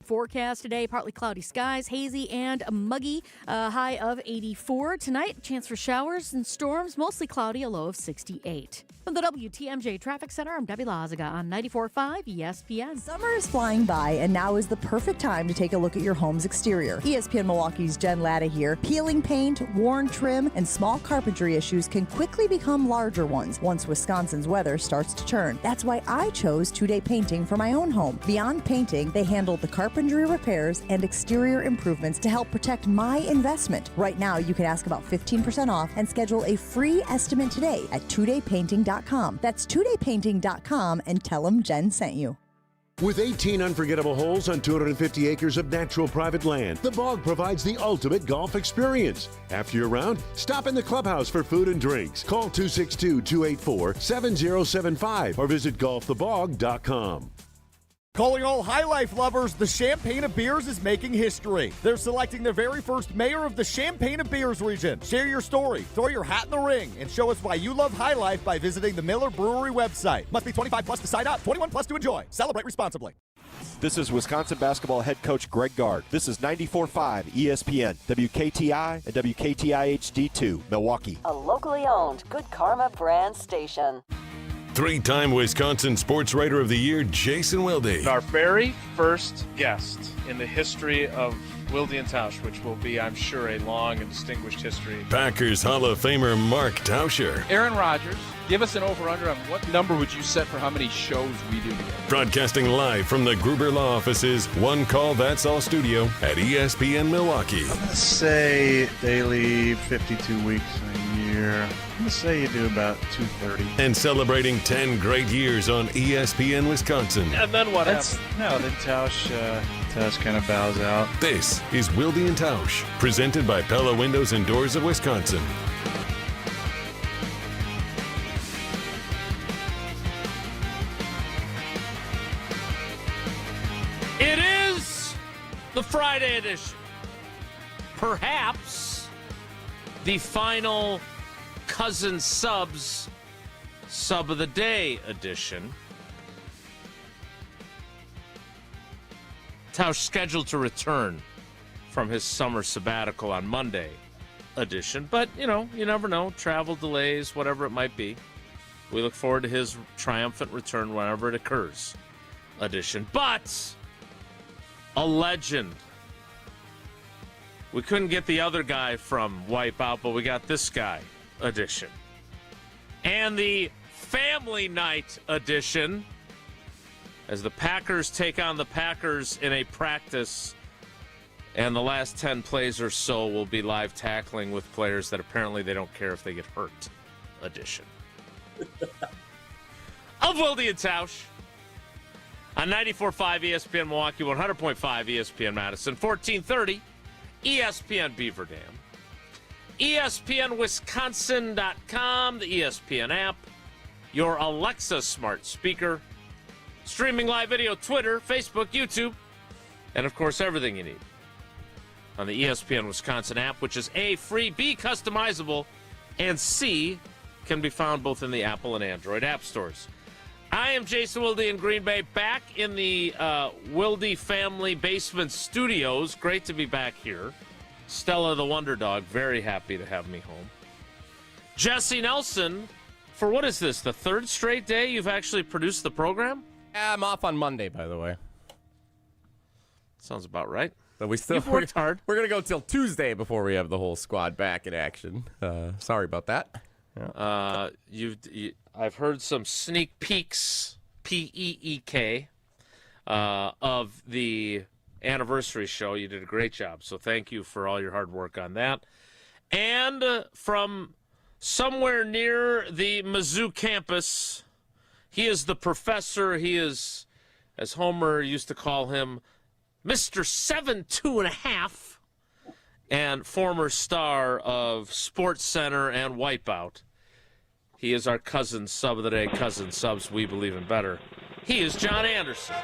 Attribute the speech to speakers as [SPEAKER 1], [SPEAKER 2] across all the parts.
[SPEAKER 1] forecast today. Partly cloudy skies, hazy and muggy. High of 84. Tonight, chance for showers and storms. Mostly cloudy, a low of 68. From the WTMJ Traffic Center, I'm Debbie Lazaga on 94.5 ESPN.
[SPEAKER 2] Summer is flying by, and now is the perfect time to take a look at your home's exterior. ESPN Milwaukee's Jen Latta here. Peeling paint, worn trim, and small carpentry issues can quickly become larger ones once Wisconsin's weather starts to turn. That's why I chose 2-Day Painting for my own home. Beyond painting, they handle the carpentry repairs and exterior improvements to help protect my investment. Right now, you can ask about 15% off and schedule a free estimate today at 2daypainting.com. That's 2daypainting.com and tell them Jen sent you.
[SPEAKER 3] With 18 unforgettable holes on 250 acres of natural private land, the Bog provides the ultimate golf experience. After your round, stop in the clubhouse for food and drinks. Call 262-284-7075 or visit golfthebog.com.
[SPEAKER 4] Calling all High Life lovers, the Champaign of Beers is making history. They're selecting their very first mayor of the Champaign of Beers region. Share your story, throw your hat in the ring, and show us why you love High Life by visiting the Miller Brewery website. Must be 25 plus to sign up, 21 plus to enjoy. Celebrate responsibly.
[SPEAKER 5] This is Wisconsin basketball head coach Greg Gard. This is 94.5 ESPN, WKTI, and WKTI HD2, Milwaukee.
[SPEAKER 6] A locally owned Good Karma brand station.
[SPEAKER 7] Three-time Wisconsin Sports Writer of the Year, Jason Wilde.
[SPEAKER 8] Our very first guest in the history of Wilde Tausch, which will be, I'm sure, a long and distinguished history.
[SPEAKER 7] Packers Hall of Famer Mark Tauscher.
[SPEAKER 9] Aaron Rodgers, give us an over-under on what number would you set for how many shows we do together?
[SPEAKER 7] Broadcasting live from the Gruber Law Office's One Call That's All studio at ESPN Milwaukee.
[SPEAKER 10] I'm going to say daily 52 weeks a year. I'm going to say you do about 230.
[SPEAKER 7] And celebrating 10 great years on ESPN Wisconsin.
[SPEAKER 8] And then what happens?
[SPEAKER 10] No, then Tausch kind of bows out.
[SPEAKER 7] This is Wilde and Tausch, presented by Pella Windows and Doors of Wisconsin.
[SPEAKER 8] It is the Friday edition. Perhaps the final Cousin Subs Sub of the Day edition. Tausch scheduled to return from his summer sabbatical on Monday edition. But, you know, you never know. Travel delays, whatever it might be. We look forward to his triumphant return whenever it occurs edition. But a legend. We couldn't get the other guy from Wipeout, but we got this guy edition. And the Family Night edition, as the Packers take on the Packers in a practice, and the last 10 plays or so will be live tackling with players that apparently they don't care if they get hurt edition. Of Wilde and Tausch on 94.5 ESPN Milwaukee, 100.5 ESPN Madison, 1430 ESPN Beaver Dam, ESPNWisconsin.com, the ESPN app, your Alexa smart speaker, streaming live video, Twitter, Facebook, YouTube, and, of course, everything you need on the ESPN Wisconsin app, which is A, free, B, customizable, and C, can be found both in the Apple and Android app stores. I am Jason Wilde in Green Bay, back in the Wilde family basement studios. Great to be back here. Stella the Wonder Dog, very happy to have me home. Jesse Nelson, for what is this, the third straight day you've actually produced the program?
[SPEAKER 11] I'm off on Monday, by the way.
[SPEAKER 8] Sounds about right.
[SPEAKER 11] But you've
[SPEAKER 8] worked hard.
[SPEAKER 11] We're going to go till Tuesday before we have the whole squad back in action. Sorry about that.
[SPEAKER 8] Yeah. I've heard some sneak peeks, P-E-E-K, of the anniversary show. You did a great job, so thank you for all your hard work on that. And from somewhere near the Mizzou campus, he is the professor. He is, as Homer used to call him, Mr. 7'2½", and former star of Sports Center and Wipeout. He is our cousin sub of the day, cousin subs we believe in better. He is John Anderson.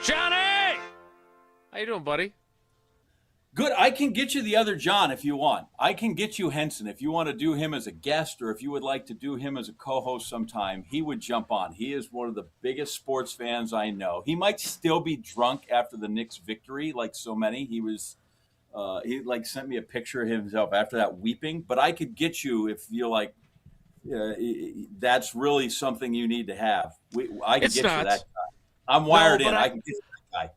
[SPEAKER 8] Johnny! How you doing, buddy?
[SPEAKER 12] Good. I can get you the other John if you want. I can get you Henson if you want to do him as a guest, or if you would like to do him as a co-host sometime. He would jump on. He is one of the biggest sports fans I know. He might still be drunk after the Knicks victory, like so many. He sent me a picture of himself after that weeping. But I could get you if you're like, that's really something you need to have. I could get you that guy. I'm wired in. I can get you that guy.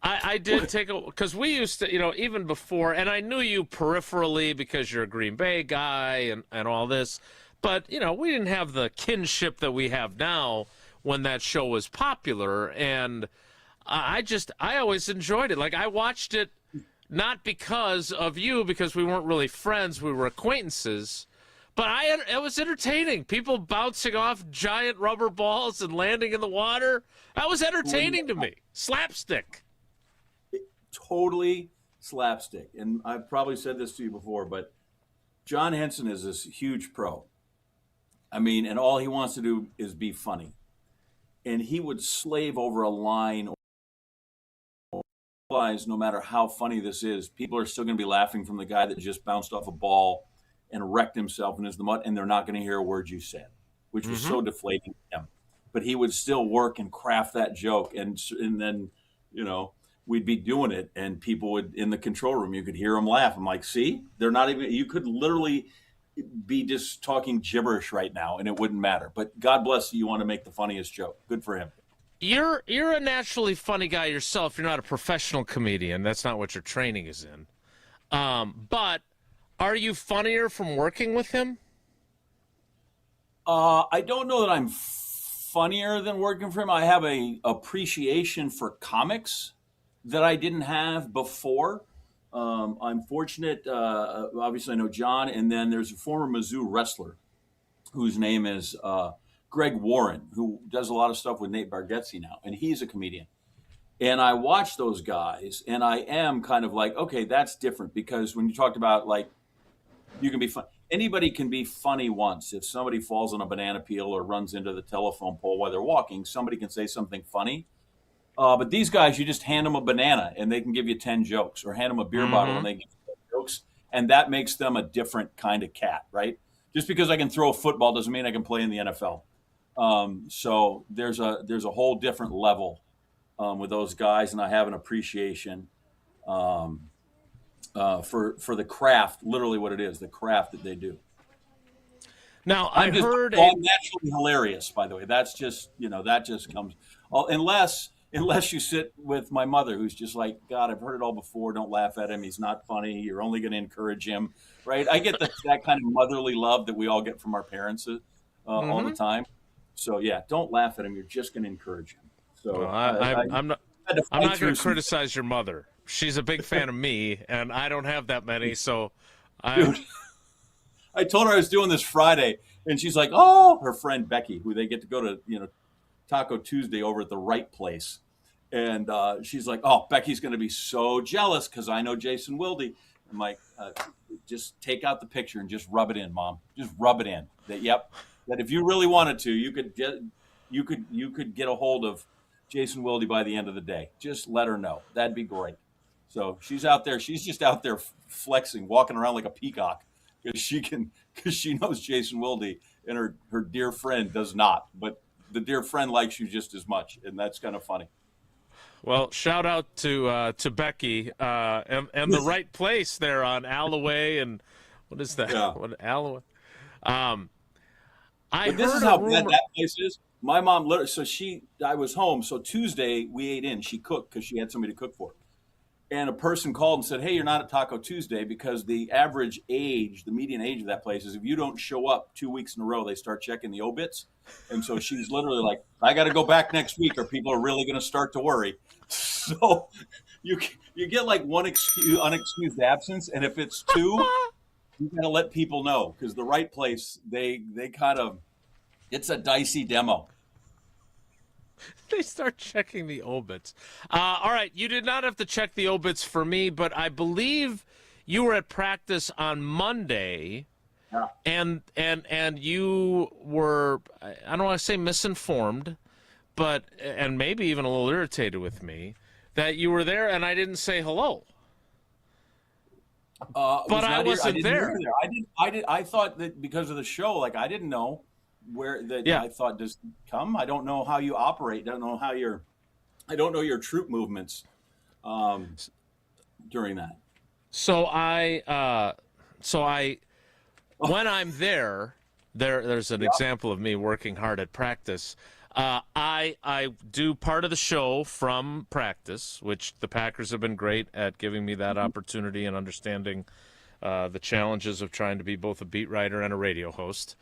[SPEAKER 8] I did take because we used to, even before, and I knew you peripherally because you're a Green Bay guy and all this, but, we didn't have the kinship that we have now when that show was popular, and I always enjoyed it. Like, I watched it not because of you, because we weren't really friends, we were acquaintances, but it was entertaining. People bouncing off giant rubber balls and landing in the water. That was entertaining to me. Slapstick.
[SPEAKER 12] Totally slapstick. And I've probably said this to you before, but John Henson is this huge pro. I mean, and all he wants to do is be funny. And he would slave over a line or realize no matter how funny this is, people are still going to be laughing from the guy that just bounced off a ball and wrecked himself in the mud, and they're not going to hear a word you said, which was so deflating to him. But he would still work and craft that joke. And then, we'd be doing it, and people would, in the control room, you could hear them laugh. I'm like, see, they're not even, you could literally be just talking gibberish right now, and it wouldn't matter. But God bless you want to make the funniest joke. Good for him.
[SPEAKER 8] You're a naturally funny guy yourself. You're not a professional comedian. That's not what your training is in. But are you funnier from working with him?
[SPEAKER 12] I don't know that I'm funnier than working for him. I have a appreciation for comics that I didn't have before. I'm fortunate. Obviously, I know John, and then there's a former Mizzou wrestler whose name is Greg Warren, who does a lot of stuff with Nate Bargatze now, and he's a comedian. And I watch those guys, and I am kind of like, okay, that's different, because when you talked about, like, you can be fun. Anybody can be funny once. If somebody falls on a banana peel or runs into the telephone pole while they're walking, somebody can say something funny. But these guys, you just hand them a banana and they can give you 10 jokes, or hand them a beer bottle and they give you 10 jokes. And that makes them a different kind of cat, right? Just because I can throw a football doesn't mean I can play in the NFL. So there's a whole different level with those guys, and I have an appreciation for the craft, literally what it is, the craft that they do.
[SPEAKER 8] Now,
[SPEAKER 12] I'm naturally hilarious, by the way. That's just, that just comes, unless you sit with my mother, who's just like, God, I've heard it all before. Don't laugh at him. He's not funny. You're only going to encourage him, right? I get that kind of motherly love that we all get from our parents all the time. So, yeah, don't laugh at him. You're just going to encourage him. So
[SPEAKER 8] I'm not going to criticize your mother. She's a big fan of me, and I don't have that many. So,
[SPEAKER 12] Dude, I told her I was doing this Friday, and she's like, oh, her friend Becky, who they get to go to, Taco Tuesday over at the right place. And she's like, oh, Becky's going to be so jealous because I know Jason Wilde. I'm like, just take out the picture and just rub it in, Mom. Just rub it in. That if you really wanted to, you could get a hold of Jason Wilde by the end of the day. Just let her know. That'd be great. So she's out there. She's just out there flexing, walking around like a peacock because she knows Jason Wilde, and her dear friend does not. But the dear friend likes you just as much, and that's kind of funny.
[SPEAKER 8] Well, shout out to Becky and the right place there on Alloway, and what is that?
[SPEAKER 12] Yeah.
[SPEAKER 8] What Alloway?
[SPEAKER 12] This is how bad that place is. My mom literally. I was home. So Tuesday we ate in. She cooked because she had somebody to cook for. And a person called and said, hey, you're not at Taco Tuesday because the average age, the median age of that place is if you don't show up 2 weeks in a row, they start checking the obits. And so she's literally like, I got to go back next week or people are really going to start to worry. So you get like one unexcused absence. And if it's two, you got to let people know because the right place, they kind of, it's a dicey demo.
[SPEAKER 8] They start checking the obits. All right, you did not have to check the obits for me, but I believe you were at practice on Monday, and you were, I don't want to say misinformed, and maybe even a little irritated with me, that you were there and I didn't say hello. But I wasn't there.
[SPEAKER 12] I thought that because of the show, like I didn't know where that.
[SPEAKER 8] Yeah.
[SPEAKER 12] I thought, does he come? I don't know how you operate. I don't know your troop movements during that.
[SPEAKER 8] So when I'm there's an example of me working hard at practice. I do part of the show from practice, which the Packers have been great at giving me that opportunity and understanding the challenges of trying to be both a beat writer and a radio host.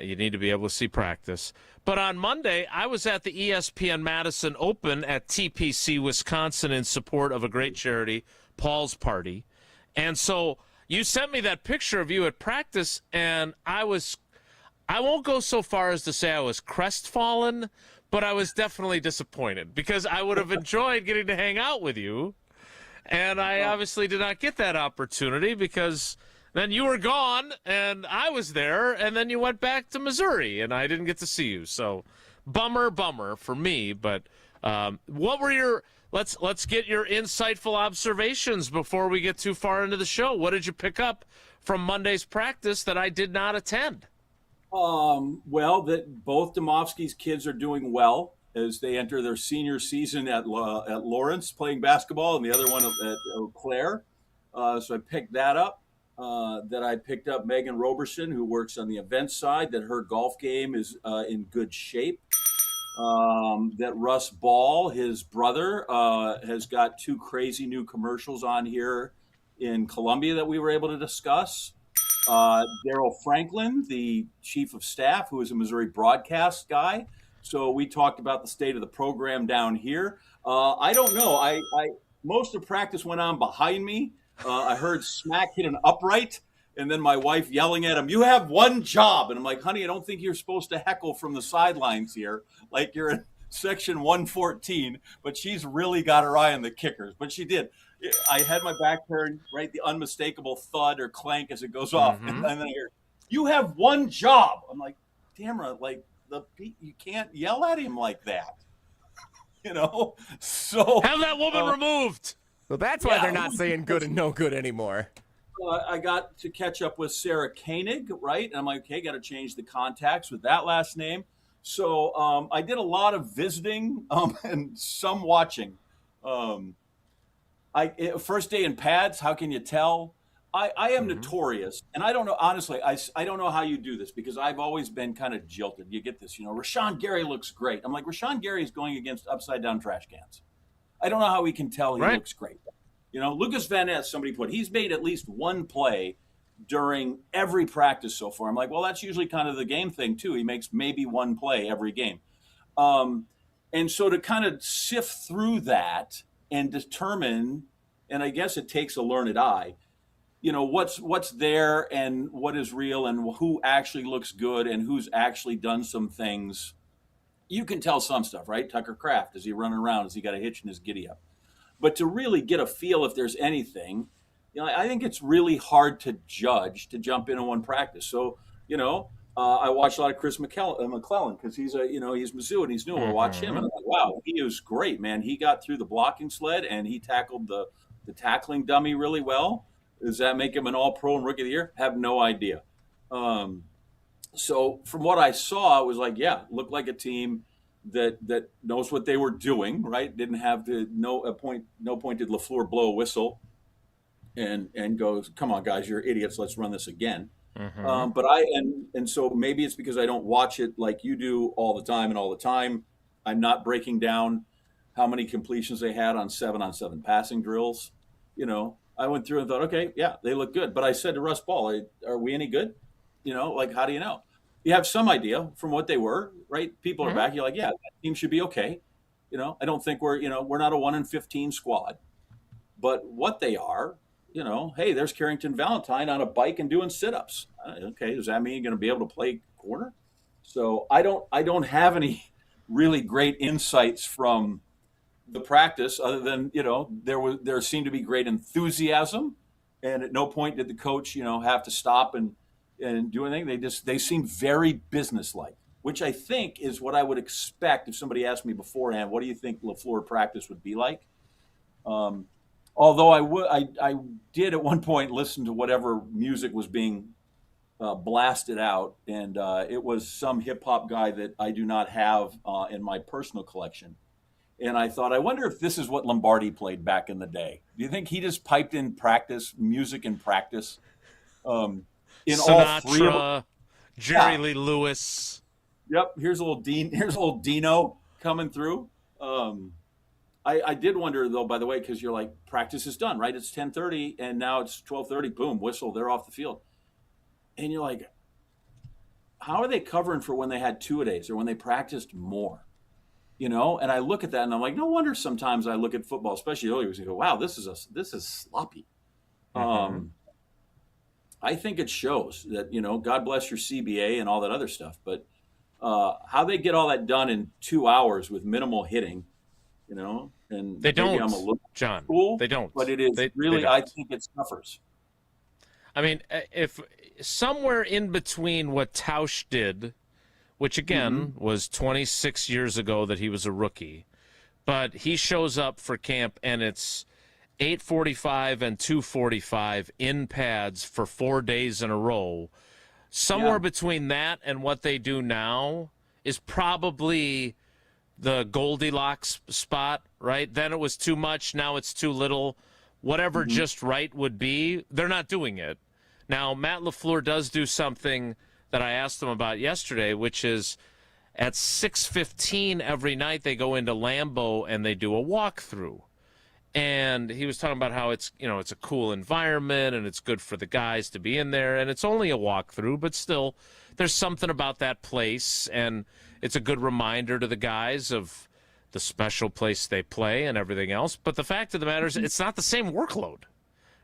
[SPEAKER 8] You need to be able to see practice. But on Monday, I was at the ESPN Madison Open at TPC, Wisconsin, in support of a great charity, Paul's Party. And so you sent me that picture of you at practice, and I won't go so far as to say I was crestfallen, but I was definitely disappointed because I would have enjoyed getting to hang out with you. And I obviously did not get that opportunity because then you were gone and I was there, and then you went back to Missouri and I didn't get to see you. So bummer for me. But what were your let's get your insightful observations before we get too far into the show. What did you pick up from Monday's practice that I did not attend?
[SPEAKER 12] Well, that both Domofsky's kids are doing well as they enter their senior season at Lawrence playing basketball, and the other one at Eau Claire. So I picked that up. That I picked up Megan Roberson, who works on the event side, that her golf game is in good shape. That Russ Ball, his brother, has got 2 crazy new commercials on here in Columbia that we were able to discuss. Daryl Franklin, the chief of staff, who is a Missouri broadcast guy. So we talked about the state of the program down here. I don't know. I most of practice went on behind me. I heard Smack hit an upright, and then my wife yelling at him, "You have one job." And I'm like, honey, I don't think you're supposed to heckle from the sidelines here. Like you're in section 114, but she's really got her eye on the kickers. But she did. I had my back turned, right? The unmistakable thud or clank as it goes off. And then I hear, "You have one job." I'm like, Tamara, like you can't yell at him like that. So
[SPEAKER 8] have that woman removed.
[SPEAKER 11] Well, that's why they're not saying good and no good anymore.
[SPEAKER 12] I got to catch up with Sarah Koenig, right? And I'm like, okay, got to change the contacts with that last name. So I did a lot of visiting and some watching. First day in pads, how can you tell? I am notorious, and I don't know, honestly, I don't know how you do this because I've always been kind of jilted. You get this, Rashawn Gary looks great. I'm like, Rashawn Gary is going against upside-down trash cans. I don't know how we can tell he looks great. Lucas Van Ness, somebody he's made at least one play during every practice so far. I'm like, well, that's usually kind of the game thing, too. He makes maybe one play every game. And so to kind of sift through that and determine, and I guess it takes a learned eye, what's there and what is real and who actually looks good and who's actually done some things. You can tell some stuff, right? Tucker Kraft, is he running around? Has he got a hitch in his giddy up? But to really get a feel if there's anything, I think it's really hard to judge, to jump into one practice. So, I watched a lot of Chris McClellan because he's he's Mizzou and he's new. I watch him and I'm like, wow, he was great, man. He got through the blocking sled and he tackled the tackling dummy really well. Does that make him an all-pro and rookie of the year? Have no idea. So from what I saw, it was like, looked like a team that knows what they were doing, right? Didn't have to no point did LaFleur blow a whistle and goes, "Come on, guys, you're idiots. Let's run this again." But and so maybe it's because I don't watch it like you do all the time. I'm not breaking down how many completions they had on 7-on-7 passing drills. I went through and thought, okay, they look good. But I said to Russ Ball, "Are we any good?" How do you know? You have some idea from what they were, right? People are back. You're like, that team should be okay. I don't think we're not a 1-in-15 squad, but what they are, hey, there's Carrington Valentine on a bike and doing sit-ups. Okay, does that mean you're going to be able to play corner? So I don't have any really great insights from the practice other than, there seemed to be great enthusiasm, and at no point did the coach, have to stop and do anything. They seem very businesslike, which I think is what I would expect if somebody asked me beforehand, what do you think LaFleur practice would be like? Although I did at one point listen to whatever music was being blasted out, and it was some hip hop guy that I do not have in my personal collection. And I thought, I wonder if this is what Lombardi played back in the day. Do you think he just piped in music in practice? In
[SPEAKER 8] Sinatra,
[SPEAKER 12] all three of them?
[SPEAKER 8] Jerry Lee Lewis.
[SPEAKER 12] Yep. Here's a little Dino coming through. I did wonder though, by the way, because you're like, practice is done, right? It's 10:30 and now it's 12:30. Boom, whistle, they're off the field. And you're like, how are they covering for when they had two-a-days or when they practiced more? You know, and I look at that and I'm like, no wonder sometimes I look at football, especially early, and go, wow, this is sloppy. Mm-hmm. I think it shows that, you know, God bless your CBA and all that other stuff, but how they get all that done in 2 hours with minimal hitting, you know, and
[SPEAKER 8] they don't,
[SPEAKER 12] I'm a little
[SPEAKER 8] John.
[SPEAKER 12] Cool,
[SPEAKER 8] they don't,
[SPEAKER 12] but it is really. I think it suffers.
[SPEAKER 8] I mean, if somewhere in between what Tausch did, which again was 26 years ago that he was a rookie, but he shows up for camp and it's 8:45 and 2:45 in pads for 4 days in a row. Somewhere between that and what they do now is probably the Goldilocks spot, right? Then it was too much, now it's too little. Whatever just right would be, they're not doing it. Now, Matt LaFleur does do something that I asked him about yesterday, which is at 6:15 every night they go into Lambeau and they do a walkthrough. And he was talking about how it's, you know, it's a cool environment and it's good for the guys to be in there. And it's only a walkthrough, but still, there's something about that place. And it's a good reminder to the guys of the special place they play and everything else. But the fact of the matter is, it's not the same workload.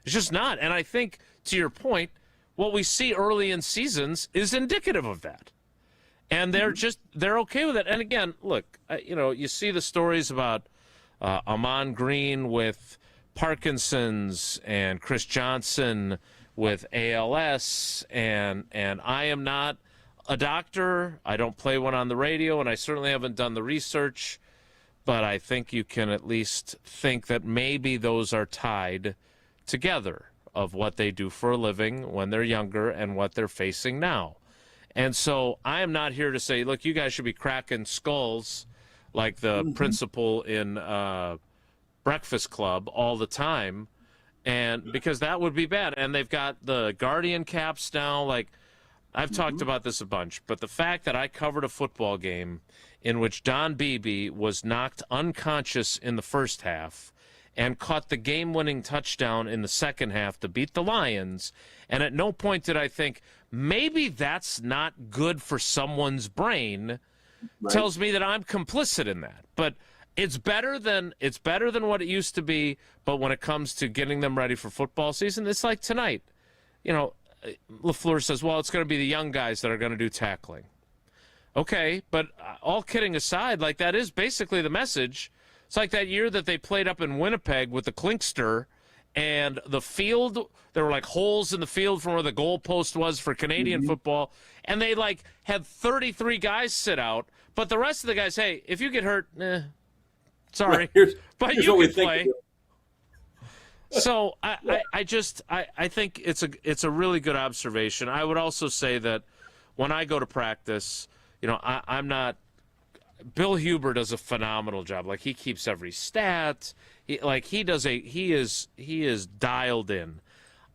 [SPEAKER 8] It's just not. And I think, to your point, what we see early in seasons is indicative of that. And they're okay with it. And again, look, you know, you see the stories about Amon Green with Parkinson's and Chris Johnson with ALS. And I am not a doctor. I don't play one on the radio, and I certainly haven't done the research. But I think you can at least think that maybe those are tied together, of what they do for a living when they're younger and what they're facing now. And so I am not here to say, look, you guys should be cracking skulls like the principal in Breakfast Club all the time, and because that would be bad. And they've got the Guardian caps now. Like, I've talked about this a bunch, but the fact that I covered a football game in which Don Beebe was knocked unconscious in the first half and caught the game-winning touchdown in the second half to beat the Lions, and at no point did I think, maybe that's not good for someone's brain, tells me that I'm complicit in that. But it's better than what it used to be, but when it comes to getting them ready for football season, it's like tonight. You know, LaFleur says, well, it's going to be the young guys that are going to do tackling. Okay, but all kidding aside, like, that is basically the message. It's like that year that they played up in Winnipeg with the Klinkster, and the field, there were like holes in the field from where the goalpost was for Canadian football, and they like had 33 guys sit out, but the rest of the guys, hey, if you get hurt, sorry, but you can play. So I think it's a really good observation. I would also say that when I go to practice, you know, I'm not. Bill Huber does a phenomenal job. Like, he keeps every stat. He is dialed in.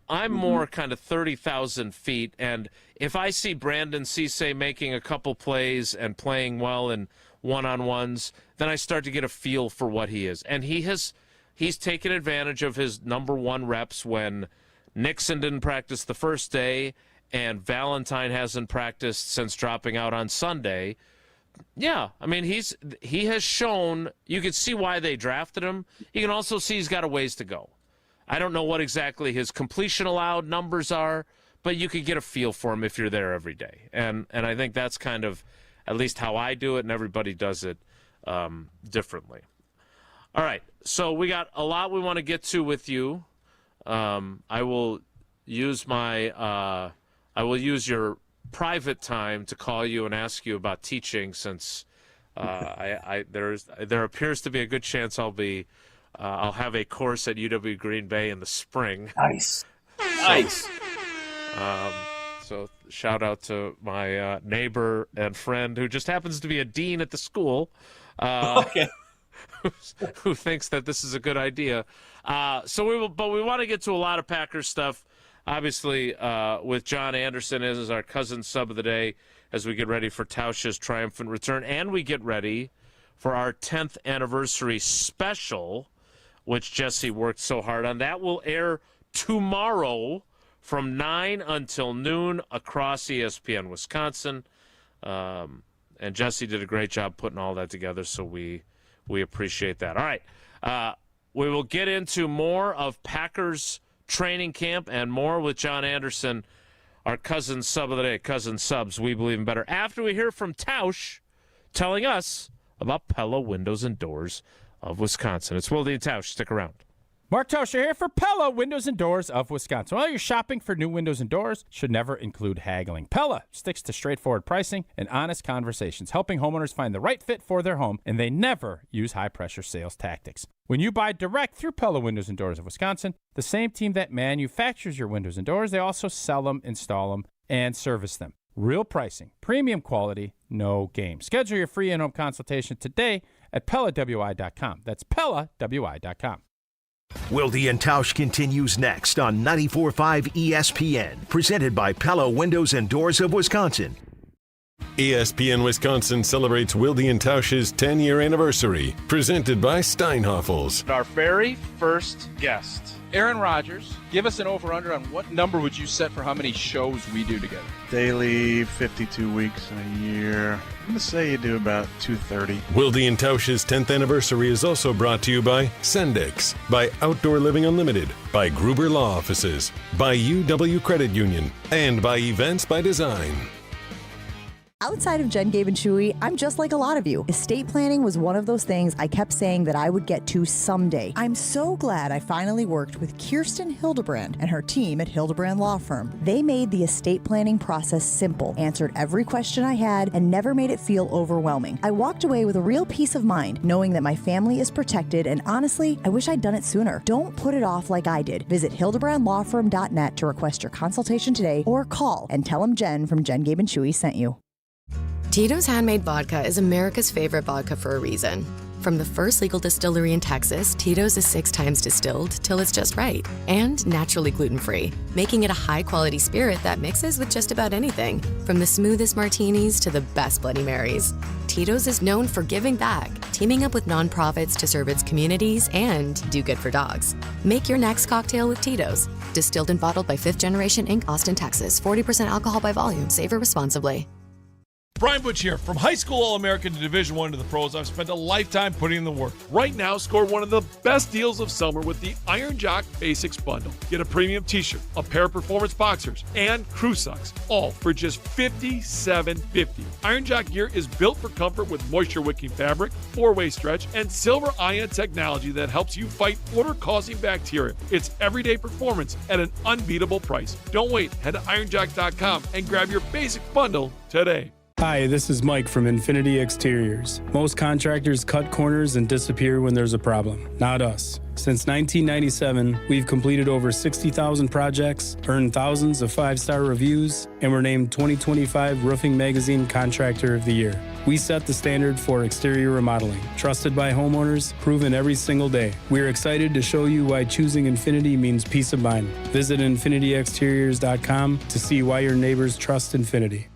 [SPEAKER 8] I'm more kind of 30,000 feet, and if I see Brandon Cisse making a couple plays and playing well in one-on-ones, then I start to get a feel for what he is. And he's taken advantage of his number one reps when Nixon didn't practice the first day and Valentine hasn't practiced since dropping out on Sunday. Yeah, I mean, he has shown, you can see why they drafted him. You can also see he's got a ways to go. I don't know what exactly his completion allowed numbers are, but you could get a feel for him if you're there every day. And I think that's kind of at least how I do it, and everybody does it differently. All right, so we got a lot we want to get to with you. I will use your private time to call you and ask you about teaching, since there appears to be a good chance I'll be I'll have a course at UW Green Bay in the spring.
[SPEAKER 12] Nice.
[SPEAKER 8] So shout out to my neighbor and friend who just happens to be a dean at the school. Who thinks that this is a good idea. But we want to get to a lot of Packers stuff, obviously, with John Anderson as our cousin sub of the day as we get ready for Tausch's triumphant return, and we get ready for our 10th anniversary special, which Jesse worked so hard on. That will air tomorrow from 9 until noon across ESPN Wisconsin. And Jesse did a great job putting all that together, so we appreciate that. All right. We will get into more of Packers training camp and more with John Anderson, our cousin sub of the day, cousin subs, we believe in better, after we hear from Tausch telling us about Pella Windows and Doors of Wisconsin. It's Wilde Tausch. Stick around.
[SPEAKER 13] Mark Tausch here for Pella Windows and Doors of Wisconsin. While you're shopping for new windows and doors, should never include haggling. Pella sticks to straightforward pricing and honest conversations, helping homeowners find the right fit for their home, and they never use high-pressure sales tactics. When you buy direct through Pella Windows and Doors of Wisconsin, the same team that manufactures your windows and doors, they also sell them, install them, and service them. Real pricing, premium quality, no game. Schedule your free in-home consultation today at PellaWI.com. That's PellaWI.com.
[SPEAKER 14] Wilde and Tausch continues next on 94.5 ESPN, presented by Pella Windows and Doors of Wisconsin.
[SPEAKER 7] ESPN Wisconsin celebrates Wilde and Tausch's 10-year anniversary, presented by Steinhoffels.
[SPEAKER 9] Our very first guest, Aaron Rodgers. Give us an over-under on what number would you set for how many shows we do together?
[SPEAKER 10] Daily, 52 weeks in a year. I'm going to say you do about 230.
[SPEAKER 7] Wilde and Tausch's 10th anniversary is also brought to you by Sendix, by Outdoor Living Unlimited, by Gruber Law Offices, by UW Credit Union, and by Events by Design.
[SPEAKER 2] Outside of Jen, Gabe, and Chewy, I'm just like a lot of you. Estate planning was one of those things I kept saying that I would get to someday. I'm so glad I finally worked with Kirsten Hildebrand and her team at Hildebrand Law Firm. They made the estate planning process simple, answered every question I had, and never made it feel overwhelming. I walked away with a real peace of mind, knowing that my family is protected, and honestly, I wish I'd done it sooner. Don't put it off like I did. Visit hildebrandlawfirm.net to request your consultation today, or call and tell them Jen from Jen, Gabe, and Chewy sent you.
[SPEAKER 15] Tito's Handmade Vodka is America's favorite vodka for a reason. From the first legal distillery in Texas, Tito's is 6 times distilled till it's just right, and naturally gluten-free, making it a high-quality spirit that mixes with just about anything, from the smoothest martinis to the best Bloody Marys. Tito's is known for giving back, teaming up with nonprofits to serve its communities and do good for dogs. Make your next cocktail with Tito's. Distilled and bottled by 5th Generation Inc., Austin, Texas. 40% alcohol by volume. Savor responsibly.
[SPEAKER 16] Brian Butch here. From high school All-American to Division I to the pros, I've spent a lifetime putting in the work. Right now, score one of the best deals of summer with the Iron Jock Basics Bundle. Get a premium t-shirt, a pair of performance boxers, and crew socks, all for just $57.50. Iron Jock gear is built for comfort with moisture-wicking fabric, 4-way stretch, and silver ion technology that helps you fight odor-causing bacteria. It's everyday performance at an unbeatable price. Don't wait. Head to ironjock.com and grab your basic bundle today.
[SPEAKER 17] Hi, this is Mike from Infinity Exteriors. Most contractors cut corners and disappear when there's a problem. Not us. Since 1997, we've completed over 60,000 projects, earned thousands of 5-star reviews, and were named 2025 Roofing Magazine Contractor of the Year. We set the standard for exterior remodeling, trusted by homeowners, proven every single day. We're excited to show you why choosing Infinity means peace of mind. Visit infinityexteriors.com to see why your neighbors trust Infinity.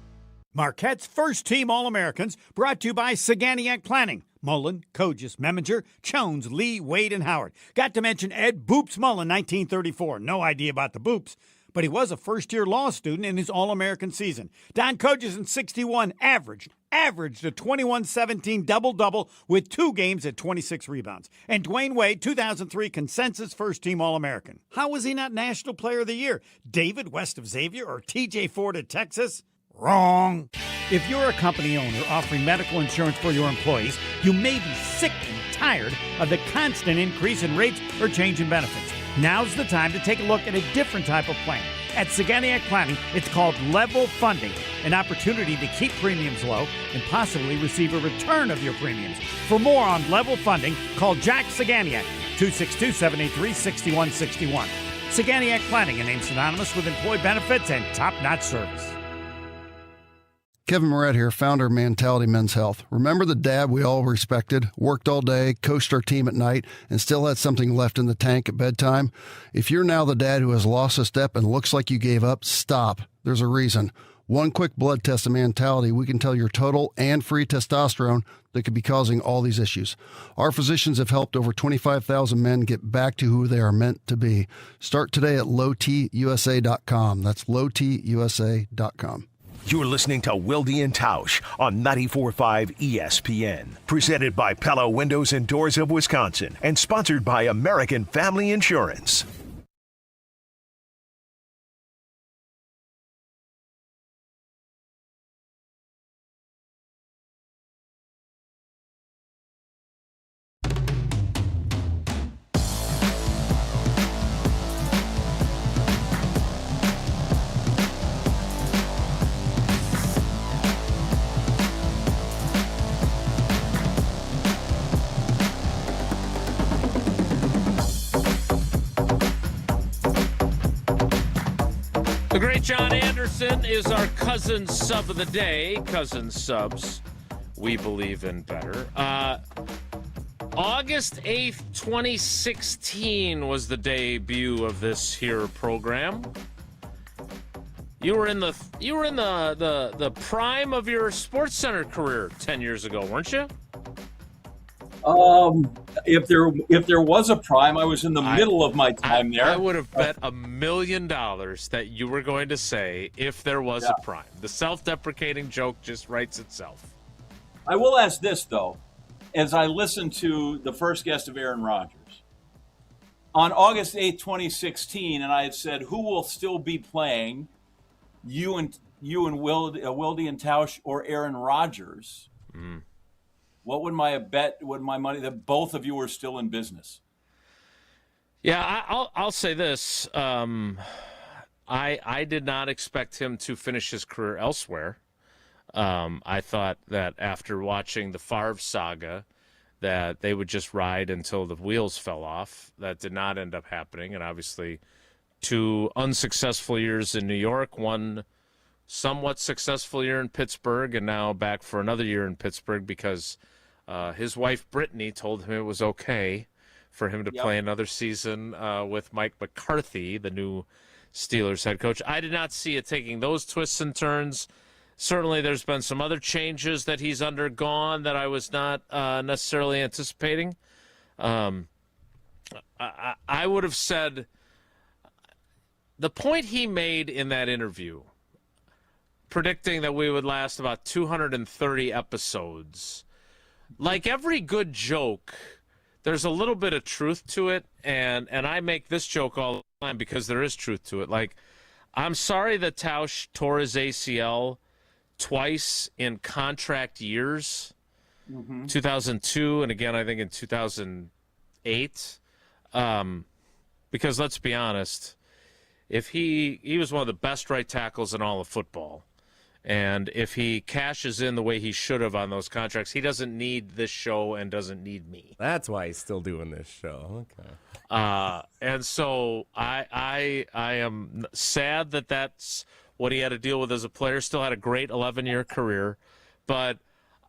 [SPEAKER 18] Marquette's first team All-Americans brought to you by Saganiac Planning. Mullen, Kogis, Meminger, Jones, Lee, Wade, and Howard. Got to mention Ed Boops Mullen, 1934. No idea about the Boops, but he was a first-year law student in his All-American season. Don Kogis in 61 averaged a 21-17 double-double with 2 games at 26 rebounds. And Dwayne Wade, 2003 consensus first-team All-American. How was he not National Player of the Year? David west of Xavier or TJ Ford at Texas? Wrong. If you're a company owner offering medical insurance for your employees, you may be sick and tired of the constant increase in rates or change in benefits. Now's the time to take a look at a different type of plan. At Saganiac Planning, it's called level funding, an opportunity to keep premiums low and possibly receive a return of your premiums. For more on level funding, call Jack Saganiac, 262-783-6161. Saganiac Planning, a name synonymous with employee benefits and top-notch service.
[SPEAKER 19] Kevin Moret here, founder of Mentality Men's Health. Remember the dad we all respected, worked all day, coached our team at night, and still had something left in the tank at bedtime? If you're now the dad who has lost a step and looks like you gave up, stop. There's a reason. One quick blood test of Mentality, we can tell your total and free testosterone that could be causing all these issues. Our physicians have helped over 25,000 men get back to who they are meant to be. Start today at lowtusa.com. That's lowtusa.com.
[SPEAKER 14] You're listening to Wilde Tausch on 94.5 ESPN. Presented by Pella Windows and Doors of Wisconsin and sponsored by American Family Insurance.
[SPEAKER 8] The great John Anderson is our cousin sub of the day. Cousin subs, we believe in better. August 8th, 2016 was the debut of this here program. You were in the prime of your Sports Center career 10 years ago, weren't you?
[SPEAKER 12] If there was a prime, I was in the middle of my time there.
[SPEAKER 8] I would have bet $1 million that you were going to say, if there was a prime. The self-deprecating joke just writes itself.
[SPEAKER 12] I will ask this, though. As I listened to the first guest of Aaron Rodgers, on August 8th, 2016, and I had said, who will still be playing, you and Wilde Tausch or Aaron Rodgers? What would my bet, would my money, that both of you are still in business?
[SPEAKER 8] Yeah, I'll say this. I did not expect him to finish his career elsewhere. I thought that after watching the Favre saga, that they would just ride until the wheels fell off. That did not end up happening. And obviously 2 unsuccessful years in New York, 1 somewhat successful year in Pittsburgh, and now back for another year in Pittsburgh because his wife Brittany told him it was okay for him to play another season with Mike McCarthy, the new Steelers head coach. I did not see it taking those twists and turns. Certainly there's been some other changes that he's undergone that I was not necessarily anticipating. I would have said the point he made in that interview, predicting that we would last about 230 episodes, like every good joke, there's a little bit of truth to it, and I make this joke all the time because there is truth to it. Like, I'm sorry that Tausch tore his ACL twice in contract years, 2002 and again I think in 2008, because let's be honest, if he was one of the best right tackles in all of football. And if he cashes in the way he should have on those contracts, he doesn't need this show and doesn't need me.
[SPEAKER 11] That's why he's still doing this show. Okay.
[SPEAKER 8] And so I am sad that that's what he had to deal with as a player. Still had a great 11-year career. But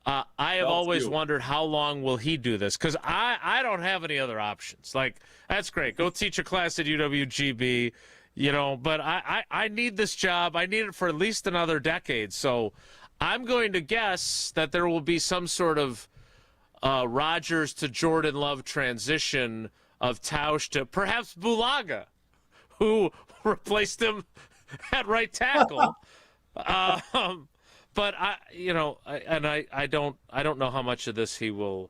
[SPEAKER 8] I have always wondered, how long will he do this? Because I don't have any other options. Like, that's great. Go teach a class at UWGB. You know, but I need this job. I need it for at least another decade. So I'm going to guess that there will be some sort of Rodgers to Jordan Love transition of Tausch to perhaps Bulaga, who replaced him at right tackle. But I don't know how much of this he will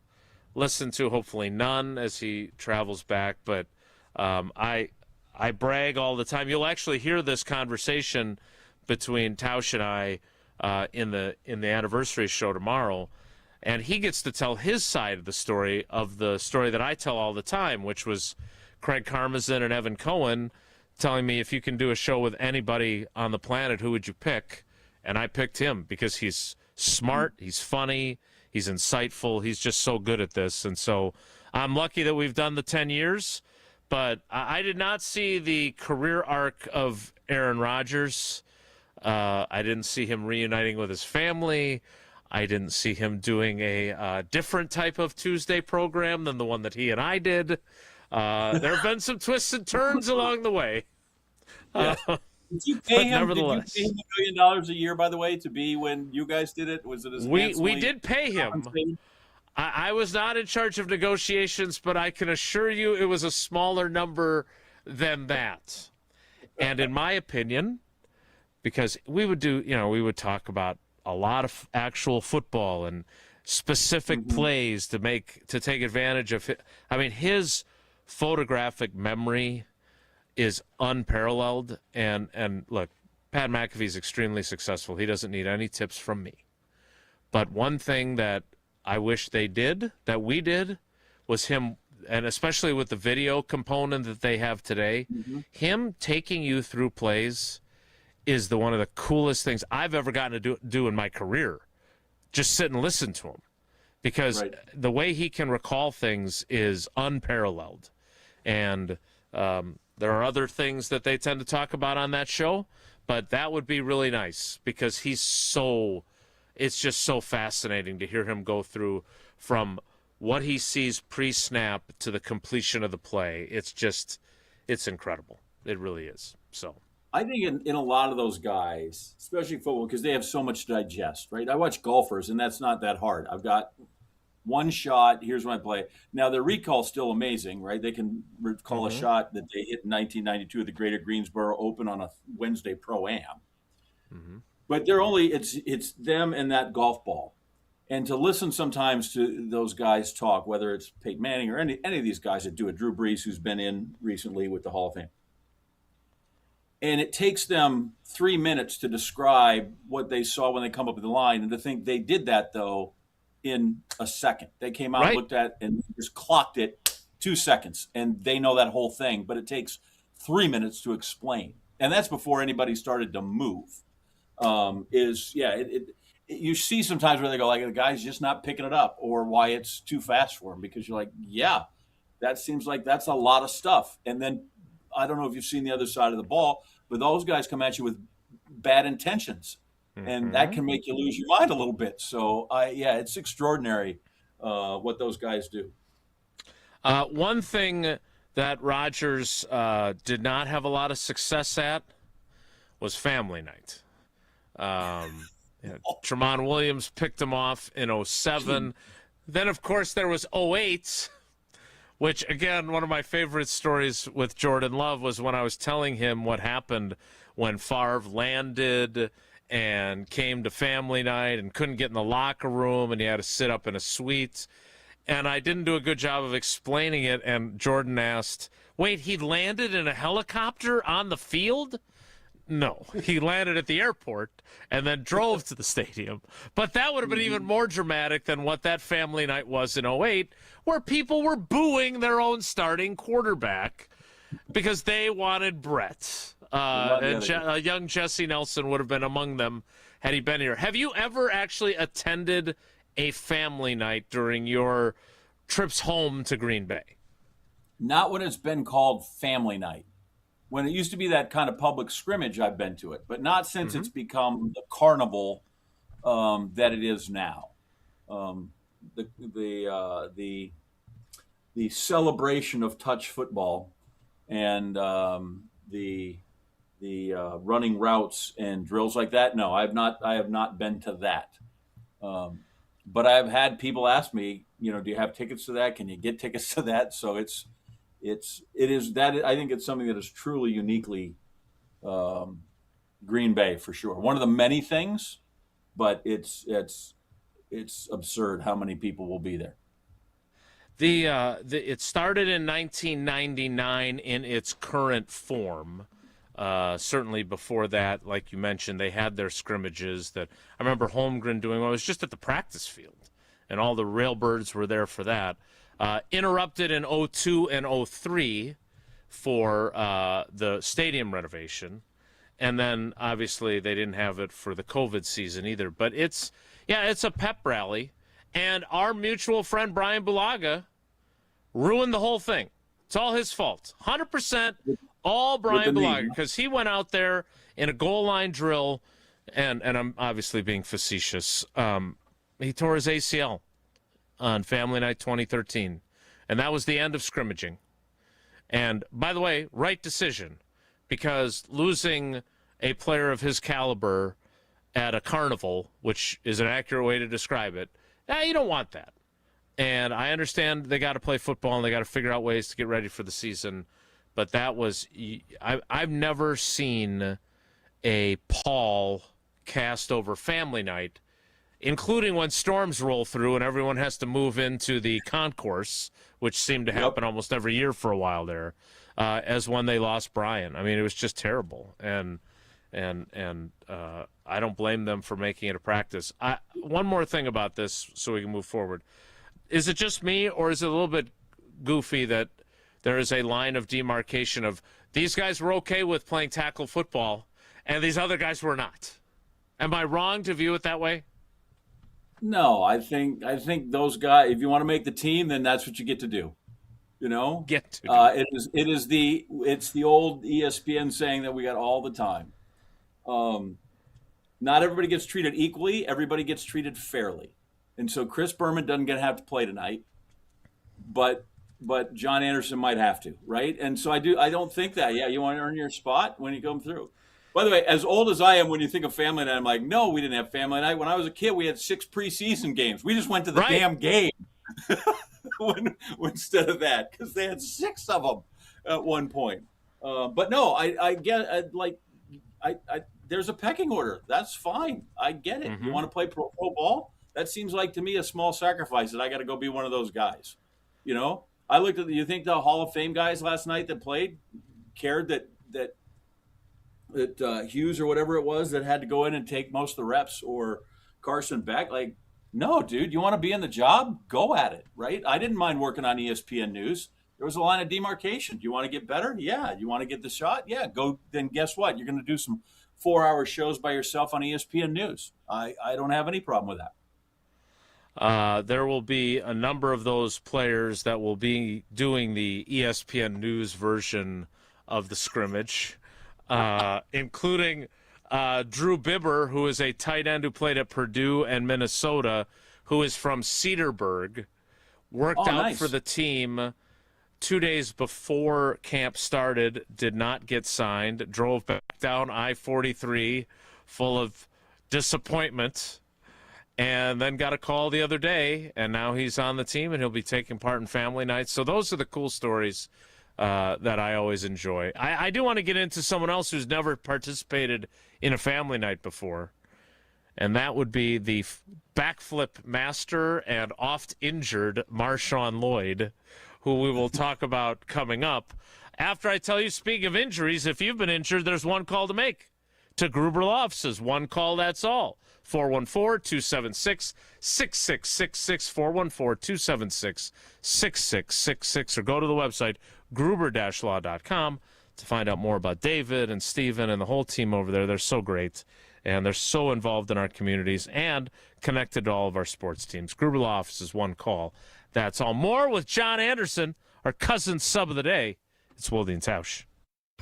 [SPEAKER 8] listen to. Hopefully none as he travels back. But I brag all the time. You'll actually hear this conversation between Tausch and I in the anniversary show tomorrow, and he gets to tell his side of the story that I tell all the time, which was Craig Karmazin and Evan Cohen telling me, if you can do a show with anybody on the planet, who would you pick? And I picked him because he's smart, he's funny, he's insightful, he's just so good at this. And so I'm lucky that we've done the 10 years, but I did not see the career arc of Aaron Rodgers. I didn't see him reuniting with his family. I didn't see him doing a different type of Tuesday program than the one that he and I did. There have been some twists and turns along the way.
[SPEAKER 12] Yeah. Did you pay him? Did you pay him $1 million a year, by the way, to be when you guys did it? Was it as
[SPEAKER 8] we did pay him. I was not in charge of negotiations, but I can assure you it was a smaller number than that. And in my opinion, because we would talk about a lot of actual football and specific plays to take advantage of it. I mean, his photographic memory is unparalleled. And look, Pat McAfee's extremely successful. He doesn't need any tips from me. But one thing that I wish we did, was him, and especially with the video component that they have today, him taking you through plays is one of the coolest things I've ever gotten to do in my career. Just sit and listen to him. Because the way he can recall things is unparalleled. And there are other things that they tend to talk about on that show, but that would be really nice because it's just so fascinating to hear him go through from what he sees pre-snap to the completion of the play. It's incredible. It really is. So
[SPEAKER 12] I think in a lot of those guys, especially football, because they have so much to digest, right? I watch golfers, and that's not that hard. I've got one shot. Here's my play. Now, their recall's still amazing, right? They can recall a shot that they hit in 1992 at the Greater Greensboro Open on a Wednesday Pro-Am. But they're it's them and that golf ball. And to listen sometimes to those guys talk, whether it's Peyton Manning or any of these guys that do it, Drew Brees, who's been in recently with the Hall of Fame. And it takes them 3 minutes to describe what they saw when they come up with the line. And to think they did that, though, in a second. They came out, looked at, and just clocked it 2 seconds. And they know that whole thing. But it takes 3 minutes to explain. And that's before anybody started to move. You see sometimes where they go, like, the guy's just not picking it up, or why it's too fast for him, because you're like, yeah, that seems like that's a lot of stuff. And then I don't know if you've seen the other side of the ball, but those guys come at you with bad intentions, and that can make you lose your mind a little bit. So it's extraordinary what those guys do.
[SPEAKER 8] One thing that Rodgers did not have a lot of success at was family night. Tramon Williams picked him off in 2007. Then, of course, there was 2008, which, again, one of my favorite stories with Jordan Love was when I was telling him what happened when Favre landed and came to family night and couldn't get in the locker room and he had to sit up in a suite. And I didn't do a good job of explaining it, and Jordan asked, wait, he landed in a helicopter on the field? No, he landed at the airport and then drove to the stadium. But that would have been even more dramatic than what that family night was in 2008, where people were booing their own starting quarterback because they wanted Brett. Young Jesse Nelson would have been among them had he been here. Have you ever actually attended a family night during your trips home to Green Bay?
[SPEAKER 12] Not when it's been called family night. When it used to be that kind of public scrimmage, I've been to it, but not since it's become the carnival that it is now. The celebration of touch football and the running routes and drills like that. No, I have not been to that. But I've had people ask me, do you have tickets to that? Can you get tickets to that? So it is that. I think it's something that is truly uniquely Green Bay for sure. One of the many things, but it's absurd how many people will be there.
[SPEAKER 8] It started in 1999 in its current form. Certainly before that, like you mentioned, they had their scrimmages that I remember Holmgren doing. Well, it was just at the practice field, and all the Railbirds were there for that. Interrupted in 2002 and 2003 for the stadium renovation. And then, obviously, they didn't have it for the COVID season either. But it's a pep rally. And our mutual friend, Brian Bulaga, ruined the whole thing. It's all his fault. 100% all Brian Bulaga, because he went out there in a goal line drill, and I'm obviously being facetious. He tore his ACL on Family Night 2013, and that was the end of scrimmaging. And, by the way, right decision, because losing a player of his caliber at a carnival, which is an accurate way to describe it, you don't want that. And I understand they got to play football and they got to figure out ways to get ready for the season, but that was I've never seen a pall cast over Family Night, including when storms roll through and everyone has to move into the concourse, which seemed to happen almost every year for a while there, as when they lost Brian. I mean, it was just terrible, and I don't blame them for making it a practice. One more thing about this so we can move forward. Is it just me, or is it a little bit goofy that there is a line of demarcation of these guys were okay with playing tackle football and these other guys were not? Am I wrong to view it that way?
[SPEAKER 12] No, I think those guys, if you want to make the team, then that's what you get to do. You know?
[SPEAKER 8] Get to do.
[SPEAKER 12] It's the old ESPN saying that we got all the time. Not everybody gets treated equally. Everybody gets treated fairly. And so Chris Berman doesn't have to play tonight, but John Anderson might have to, right? And so I don't think that. Yeah, you want to earn your spot when you come through. By the way, as old as I am, when you think of Family Night, I'm like, no, we didn't have Family Night. When I was a kid, we had 6 preseason games. We just went to the damn game instead of that, because they had 6 of them at one point. But no, I get there's a pecking order. That's fine. I get it.
[SPEAKER 8] Mm-hmm.
[SPEAKER 12] You want to play pro ball? That seems like to me a small sacrifice that I got to go be one of those guys. You know, I looked at you think the Hall of Fame guys last night that played cared that Hughes or whatever it was that had to go in and take most of the reps, or Carson Beck? Like, no, dude, you want to be in the job? Go at it, right? I didn't mind working on ESPN News. There was a line of demarcation. Do you want to get better? Yeah. You want to get the shot? Yeah. Go. Then guess what? You're going to do some 4-hour shows by yourself on ESPN News. I don't have any problem with that.
[SPEAKER 8] There will be a number of those players that will be doing the ESPN News version of the scrimmage, including Drew Bibber, who is a tight end who played at Purdue and Minnesota, who is from Cedarburg, worked out for the team 2 days before camp started, did not get signed, drove back down I-43 full of disappointment, and then got a call the other day, and now he's on the team, and he'll be taking part in Family Night. So those are the cool stories that I always enjoy. I do want to get into someone else who's never participated in a Family Night before, and that would be the backflip master and oft-injured Marshawn Lloyd, who we will talk about coming up. After I tell you, speaking of injuries, if you've been injured, there's one call to make. To Gruber Law Offices, one call, that's all. 414-276-6666, 414-276-6666, or go to the website, gruber-law.com, to find out more about David and Steven and the whole team over there. They're so great, and they're so involved in our communities and connected to all of our sports teams. Gruber Law Offices, one call. That's all. More with John Anderson, our cousin sub of the day. It's Wilde Tausch.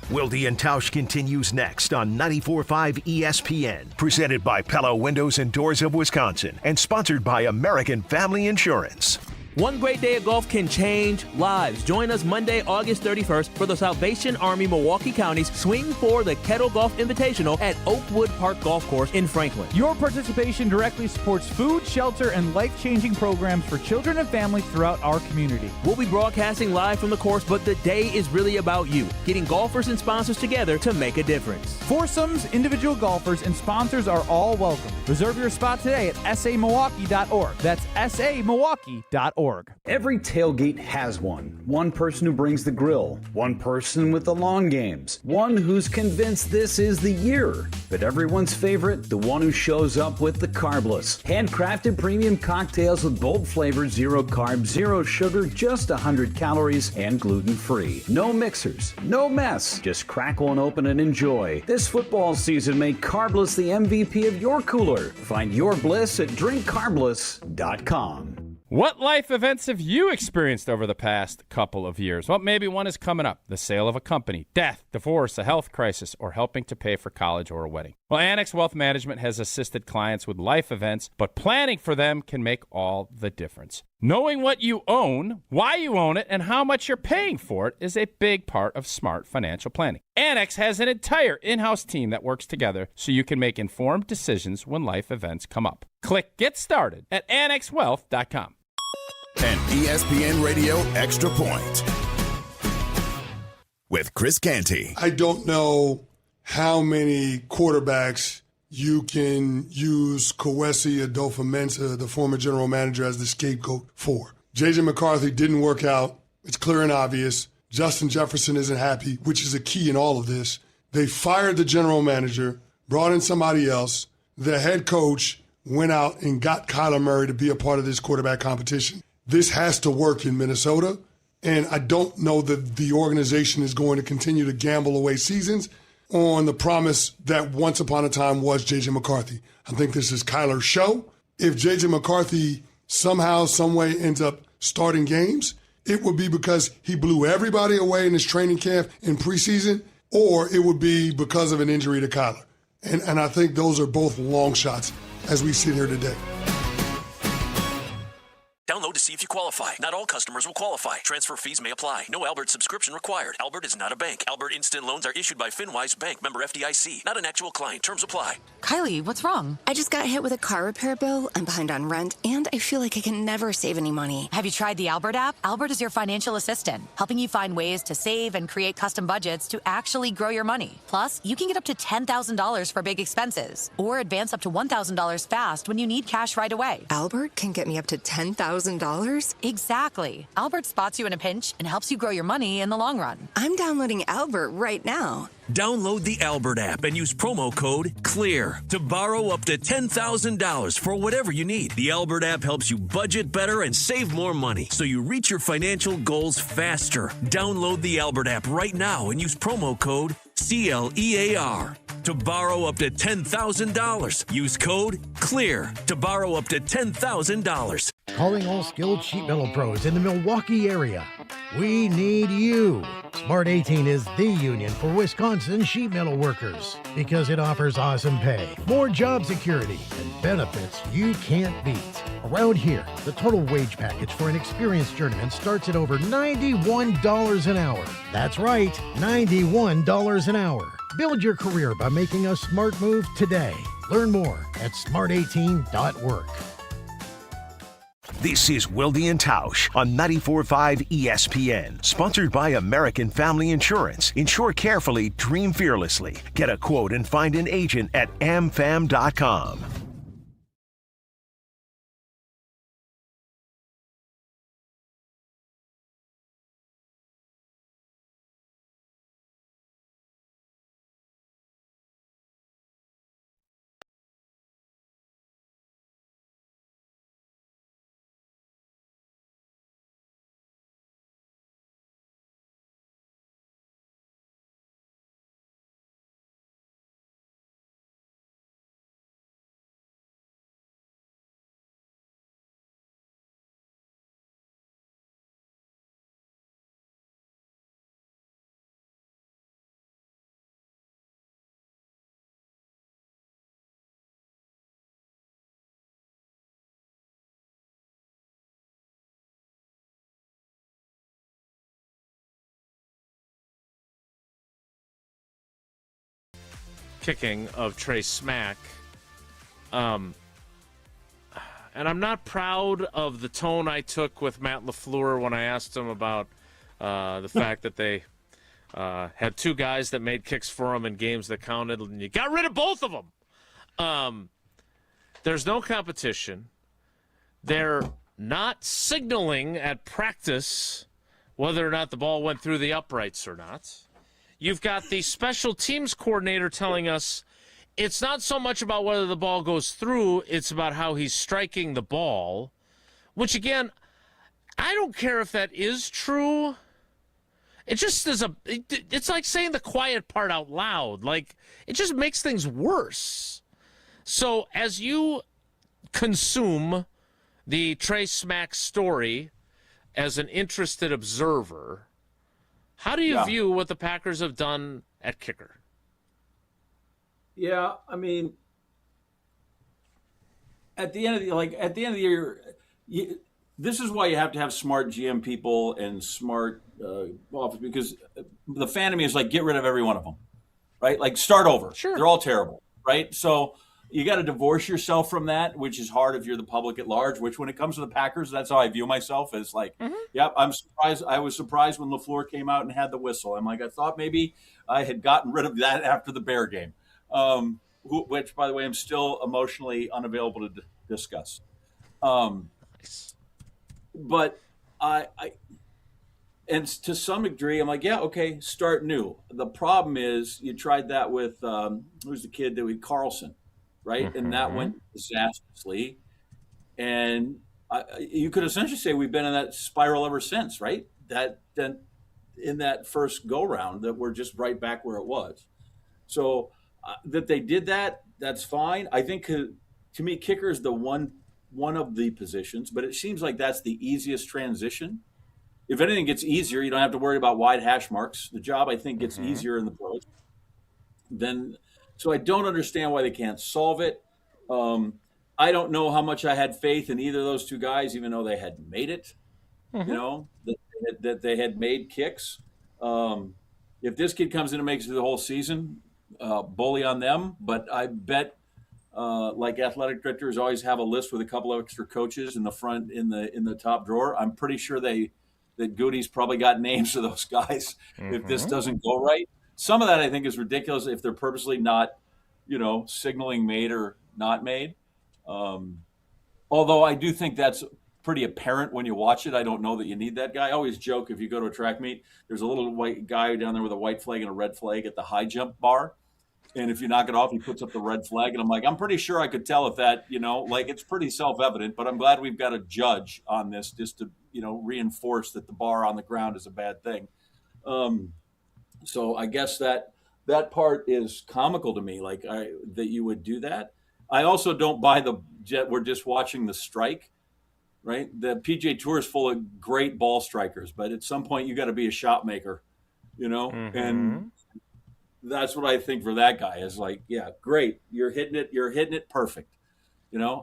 [SPEAKER 14] Wilde and Tausch continues next on 94.5 ESPN, presented by Pella Windows and Doors of Wisconsin, and sponsored by American Family Insurance.
[SPEAKER 20] One great day of golf can change lives. Join us Monday, August 31st for the Salvation Army Milwaukee County's Swing for the Kettle Golf Invitational at Oakwood Park Golf Course in Franklin.
[SPEAKER 21] Your participation directly supports food, shelter, and life-changing programs for children and families throughout our community.
[SPEAKER 20] We'll be broadcasting live from the course, but the day is really about you, getting golfers and sponsors together to make a difference.
[SPEAKER 21] Foursomes, individual golfers, and sponsors are all welcome. Reserve your spot today at samilwaukee.org. That's samilwaukee.org.
[SPEAKER 22] Every tailgate has one. One person who brings the grill. One person with the lawn games. One who's convinced this is the year. But everyone's favorite, the one who shows up with the carbless. Handcrafted premium cocktails with bold flavors, 0 carb, 0 sugar, just 100 calories, and gluten-free. No mixers, no mess. Just crack one open and enjoy. This football season, make Carbless the MVP of your cooler. Find your bliss at drinkcarbless.com.
[SPEAKER 13] What life events have you experienced over the past couple of years? Well, maybe one is coming up. The sale of a company, death, divorce, a health crisis, or helping to pay for college or a wedding. Well, Annex Wealth Management has assisted clients with life events, but planning for them can make all the difference. Knowing what you own, why you own it, and how much you're paying for it is a big part of smart financial planning. Annex has an entire in-house team that works together so you can make informed decisions when life events come up. Click Get Started at annexwealth.com.
[SPEAKER 1] An ESPN Radio Extra Point with Chris Canty.
[SPEAKER 3] I don't know how many quarterbacks you can use Kwesi Adolfo-Mensah, the former general manager, as the scapegoat for. J.J. McCarthy didn't work out. It's clear and obvious. Justin Jefferson isn't happy, which is a key in all of this. They fired the general manager, brought in somebody else. The head coach went out and got Kyler Murray to be a part of this quarterback competition. This has to work in Minnesota, and I don't know that the organization is going to continue to gamble away seasons on the promise that once upon a time was J.J. McCarthy. I think this is Kyler's show. If J.J. McCarthy somehow, some way ends up starting games, it would be because he blew everybody away in his training camp in preseason, or it would be because of an injury to Kyler. And I think those are both long shots as we sit here today.
[SPEAKER 23] Download to see if you qualify. Not all customers will qualify. Transfer fees may apply. No Albert subscription required. Albert is not a bank. Albert Instant Loans are issued by FinWise Bank, member FDIC. Not an actual client. Terms apply.
[SPEAKER 24] Kylie, what's wrong? I just got hit with a car repair bill. I'm behind on rent, and I feel like I can never save any money.
[SPEAKER 25] Have you tried the Albert app? Albert is your financial assistant, helping you find ways to save and create custom budgets to actually grow your money. Plus, you can get up to $10,000 for big expenses, or advance up to $1,000 fast when you need cash right away.
[SPEAKER 24] Albert can get me up to $10,000?
[SPEAKER 25] Exactly. Albert spots you in a pinch and helps you grow your money in the long run.
[SPEAKER 24] I'm downloading Albert right now.
[SPEAKER 23] Download the Albert app and use promo code CLEAR to borrow up to $10,000 for whatever you need. The Albert app helps you budget better and save more money so you reach your financial goals faster. Download the Albert app right now and use promo code CLEAR to borrow up to $10,000. Use code CLEAR to borrow up to $10,000.
[SPEAKER 26] Calling all skilled sheet metal pros in the Milwaukee area. We need you. Smart 18 is the union for Wisconsin sheet metal workers because it offers awesome pay, more job security, and benefits you can't beat. Around here, the total wage package for an experienced journeyman starts at over $91 an hour. That's right, $91 an hour. Build your career by making a smart move today. Learn more at smart18.work.
[SPEAKER 14] This is Wilde Tausch on 94.5 ESPN. Sponsored by American Family Insurance. Insure carefully, dream fearlessly. Get a quote and find an agent at amfam.com.
[SPEAKER 8] Kicking of Trey Smack. And I'm not proud of the tone I took with Matt LaFleur when I asked him about the fact that they had two guys that made kicks for him in games that counted, and you got rid of both of them. There's no competition. They're not signaling at practice whether or not the ball went through the uprights or not. You've got the special teams coordinator telling us it's not so much about whether the ball goes through, it's about how he's striking the ball, which, again, I don't care if that is true. It just is it's like saying the quiet part out loud. Like, it just makes things worse. So as you consume the Trey Smack story as an interested observer, how do you view what the Packers have done at kicker?
[SPEAKER 12] Yeah, I mean, at the end of the year, this is why you have to have smart GM people and smart office, because the fan of me is like, get rid of every one of them, right? Like, start over. Sure. They're all terrible, right? So you got to divorce yourself from that, which is hard if you're the public at large, which when it comes to the Packers, that's how I view myself, as like, I'm surprised. I was surprised when LaFleur came out and had the whistle. I'm like, I thought maybe I had gotten rid of that after the Bear game, which, by the way, I'm still emotionally unavailable to discuss. But and to some degree, I'm like, yeah, okay, start new. The problem is you tried that with, who's the kid that we, Carlson, right? And that went disastrously. And you could essentially say we've been in that spiral ever since, right? That in that first go round, that we're just right back where it was. So that they did that, that's fine. I think to me, kicker is the one of the positions, but it seems like that's the easiest transition. If anything gets easier, you don't have to worry about wide hash marks. The job, I think, gets easier in the pros. So I don't understand why they can't solve it. I don't know how much I had faith in either of those two guys, even though they had made it, you know, that they had made kicks. If this kid comes in and makes it the whole season, bully on them. But I bet, like athletic directors always have a list with a couple of extra coaches in the front, in the top drawer. I'm pretty sure that Goody's probably got names of those guys if this doesn't go right. Some of that I think is ridiculous if they're purposely not, signaling made or not made. Although I do think that's pretty apparent when you watch it. I don't know that you need that guy. I always joke, if you go to a track meet, there's a little white guy down there with a white flag and a red flag at the high jump bar. And if you knock it off, he puts up the red flag. And I'm like, I'm pretty sure I could tell if that, it's pretty self-evident, but I'm glad we've got a judge on this just to, reinforce that the bar on the ground is a bad thing. So I guess that part is comical to me, that you would do that. I also don't buy we're just watching the strike, right? The PGA Tour is full of great ball strikers, but at some point you got to be a shot maker, and that's what I think for that guy is like, yeah, great. You're hitting it perfect.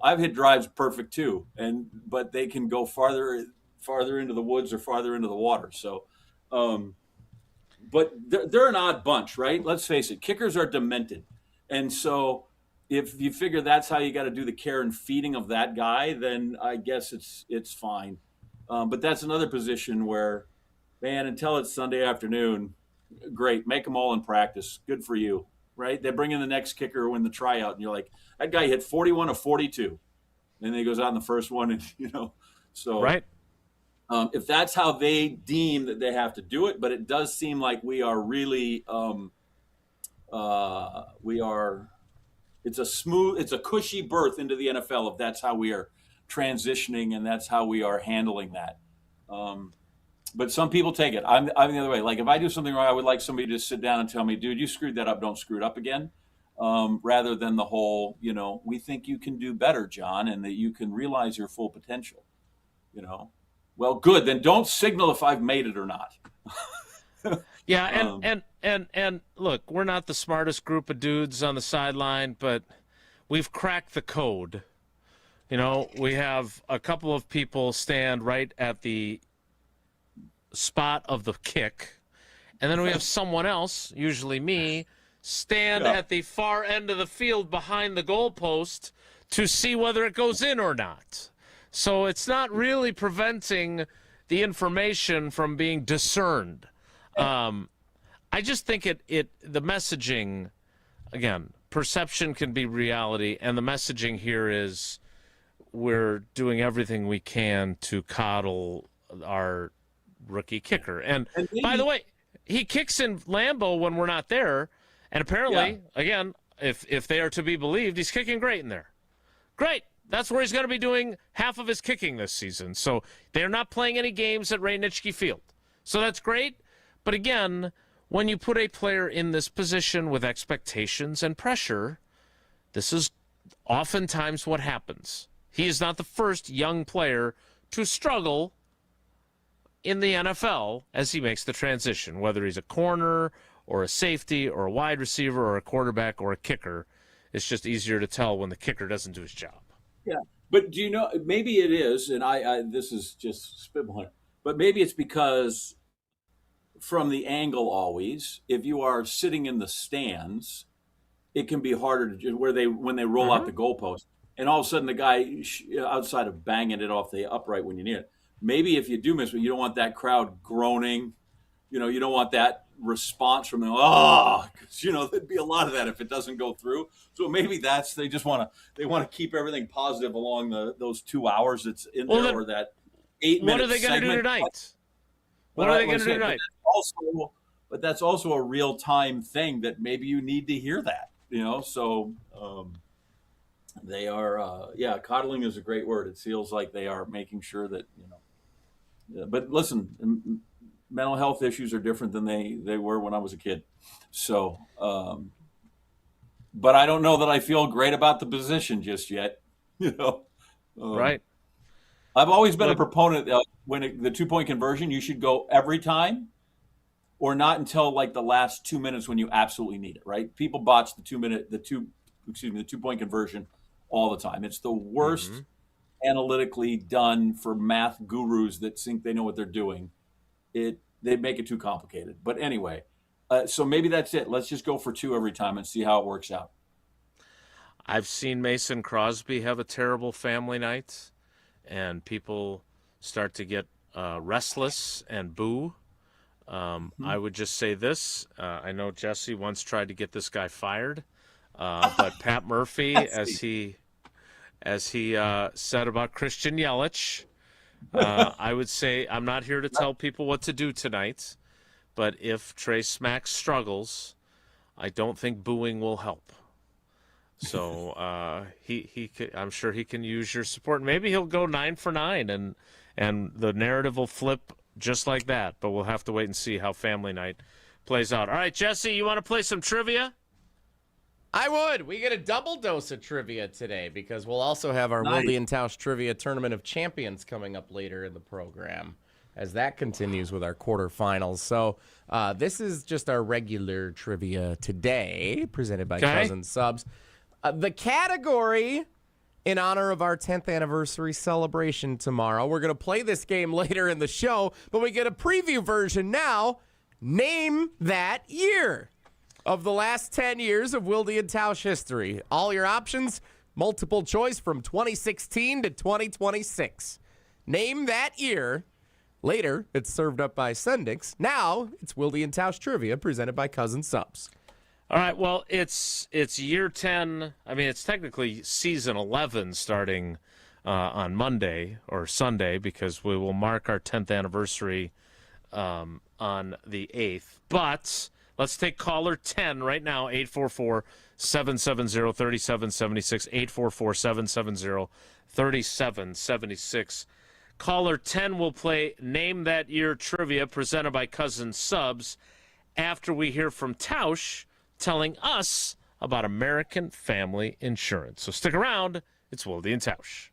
[SPEAKER 12] I've hit drives perfect too. But they can go farther into the woods or farther into the water. So, but they're an odd bunch, right? Let's face it. Kickers are demented. And so if you figure that's how you got to do the care and feeding of that guy, then I guess it's fine. But that's another position where, man, until it's Sunday afternoon, great. Make them all in practice. Good for you, right? They bring in the next kicker when the tryout, and you're like, that guy hit 41 of 42. And then he goes out in the first one, and, so. Right. If that's how they deem that they have to do it, but it does seem like we are really, it's a cushy berth into the NFL if that's how we are transitioning and that's how we are handling that. But some people take it. I'm the other way. Like, if I do something wrong, I would like somebody to sit down and tell me, dude, you screwed that up. Don't screw it up again. Rather than the whole, we think you can do better, John, and that you can realize your full potential, Well, good. Then don't signal if I've made it or not.
[SPEAKER 8] Yeah, and look, we're not the smartest group of dudes on the sideline, but we've cracked the code. We have a couple of people stand right at the spot of the kick, and then we have someone else, usually me, stand at the far end of the field behind the goalpost to see whether it goes in or not. So it's not really preventing the information from being discerned. I just think the messaging, again, perception can be reality, and the messaging here is we're doing everything we can to coddle our rookie kicker. And by the way, he kicks in Lambeau when we're not there, and apparently, again, if they are to be believed, he's kicking great in there. Great. That's where he's going to be doing half of his kicking this season. So they're not playing any games at Ray Nitschke Field. So that's great. But again, when you put a player in this position with expectations and pressure, this is oftentimes what happens. He is not the first young player to struggle in the NFL as he makes the transition, whether he's a corner or a safety or a wide receiver or a quarterback or a kicker. It's just easier to tell when the kicker doesn't do his job.
[SPEAKER 12] Yeah, but do you know, maybe it is, and I this is just spitballing, but maybe it's because from the angle always, if you are sitting in the stands, it can be harder to when they roll out the goalpost, and all of a sudden the guy outside of banging it off the upright when you need it. Maybe if you do miss it, you don't want that crowd groaning. You don't want that response from them. Because there'd be a lot of that if it doesn't go through. So maybe they just want to keep everything positive along those 2 hours it's in there, or that 8 minutes.
[SPEAKER 8] What are they going to do tonight? What are they going to do tonight?
[SPEAKER 12] But that's also a real time thing that maybe you need to hear that. So they are. Coddling is a great word. It feels like they are making sure that But listen. Mental health issues are different than they were when I was a kid. So, but I don't know that I feel great about the position just yet.
[SPEAKER 8] Right.
[SPEAKER 12] I've always been a proponent when the 2-point conversion, you should go every time, or not until like the last 2 minutes when you absolutely need it. Right? People botch the 2-point conversion all the time. It's the worst analytically done for math gurus that think they know what they're doing. They make it too complicated. But anyway, so maybe that's it. Let's just go for 2 every time and see how it works out.
[SPEAKER 8] I've seen Mason Crosby have a terrible family night, and people start to get restless and boo. I would just say this. I know Jesse once tried to get this guy fired, but Pat Murphy, as he said about Christian Yelich, I would say I'm not here to tell people what to do tonight, but if Trey Smack struggles, I don't think booing will help. So I'm sure he can use your support. Maybe he'll go 9 for 9, and the narrative will flip just like that. But we'll have to wait and see how family night plays out. All right, Jesse, you want to play some trivia?
[SPEAKER 11] I would. We get a double dose of trivia today because we'll also have our Wilde Tausch Trivia Tournament of Champions coming up later in the program as that continues with our quarterfinals. So this is just our regular trivia today, presented by Cousin Subs. The category in honor of our 10th anniversary celebration tomorrow. We're going to play this game later in the show, but we get a preview version now. Name that year of the last 10 years of Wilde Tausch history. All your options, multiple choice from 2016 to 2026. Name that year. Later, it's served up by Sendix. Now, it's Wilde Tausch Trivia presented by Cousin Subs.
[SPEAKER 8] All right, well, it's year 10. I mean, it's technically season 11 starting on Monday or Sunday because we will mark our 10th anniversary on the 8th. But let's take caller 10 right now, 844-770-3776, 844-770-3776. Caller 10 will play Name That Year Trivia presented by Cousin Subs after we hear from Tausch telling us about American Family Insurance. So stick around. It's Wilde and Tausch.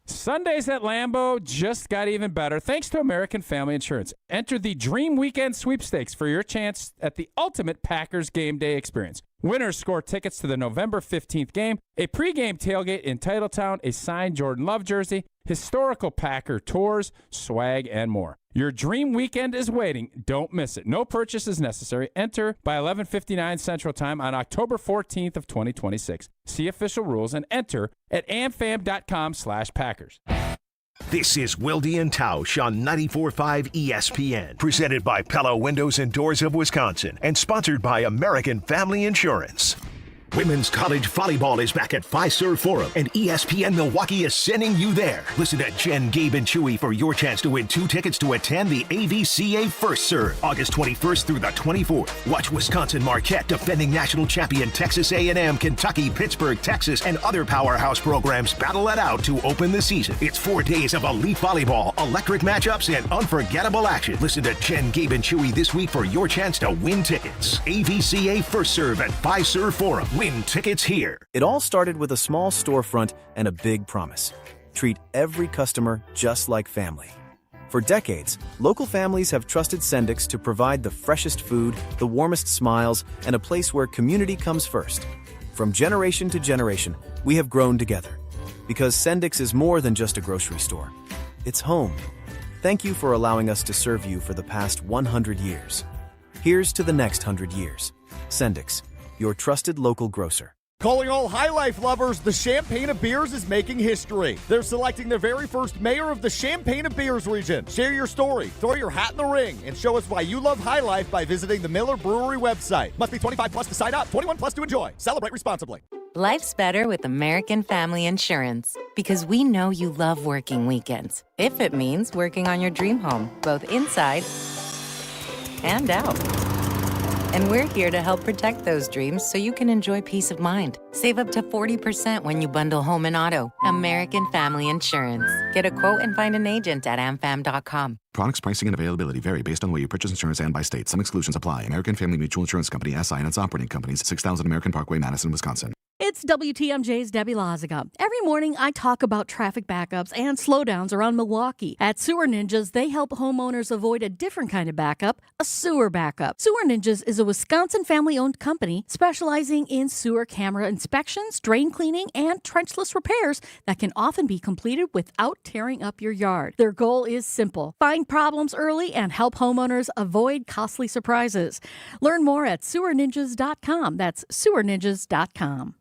[SPEAKER 13] Sundays at Lambeau just got even better thanks to American Family Insurance. Enter the Dream Weekend Sweepstakes for your chance at the ultimate Packers game day experience. Winners score tickets to the November 15th game, a pregame tailgate in Titletown, a signed Jordan Love jersey, historical Packer tours, swag, and more. Your dream weekend is waiting. Don't miss it. No purchase is necessary. Enter by 11:59 Central Time on October 14th of 2026. See official rules and enter at amfam.com/Packers.
[SPEAKER 14] This is Wilde and Tausch on 94.5 ESPN, presented by Pella Windows and Doors of Wisconsin, and sponsored by American Family Insurance. Women's college volleyball is back at Fiserv Forum, and ESPN Milwaukee is sending you there. Listen to Jen, Gabe, and Chewy for your chance to win 2 tickets to attend the AVCA First Serve, August 21st through the 24th. Watch Wisconsin Marquette, defending national champion Texas A&M, Kentucky, Pittsburgh, Texas, and other powerhouse programs battle it out to open the season. It's 4 days of elite volleyball, electric matchups, and unforgettable action. Listen to Jen, Gabe, and Chewy this week for your chance to win tickets. AVCA First Serve at Fiserv Forum. Win tickets here.
[SPEAKER 4] It all started with a small storefront and a big promise. Treat every customer just like family. For decades, local families have trusted Sendix to provide the freshest food, the warmest smiles, and a place where community comes first. From generation to generation, we have grown together. Because Sendix is more than just a grocery store. It's home. Thank you for allowing us to serve you for the past 100 years. Here's to the next 100 years. Sendix, your trusted local grocer.
[SPEAKER 5] Calling all High Life lovers, the Champaign of Beers is making history. They're selecting their very first mayor of the Champaign of Beers region. Share your story, throw your hat in the ring, and show us why you love High Life by visiting the Miller Brewery website. Must be 25 plus to sign up, 21 plus to enjoy. Celebrate responsibly.
[SPEAKER 25] Life's better with American Family Insurance because we know you love working weekends. If it means working on your dream home, both inside and out. And we're here to help protect those dreams so you can enjoy peace of mind. Save up to 40% when you bundle home and auto. American Family Insurance. Get a quote and find an agent at amfam.com.
[SPEAKER 6] Products, pricing, and availability vary based on the way you purchase insurance and by state. Some exclusions apply. American Family Mutual Insurance Company, SI, and its operating companies, 6000 American Parkway, Madison, Wisconsin.
[SPEAKER 7] It's WTMJ's Debbie Loziga. Every morning, I talk about traffic backups and slowdowns around Milwaukee. At Sewer Ninjas, they help homeowners avoid a different kind of backup, a sewer backup. Sewer Ninjas is a Wisconsin family-owned company specializing in sewer camera inspections, drain cleaning, and trenchless repairs that can often be completed without tearing up your yard. Their goal is simple: find problems early and help homeowners avoid costly surprises. Learn more at sewerninjas.com. That's sewerninjas.com.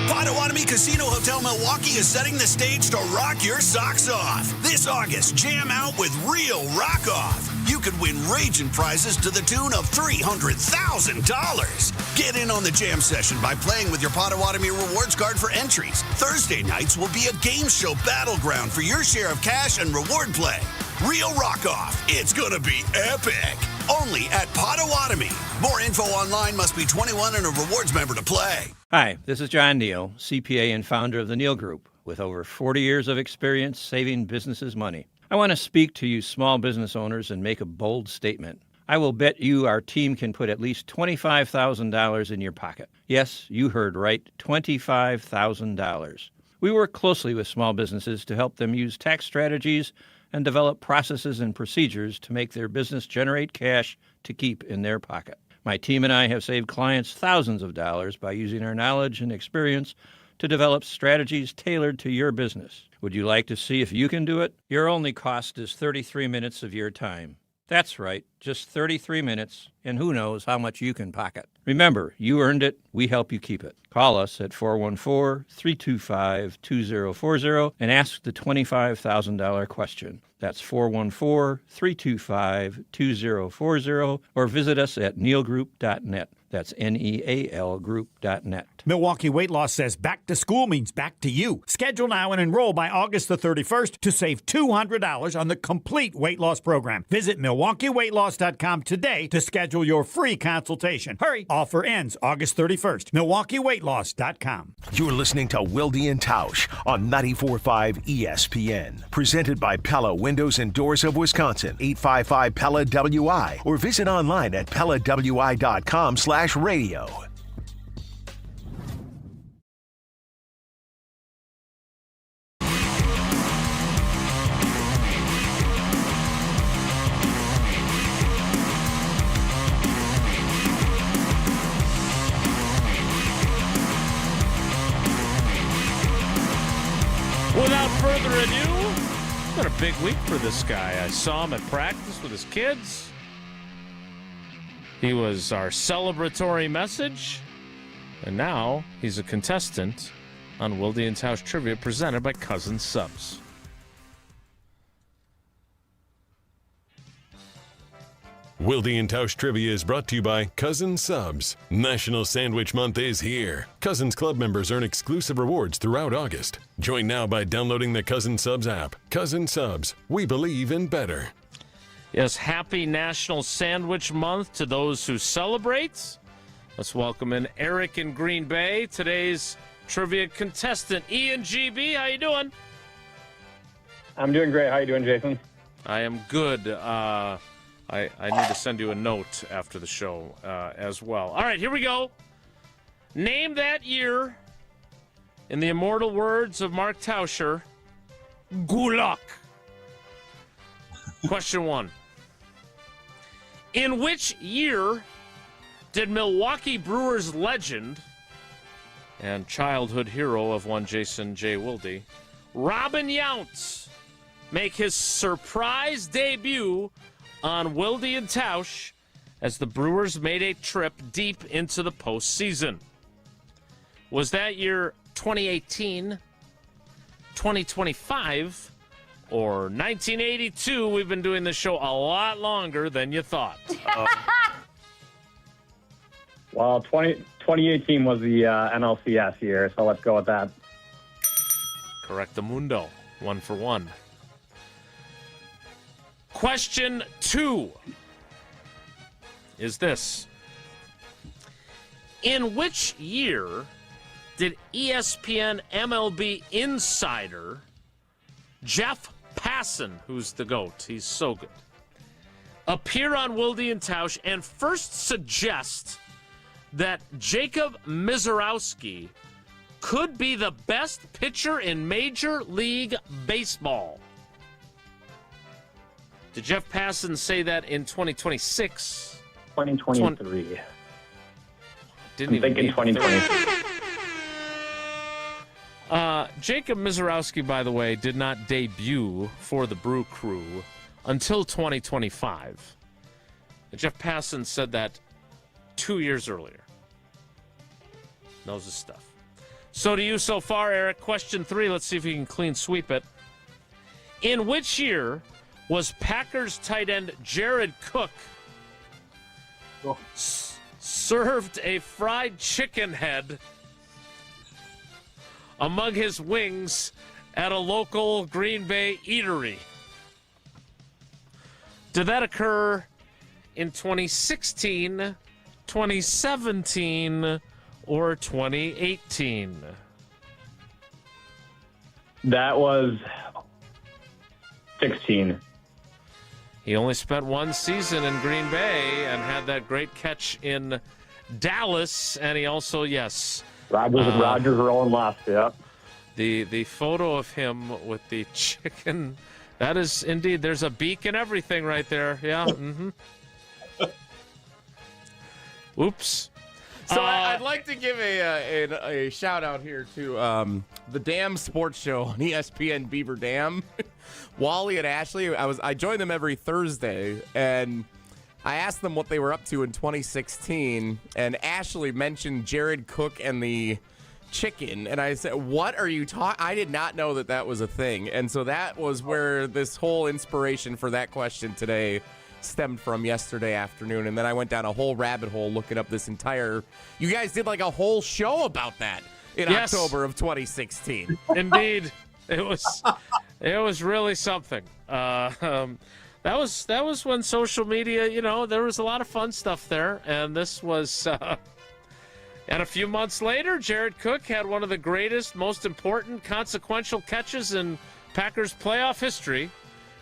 [SPEAKER 9] Potawatomi Casino Hotel Milwaukee is setting the stage to rock your socks off. This August, jam out with real rock off. You could win raging prizes to the tune of $300,000. Get in on the jam session by playing with your Potawatomi rewards card for entries. Thursday nights will be a game show battleground for your share of cash and reward play. Real rock off. It's gonna be epic. Only at Potawatomi. More info online. Must be 21 and a rewards member to play.
[SPEAKER 10] Hi, this is John Neal, CPA and founder of the Neal Group, with over 40 years of experience saving businesses money. I want to speak to you small business owners and make a bold statement. I will bet you our team can put at least $25,000 in your pocket. Yes, you heard right, $25,000. We work closely with small businesses to help them use tax strategies and develop processes and procedures to make their business generate cash to keep in their pocket. My team and I have saved clients thousands of dollars by using our knowledge and experience to develop strategies tailored to your business. Would you like to see if you can do it? Your only cost is 33 minutes of your time. That's right, just 33 minutes, and who knows how much you can pocket. Remember, you earned it, we help you keep it. Call us at 414-325-2040 and ask the $25,000 question. That's 414-325-2040, or visit us at nealgroup.net. That's Neal Group.net.
[SPEAKER 18] Milwaukee Weight Loss says back to school means back to you. Schedule now and enroll by August the 31st to save $200 on the complete weight loss program. Visit MilwaukeeWeightLoss.com today to schedule your free consultation. Hurry! Offer ends August 31st. MilwaukeeWeightLoss.com.
[SPEAKER 14] You're listening to Wilde Tausch on 94.5 ESPN. Presented by Pella Windows and Doors of Wisconsin. 855 Pella WI, or visit online at PellaWI.com/radio.
[SPEAKER 8] Without further ado, it's been a big week for this guy. I saw him at practice with his kids. He was our celebratory message. And now he's a contestant on Wilde Tausch Trivia presented by Cousin Subs.
[SPEAKER 27] Wilde Tausch Trivia is brought to you by Cousin Subs. National Sandwich Month is here. Cousins Club members earn exclusive rewards throughout August. Join now by downloading the Cousin Subs app. Cousin Subs, we believe in better.
[SPEAKER 8] Yes, happy National Sandwich Month to those who celebrate. Let's welcome in Eric in Green Bay, today's trivia contestant. Ian GB, how you doing?
[SPEAKER 28] I'm doing great. How you doing, Jason?
[SPEAKER 8] I am good. I need to send you a note after the show as well. All right, here we go. Name that year, in the immortal words of Mark Tauscher, Gulak. Question 1. In which year did Milwaukee Brewers legend and childhood hero of one Jason J. Wilde, Robin Yountz, make his surprise debut on Wilde and Tausch as the Brewers made a trip deep into the postseason? Was that year 2018, 2025, or 1982? We've been doing this show a lot longer than you thought.
[SPEAKER 28] Well, 2018 was the NLCS year, so let's go with that.
[SPEAKER 8] Correctamundo. 1 for 1. Question 2 is this. In which year did ESPN MLB insider Jeff Passan, who's the GOAT, he's so good, appear on Wilde and Tausch and first suggest that Jacob Misiorowski could be the best pitcher in Major League Baseball? Did Jeff Passan say that in 2026?
[SPEAKER 28] 2023.
[SPEAKER 8] I'm
[SPEAKER 28] thinking 2023.
[SPEAKER 8] Jacob Misiorowski, by the way, did not debut for the Brew Crew until 2025. Jeff Passan said that 2 years earlier. Knows his stuff. So do you so far, Eric. Question 3. Let's see if you can clean sweep it. In which year was Packers tight end Jared Cook served a fried chicken head among his wings at a local Green Bay eatery? Did that occur in 2016, 2017, or 2018?
[SPEAKER 28] That was 16.
[SPEAKER 8] He only spent one season in Green Bay and had that great catch in Dallas, and he also,
[SPEAKER 28] Rogers rolling left, yeah.
[SPEAKER 8] The photo of him with the chicken, that is indeed, there's a beak and everything right there. Yeah. Mm-hmm. Oops.
[SPEAKER 11] So I'd like to give a shout out here to the Dam Sports Show on ESPN Beaver Dam. Wally and Ashley, I joined them every Thursday, and I asked them what they were up to in 2016, and Ashley mentioned Jared Cook and the chicken, and I said, what are you talking? I did not know that was a thing, and so that was where this whole inspiration for that question today stemmed from yesterday afternoon, and then I went down a whole rabbit hole looking up this entire... You guys did like a whole show about that in October of 2016.
[SPEAKER 8] Indeed. It was really something. That was when social media, there was a lot of fun stuff there, and this was... And a few months later, Jared Cook had one of the greatest, most important, consequential catches in Packers playoff history,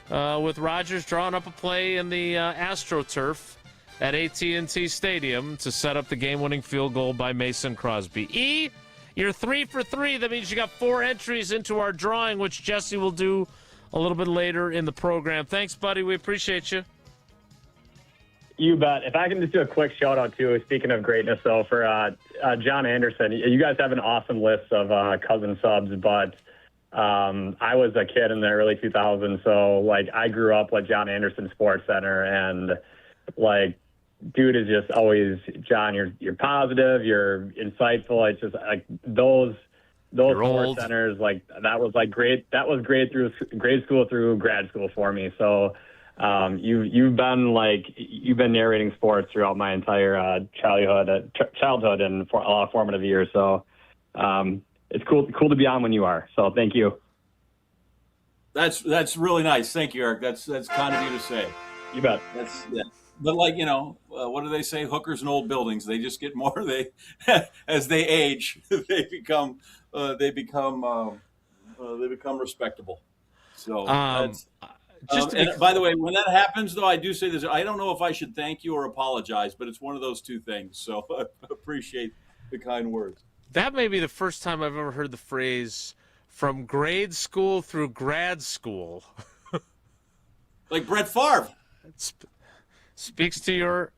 [SPEAKER 8] with Rodgers drawing up a play in the AstroTurf at AT&T Stadium to set up the game-winning field goal by Mason Crosby. You're 3 for 3. That means you got 4 entries into our drawing, which Jesse will do a little bit later in the program. Thanks, buddy. We appreciate you.
[SPEAKER 28] You bet. If I can just do a quick shout-out, too, speaking of greatness, though, for John Anderson. You guys have an awesome list of cousin subs, but I was a kid in the early 2000s, so, I grew up with John Anderson Sports Center, and, dude is just always, John, you're positive, you're insightful. It's just, those sports centers, that was, great. That was great through grade school through grad school for me, so... You've been narrating sports throughout my entire childhood and for a lot of formative years. So it's cool to be on when you are. So thank you.
[SPEAKER 12] That's really nice. Thank you, Eric. That's kind of you to say.
[SPEAKER 28] You bet.
[SPEAKER 12] But what do they say? Hookers in old buildings. They just get more. As they age, they become respectable. So that's. By the way, when that happens, though, I do say this. I don't know if I should thank you or apologize, but it's one of those two things. So I appreciate the kind words.
[SPEAKER 8] That may be the first time I've ever heard the phrase "from grade school through grad school."
[SPEAKER 12] Like Brett Favre.
[SPEAKER 8] Speaks to your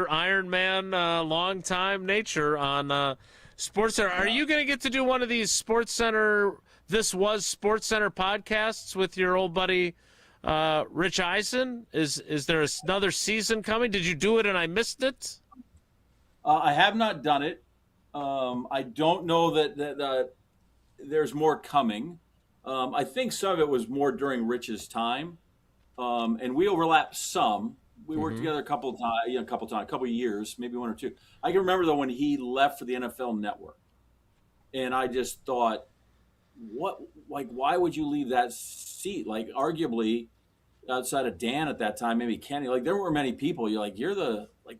[SPEAKER 8] Iron Man long time nature on Sports Center. Are you going to get to do one of these Sports Center? This was Sports Center podcasts with your old buddy Rich Eisen. Is there another season coming? Did you do it and I missed it?
[SPEAKER 12] I have not done it. I don't know that there's more coming. I think some of it was more during Rich's time, and we overlapped some. We worked together a couple of years, maybe one or two. I can remember though when he left for the NFL Network, and I just thought, why would you leave that seat? Like, arguably, outside of Dan at that time, maybe Kenny, like there weren't many people.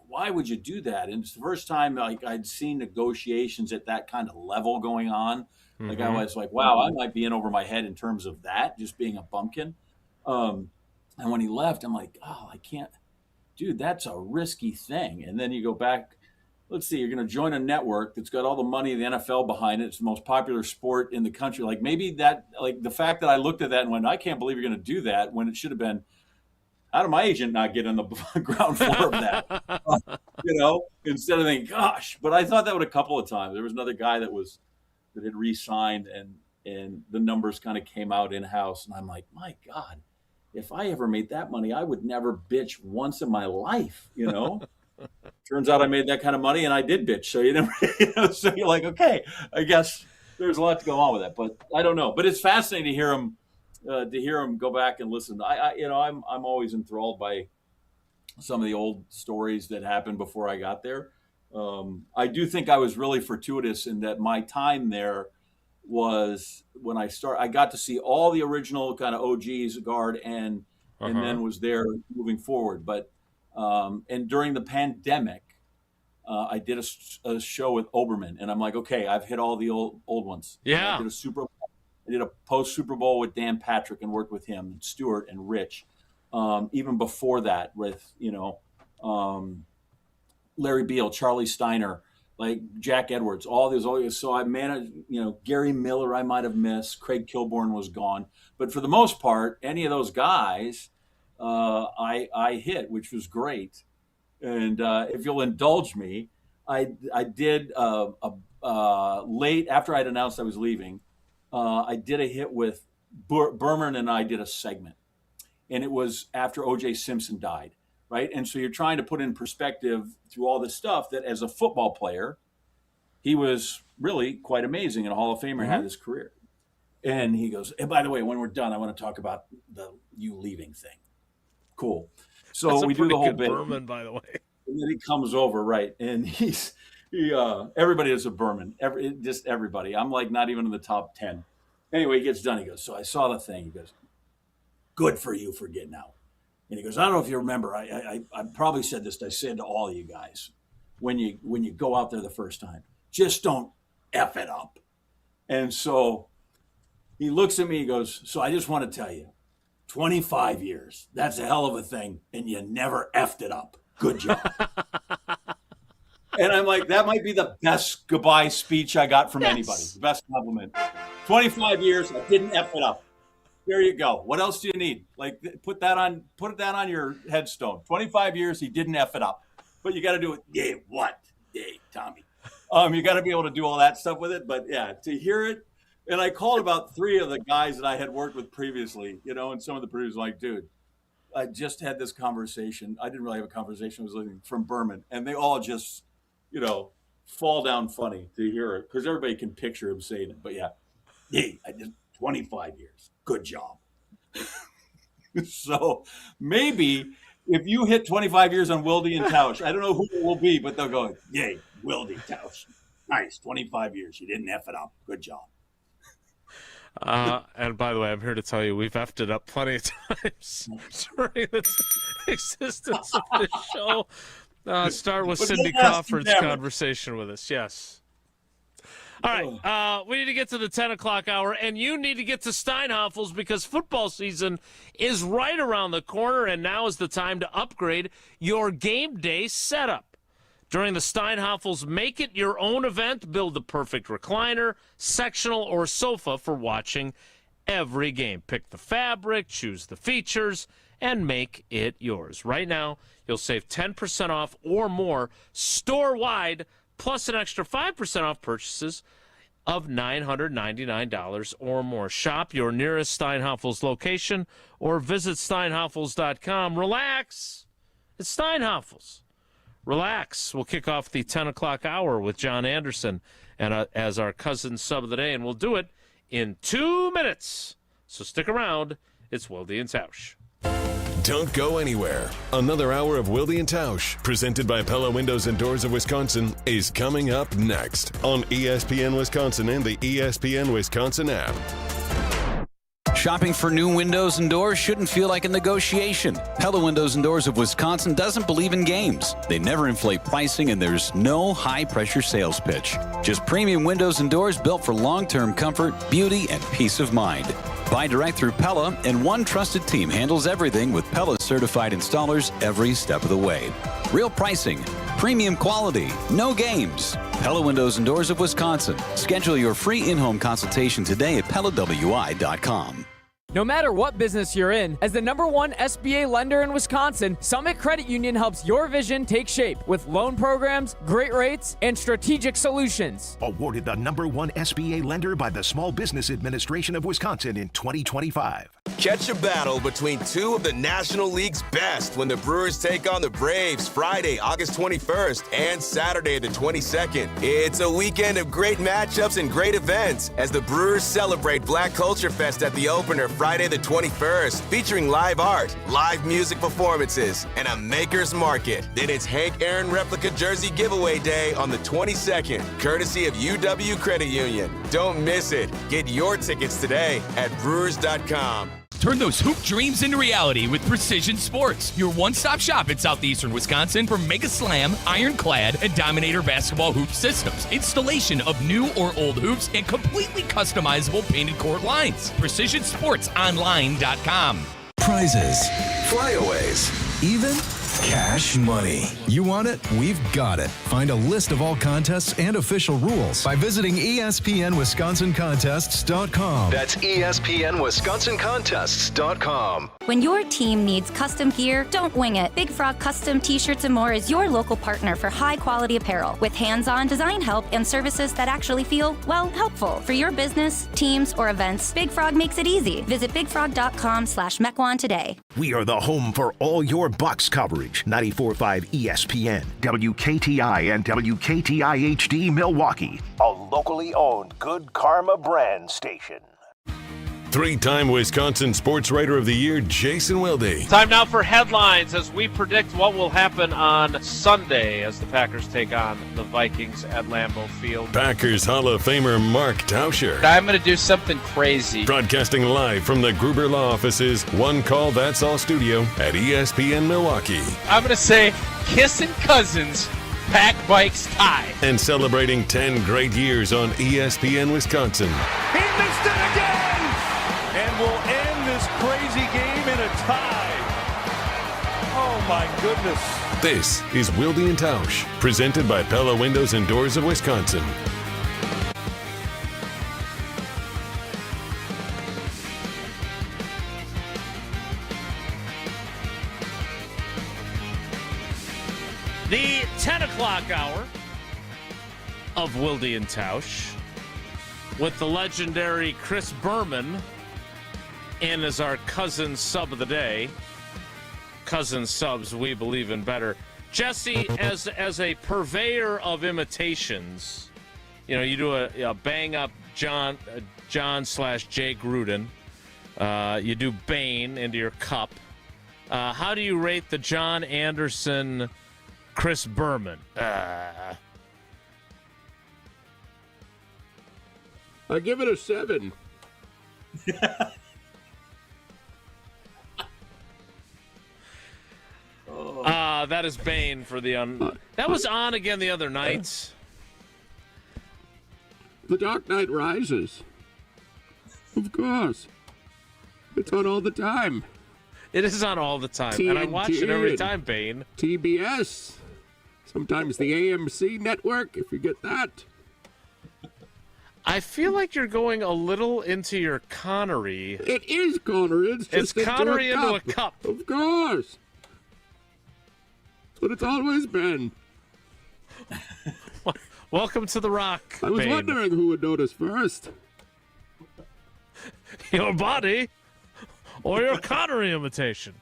[SPEAKER 12] Why would you do that? And it's the first time I'd seen negotiations at that kind of level going on. Like I was like, wow, I might be in over my head in terms of that, just being a bumpkin. And when he left, I'm like, oh, I can't, dude, that's a risky thing. And then you go back, let's see, you're going to join a network that's got all the money of the NFL behind it. It's the most popular sport in the country. Like maybe that, like the fact that I looked at that and went, I can't believe you're going to do that, when it should have been, how did my agent not get on the ground floor of that? Instead of thinking, gosh. But I thought that would a couple of times. There was another guy that had re-signed, and the numbers kind of came out in-house. And I'm like, my God, if I ever made that money, I would never bitch once in my life, Turns out I made that kind of money, and I did bitch. So you never, so you're like, okay, I guess there's a lot to go on with that. But I don't know. But it's fascinating to hear him go back and listen. I'm always enthralled by some of the old stories that happened before I got there. I do think I was really fortuitous in that my time there was when I got to see all the original kind of OGs, guard, and then was there moving forward. But and during the pandemic, I did a show with Oberman, and I'm like, okay, I've hit all the old ones.
[SPEAKER 8] Yeah.
[SPEAKER 12] I did a post Super Bowl with Dan Patrick and worked with him, and Stuart and Rich. Even before that, with Larry Beal, Charlie Steiner, like Jack Edwards, all these. So I managed, Gary Miller I might have missed. Craig Kilborn was gone. But for the most part, any of those guys I hit, which was great. And if you'll indulge me, I did late after I'd announced I was leaving, I did a hit with Berman, and I did a segment. And it was after O.J. Simpson died. Right. And so you're trying to put in perspective through all this stuff that as a football player, he was really quite amazing and a Hall of Famer, had his career. And he goes, and by the way, when we're done, I want to talk about you leaving thing. Cool. So we do the whole bit.
[SPEAKER 8] Berman, by the way.
[SPEAKER 12] And then he comes over. Right. And everybody is a Berman. Just everybody. I'm like not even in the top 10. Anyway, he gets done. He goes, so I saw the thing. He goes, good for you for getting out. And he goes, I don't know if you remember, I probably said this, I said to all of you guys, when you go out there the first time, just don't F it up. And so he looks at me, he goes, so I just want to tell you, 25 years, that's a hell of a thing, and you never F'd it up. Good job. And I'm like, that might be the best goodbye speech I got from anybody, the best compliment. 25 years, I didn't F it up. There you go. What else do you need? Like put that on your headstone. 25 years, he didn't F it up. But you got to do it. Yeah, what? Yeah, Tommy. You got to be able to do all that stuff with it. But yeah, to hear it. And I called about 3 of the guys that I had worked with previously, and some of the producers were like, dude, I just had this conversation. I didn't really have a conversation. I was listening from Berman. And they all just, fall down funny to hear it. Because everybody can picture him saying it. But yeah, I did 25 years. Good job. So maybe if you hit 25 years on Wilde and Tausch, I don't know who it will be, but they'll go, yay, Wilde Tausch. Nice, 25 years. You didn't F it up. Good job.
[SPEAKER 8] And by the way, I'm here to tell you we've effed it up plenty of times during the existence of this show. Start with Cindy Crawford's conversation with us. Yes. All right, we need to get to the 10 o'clock hour, and you need to get to Steinhoffel's because football season is right around the corner, and now is the time to upgrade your game day setup. During the Steinhafels Make It Your Own event, build the perfect recliner, sectional, or sofa for watching every game. Pick the fabric, choose the features, and make it yours. Right now, you'll save 10% off or more store-wide, plus an extra 5% off purchases of $999 or more. Shop your nearest Steinhafels location or visit steinhafels.com. Relax. It's Steinhafels. Relax. We'll kick off the 10 o'clock hour with John Anderson and as our cousin sub of the day, and we'll do it in 2 minutes. So stick around. It's Wilde and Tausch.
[SPEAKER 27] Don't go anywhere. Another hour of Wilde and Tausch, presented by Pella Windows and Doors of Wisconsin, is coming up next on ESPN Wisconsin and the ESPN Wisconsin app.
[SPEAKER 2] Shopping for new windows and doors shouldn't feel like a negotiation. Pella Windows and Doors of Wisconsin doesn't believe in games. They never inflate pricing, and there's no high-pressure sales pitch. Just premium windows and doors built for long-term comfort, beauty, and peace of mind. Buy direct through Pella, and one trusted team handles everything with Pella certified installers every step of the way. Real pricing, premium quality, no games. Pella Windows and Doors of Wisconsin. Schedule your free in-home consultation today at PellaWI.com.
[SPEAKER 15] No matter what business you're in, as the #1 SBA lender in Wisconsin, Summit Credit Union helps your vision take shape with loan programs, great rates, and strategic solutions.
[SPEAKER 14] Awarded the #1 SBA lender by the Small Business Administration of Wisconsin in 2025.
[SPEAKER 16] Catch a battle between two of the National League's best when the Brewers take on the Braves Friday, August 21st and Saturday the 22nd. It's a weekend of great matchups and great events as the Brewers celebrate Black Culture Fest at the opener Friday the 21st, featuring live art, live music performances, and a maker's market. Then it's Hank Aaron replica jersey giveaway day on the 22nd, courtesy of UW Credit Union. Don't miss it. Get your tickets today at Brewers.com.
[SPEAKER 17] Turn those hoop dreams into reality with Precision Sports, your one-stop shop in southeastern Wisconsin for Mega Slam, Ironclad, and Dominator basketball hoop systems, installation of new or old hoops, and completely customizable painted court lines. PrecisionSportsOnline.com.
[SPEAKER 19] Prizes, flyaways, even cash money. You want it? We've got it. Find a list of all contests and official rules by visiting ESPNWisconsinContests.com. That's ESPNWisconsinContests.com.
[SPEAKER 20] When your team needs custom gear, don't wing it. Big Frog Custom T-Shirts and More is your local partner for high-quality apparel with hands-on design help and services that actually feel, well, helpful. For your business, teams, or events, Big Frog makes it easy. Visit bigfrog.com/Mequon today.
[SPEAKER 14] We are the home for all your Bucks coverage. 94.5 ESPN, WKTI, and WKTI HD Milwaukee. A locally owned Good Karma brand station.
[SPEAKER 27] Three-time Wisconsin Sports Writer of the Year, Jason Wilde.
[SPEAKER 8] Time now for headlines as we predict what will happen on Sunday as the Packers take on the Vikings at Lambeau Field.
[SPEAKER 27] Packers Hall of Famer Mark Tauscher.
[SPEAKER 21] I'm going to do something crazy.
[SPEAKER 27] Broadcasting live from the Gruber Law Office's One Call That's All studio at ESPN Milwaukee.
[SPEAKER 21] I'm going to say Kissing Cousins, Pack Bikes tie.
[SPEAKER 27] And celebrating 10 great years on ESPN Wisconsin.
[SPEAKER 22] He missed it again! And we'll end this crazy game in a tie. Oh, my goodness.
[SPEAKER 27] This is Wilde and Tausch, presented by Pella Windows and Doors of Wisconsin.
[SPEAKER 8] The 10 o'clock hour of Wilde and Tausch with the legendary Chris Berman in as our cousin sub of the day. Cousin subs, we believe in better. Jesse, as a purveyor of imitations, you know, you do a bang up John / Jay Gruden. You do Bane into your cup. How do you rate the John Anderson, Chris Berman?
[SPEAKER 29] I give it a 7.
[SPEAKER 8] That is Bane for the that was on again the other night.
[SPEAKER 29] The Dark Knight Rises. Of course. It's on all the time.
[SPEAKER 8] It is on all the time, and I watch it every time, Bane.
[SPEAKER 29] TBS. Sometimes the AMC network, if you get that.
[SPEAKER 8] I feel like you're going a little into your Connery.
[SPEAKER 29] It is Connery. It's just
[SPEAKER 8] Connery into a cup.
[SPEAKER 29] Of course. That's what it's always been.
[SPEAKER 8] Welcome to the Rock.
[SPEAKER 29] I was
[SPEAKER 8] Bane.
[SPEAKER 29] wondering who would notice first.
[SPEAKER 8] Your body or your Connery imitation.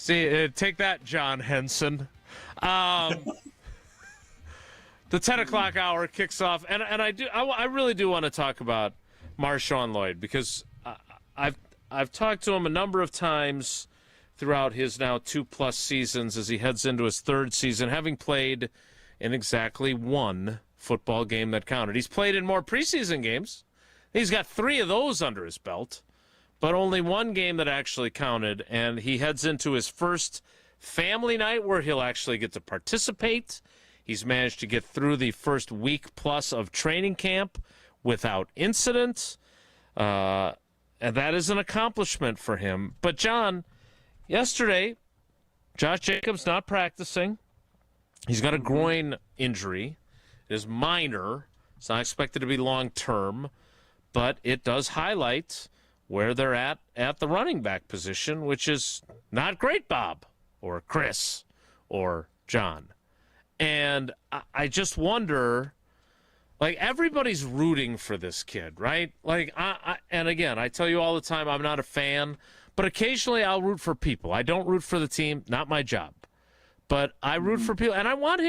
[SPEAKER 8] Take that, John Henson. The 10 o'clock hour kicks off, and I really do want to talk about Marshawn Lloyd, because I've talked to him a number of times throughout his now 2+ seasons as he heads into his 3rd season, having played in exactly 1 football game that counted. He's played in more preseason games. He's got 3 of those under his belt, but only 1 game that actually counted, and he heads into his first family night where he'll actually get to participate. He's managed to get through the first week plus of training camp without incident, and that is an accomplishment for him. But, John, yesterday, Josh Jacobs not practicing. He's got a groin injury. It is minor. It's not expected to be long-term, but it does highlight where they're at the running back position, which is not great, Bob, or Chris, or John. And I just wonder, like, everybody's rooting for this kid, right? Like, and again, I tell you all the time, I'm not a fan, but occasionally I'll root for people. I don't root for the team, not my job. But I root for people, and I want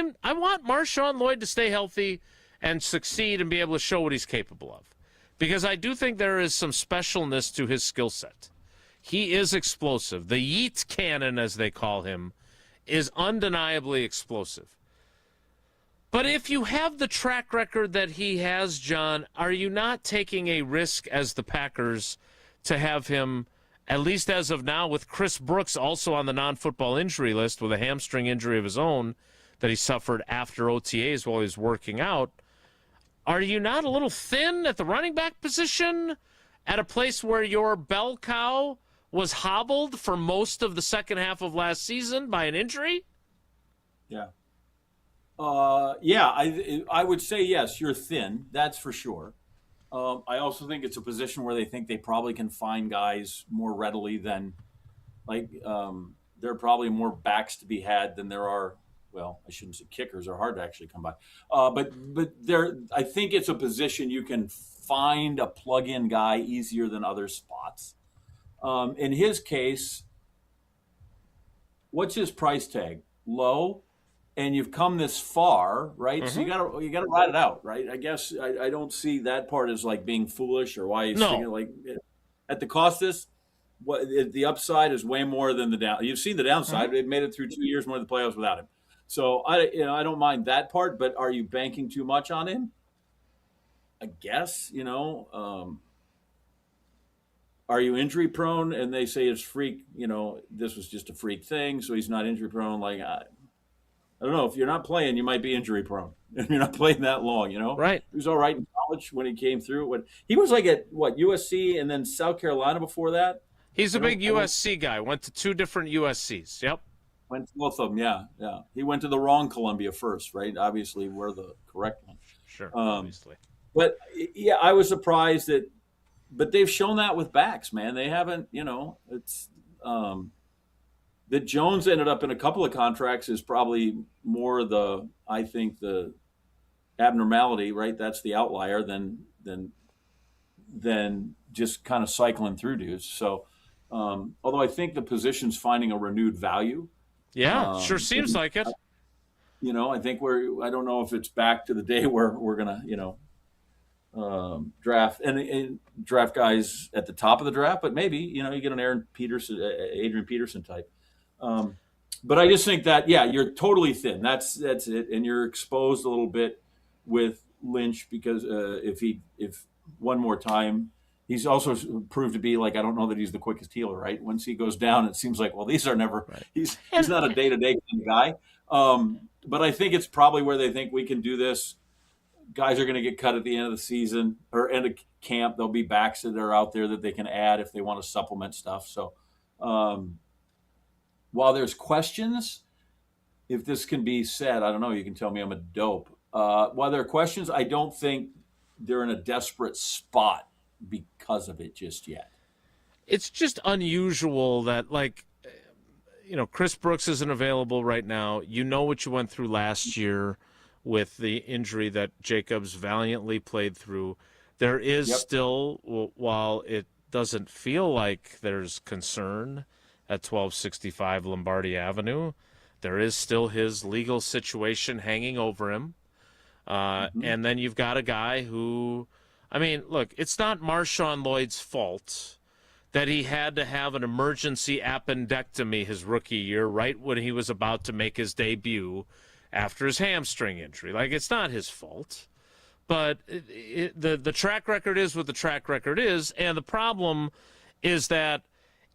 [SPEAKER 8] Marshawn Lloyd to stay healthy and succeed and be able to show what he's capable of. Because I do think there is some specialness to his skill set. He is explosive. The Yeet Cannon, as they call him, is undeniably explosive. But if you have the track record that he has, John, are you not taking a risk as the Packers to have him, at least as of now, with Chris Brooks also on the non-football injury list with a hamstring injury of his own that he suffered after OTAs while he was working out? Are you not a little thin at the running back position at a place where your bell cow was hobbled for most of the second half of last season by an injury?
[SPEAKER 12] Yeah. I would say yes, you're thin. That's for sure. I also think it's a position where they think they probably can find guys more readily than, there are probably more backs to be had than there are. Well, I shouldn't say kickers are hard to actually come by. But I think it's a position you can find a plug-in guy easier than other spots. In his case, what's his price tag? Low. And you've come this far, right? Mm-hmm. So you gotta ride it out, right? I guess I don't see that part as like being foolish or why he's thinking like at the cost of this. What the upside is way more than the down. You've seen the downside. Mm-hmm. They've made it through 2 years more of the playoffs without him. So I don't mind that part, but are you banking too much on him? I guess are you injury prone? And they say it's freak. This was just a freak thing, so he's not injury prone. Like I don't know. If you're not playing, you might be injury prone. If you're not playing that long,
[SPEAKER 8] Right.
[SPEAKER 12] He was all right in college when he came through. When he was like at USC and then South Carolina before that.
[SPEAKER 8] He's a big USC guy. Went to 2 different USCs. Yep.
[SPEAKER 12] Went to both of them. Yeah. He went to the wrong Columbia first, right? Obviously, we're the correct one.
[SPEAKER 8] Sure. Obviously.
[SPEAKER 12] But yeah, I was surprised but they've shown that with backs, man. They haven't. It's. That Jones ended up in a couple of contracts is probably more the abnormality, right? That's the outlier than just kind of cycling through dudes. So, although I think the position's finding a renewed value.
[SPEAKER 8] Yeah, sure seems like it.
[SPEAKER 12] I think I don't know if it's back to the day where we're going to, draft and draft guys at the top of the draft, but maybe, you get an Adrian Peterson type. But I just think that, you're totally thin. That's it. And you're exposed a little bit with Lynch because if one more time, he's also proved to be like, I don't know that he's the quickest healer, right? Once he goes down, it seems like, well, these are never, right. He's not a day-to-day kind of guy. But I think it's probably where they think we can do this. Guys are going to get cut at the end of the season or end of camp. There'll be backs that are out there that they can add if they want to supplement stuff. So, while there's questions, if this can be said, I don't know, you can tell me I'm a dope. While there are questions, I don't think they're in a desperate spot because of it just yet.
[SPEAKER 8] It's just unusual that, like, Chris Brooks isn't available right now. You know what you went through last year with the injury that Jacobs valiantly played through. There is still, while it doesn't feel like there's concern at 1265 Lombardi Avenue, there is still his legal situation hanging over him. And then you've got a guy who, look, it's not Marshawn Lloyd's fault that he had to have an emergency appendectomy his rookie year right when he was about to make his debut after his hamstring injury. Like, it's not his fault. But the track record is what the track record is, and the problem is that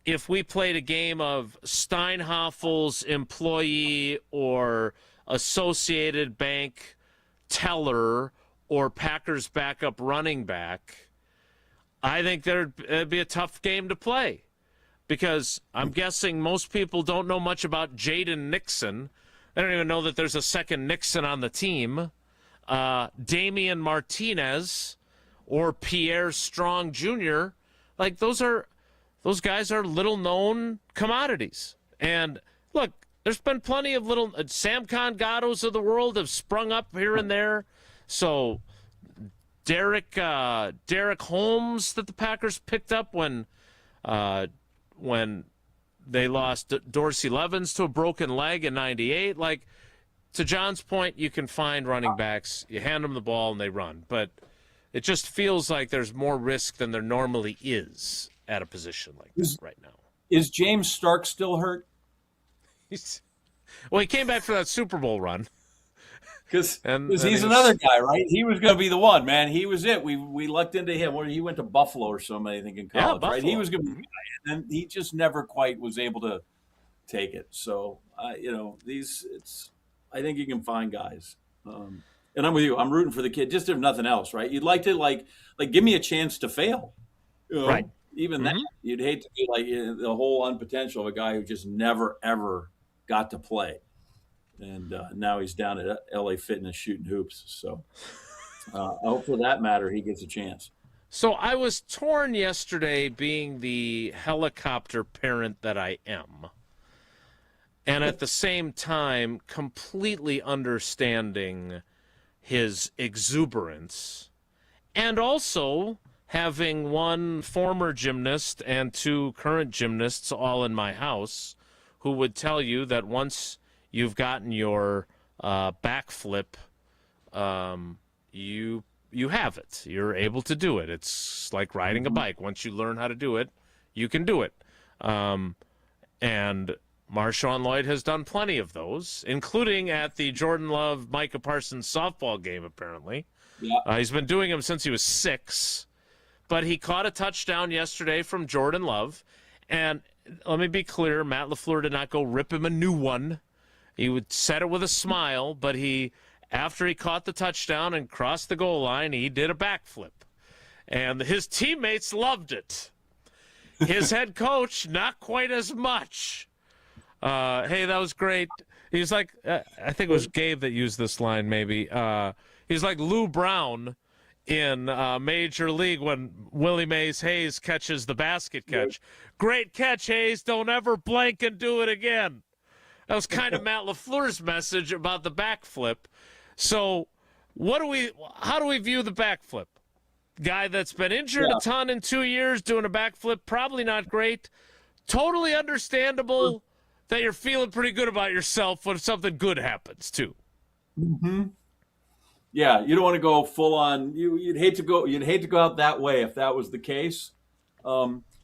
[SPEAKER 8] if we played a game of Steinhaffel's employee or Associated Bank teller or Packers backup running back, I think it'd be a tough game to play, because I'm guessing most people don't know much about Jaden Nixon. They don't even know that there's a second Nixon on the team. Damian Martinez or Pierre Strong Jr., like those guys are little-known commodities. And look, there's been plenty of little Sam Congados of the world have sprung up here and there. So Derek Holmes that the Packers picked up when they lost Dorsey Levens to a broken leg in '98. Like, to John's point, you can find running backs, you hand them the ball and they run. But it just feels like there's more risk than there normally is at a position like this right now.
[SPEAKER 12] Is James Stark still hurt?
[SPEAKER 8] Well, he came back for that Super Bowl run.
[SPEAKER 12] Because he's another guy, right? He was going to be the one, man. He was it. We lucked into him. He went to Buffalo or something, I think, in college, right? He was going to be the guy, and he just never quite was able to take it. So, I think you can find guys. And I'm with you. I'm rooting for the kid, just if nothing else, right? You'd like to, like give me a chance to fail.
[SPEAKER 8] Right.
[SPEAKER 12] Even that. You'd hate to be like the whole unpotential of a guy who just never, ever got to play. And now he's down at LA Fitness shooting hoops. So I hope for that matter he gets a chance.
[SPEAKER 8] So I was torn yesterday, being the helicopter parent that I am, and at the same time completely understanding his exuberance, and also having one former gymnast and two current gymnasts all in my house who would tell you that once you've gotten your backflip, you have it. You're able to do it. It's like riding a bike. Once you learn how to do it, you can do it. And Marshawn Lloyd has done plenty of those, including at the Jordan Love Micah Parsons softball game, apparently.
[SPEAKER 12] Yeah.
[SPEAKER 8] He's been doing them since he was 6. But he caught a touchdown yesterday from Jordan Love. And let me be clear, Matt LaFleur did not go rip him a new one. He would set it with a smile, but after he caught the touchdown and crossed the goal line, he did a backflip. And his teammates loved it. His head coach, not quite as much. Hey, that was great. He's like, I think it was Gabe that used this line maybe. He's like Lou Brown in Major League when Willie Mays Hayes catches the basket catch. Great catch, Hayes. Don't ever blank and do it again. That was kind of Matt LaFleur's message about the backflip. So how do we view the backflip? Guy that's been injured a ton in 2 years, doing a backflip, probably not great. Totally understandable that you're feeling pretty good about yourself when something good happens, too.
[SPEAKER 12] Mm-hmm. Yeah, you don't want to go full on. You'd hate to go out that way if that was the case.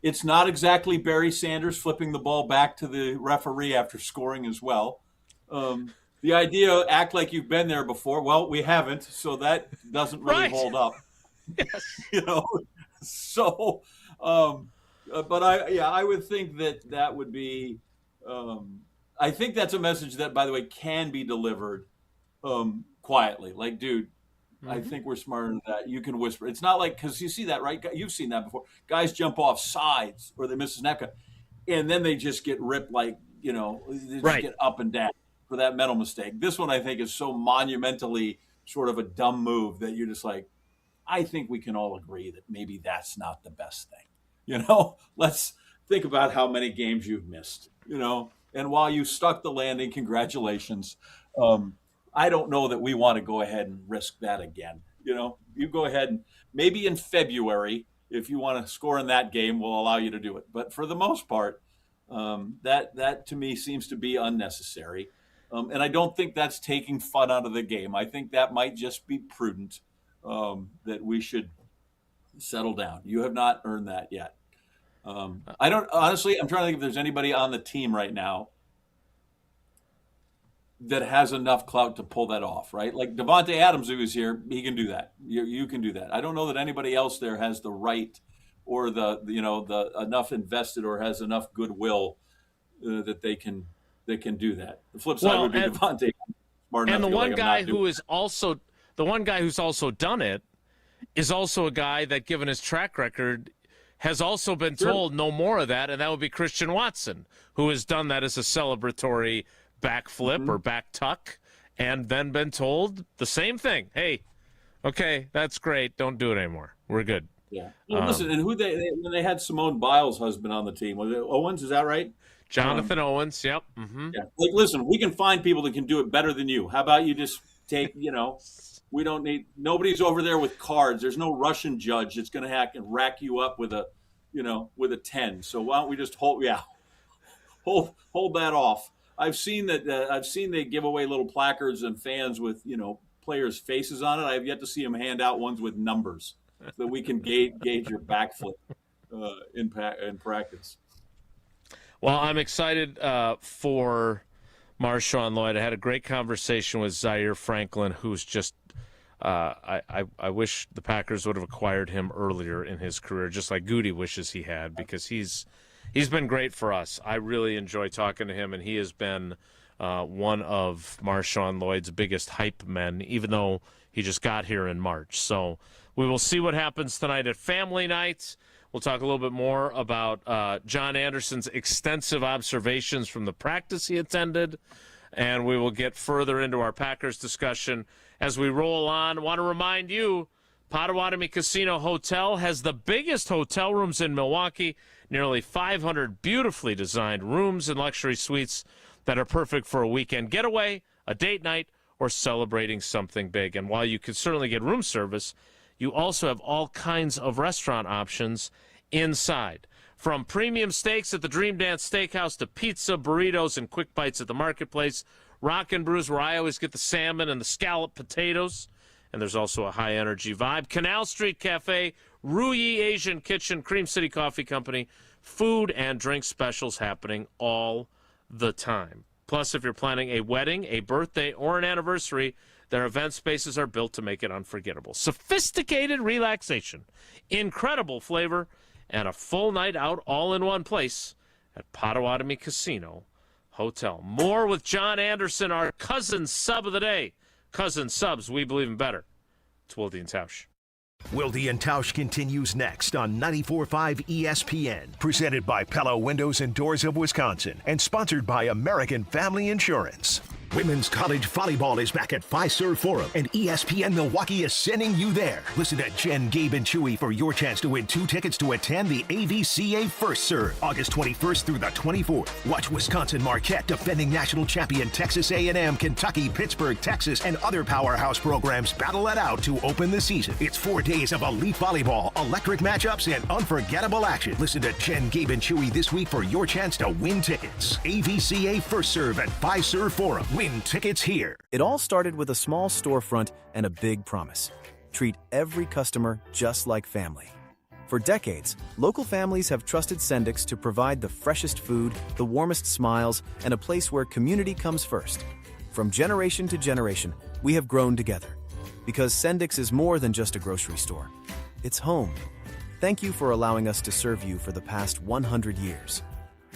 [SPEAKER 12] It's not exactly Barry Sanders flipping the ball back to the referee after scoring as well. The idea, act like you've been there before. Well, we haven't, so that doesn't really hold up.
[SPEAKER 8] Yes.
[SPEAKER 12] So, but I would think that would be. I think that's a message that, by the way, can be delivered quietly. Like, dude, I think we're smarter than that. You can whisper. It's not like, because you see that, right? You've seen that before. Guys jump off sides or they miss a snap cut, and then they just get ripped like they just
[SPEAKER 8] Right.
[SPEAKER 12] get up and down for that mental mistake. This one, I think, is so monumentally sort of a dumb move that you're just like, I think we can all agree that maybe that's not the best thing. Let's think about how many games you've missed, and while you stuck the landing, congratulations. I don't know that we want to go ahead and risk that again. You go ahead and maybe in February, if you want to score in that game, we'll allow you to do it. But for the most part, that to me seems to be unnecessary. And I don't think that's taking fun out of the game. I think that might just be prudent, that we should settle down. You have not earned that yet. I'm trying to think if there's anybody on the team right now that has enough clout to pull that off, right? Like Devontae Adams, who is here, he can do that. You can do that. I don't know that anybody else there has the right or the enough invested or has enough goodwill that they can do that. The flip side would be Devontae.
[SPEAKER 8] And the one guy who's also done it is also a guy that, given his track record, has also been told no more of that, and that would be Christian Watson, who has done that as a celebratory backflip or back tuck, and then been told the same thing. Hey, okay, that's great. Don't do it anymore. We're good.
[SPEAKER 12] Yeah. Well, listen, and when they had Simone Biles' husband on the team, was it Owens? Is that right?
[SPEAKER 8] Jonathan Owens. Yep. Mm-hmm.
[SPEAKER 12] Yeah. Like, listen, we can find people that can do it better than you. How about you just take, we don't need, nobody's over there with cards. There's no Russian judge that's going to hack and rack you up with a 10. So why don't we just hold that off. I've seen they give away little placards and fans with, players' faces on it. I have yet to see them hand out ones with numbers so that we can gauge your backflip in practice.
[SPEAKER 8] Well, I'm excited for Marshawn Lloyd. I had a great conversation with Zaire Franklin, who's just I wish the Packers would have acquired him earlier in his career, just like Goody wishes he had, because he's been great for us. I really enjoy talking to him, and he has been one of Marshawn Lloyd's biggest hype men, even though he just got here in March. So we will see what happens tonight at Family Night. We'll talk a little bit more about John Anderson's extensive observations from the practice he attended, and we will get further into our Packers discussion as we roll on. I want to remind you, Potawatomi Casino Hotel has the biggest hotel rooms in Milwaukee, nearly 500 beautifully designed rooms and luxury suites that are perfect for a weekend getaway, a date night, or celebrating something big. And while you can certainly get room service, you also have all kinds of restaurant options inside. From premium steaks at the Dream Dance Steakhouse to pizza, burritos, and quick bites at the Marketplace, Rock and Brews, where I always get the salmon and the scalloped potatoes. And there's also a high-energy vibe. Canal Street Cafe, Ruyi Asian Kitchen, Cream City Coffee Company, food and drink specials happening all the time. Plus, if you're planning a wedding, a birthday, or an anniversary, their event spaces are built to make it unforgettable. Sophisticated relaxation, incredible flavor, and a full night out all in one place at Potawatomi Casino Hotel. More with John Anderson, our Cousin Sub of the day. Cousin Subs, we believe in better. It's Wilde Tausch.
[SPEAKER 14] Wilde Tausch continues next on 94.5 ESPN. Presented by Pella Windows and Doors of Wisconsin and sponsored by American Family Insurance. Women's college volleyball is back at Fiserv Forum, and ESPN Milwaukee is sending you there. Listen to Jen, Gabe, and Chewy for your chance to win 2 tickets to attend the AVCA First Serve, August 21st through the 24th. Watch Wisconsin Marquette defending national champion Texas A&M, Kentucky, Pittsburgh, Texas, and other powerhouse programs battle it out to open the season. It's 4 days of elite volleyball, electric matchups, and unforgettable action. Listen to Jen, Gabe, and Chewy this week for your chance to win tickets. AVCA First Serve at Fiserv Forum. Win tickets here.
[SPEAKER 1] It all started with a small storefront and a big promise. Treat every customer just like family. For decades, local families have trusted Sendix to provide the freshest food, the warmest smiles, and a place where community comes first. From generation to generation, we have grown together. Because Sendix is more than just a grocery store. It's home. Thank you for allowing us to serve you for the past 100 years.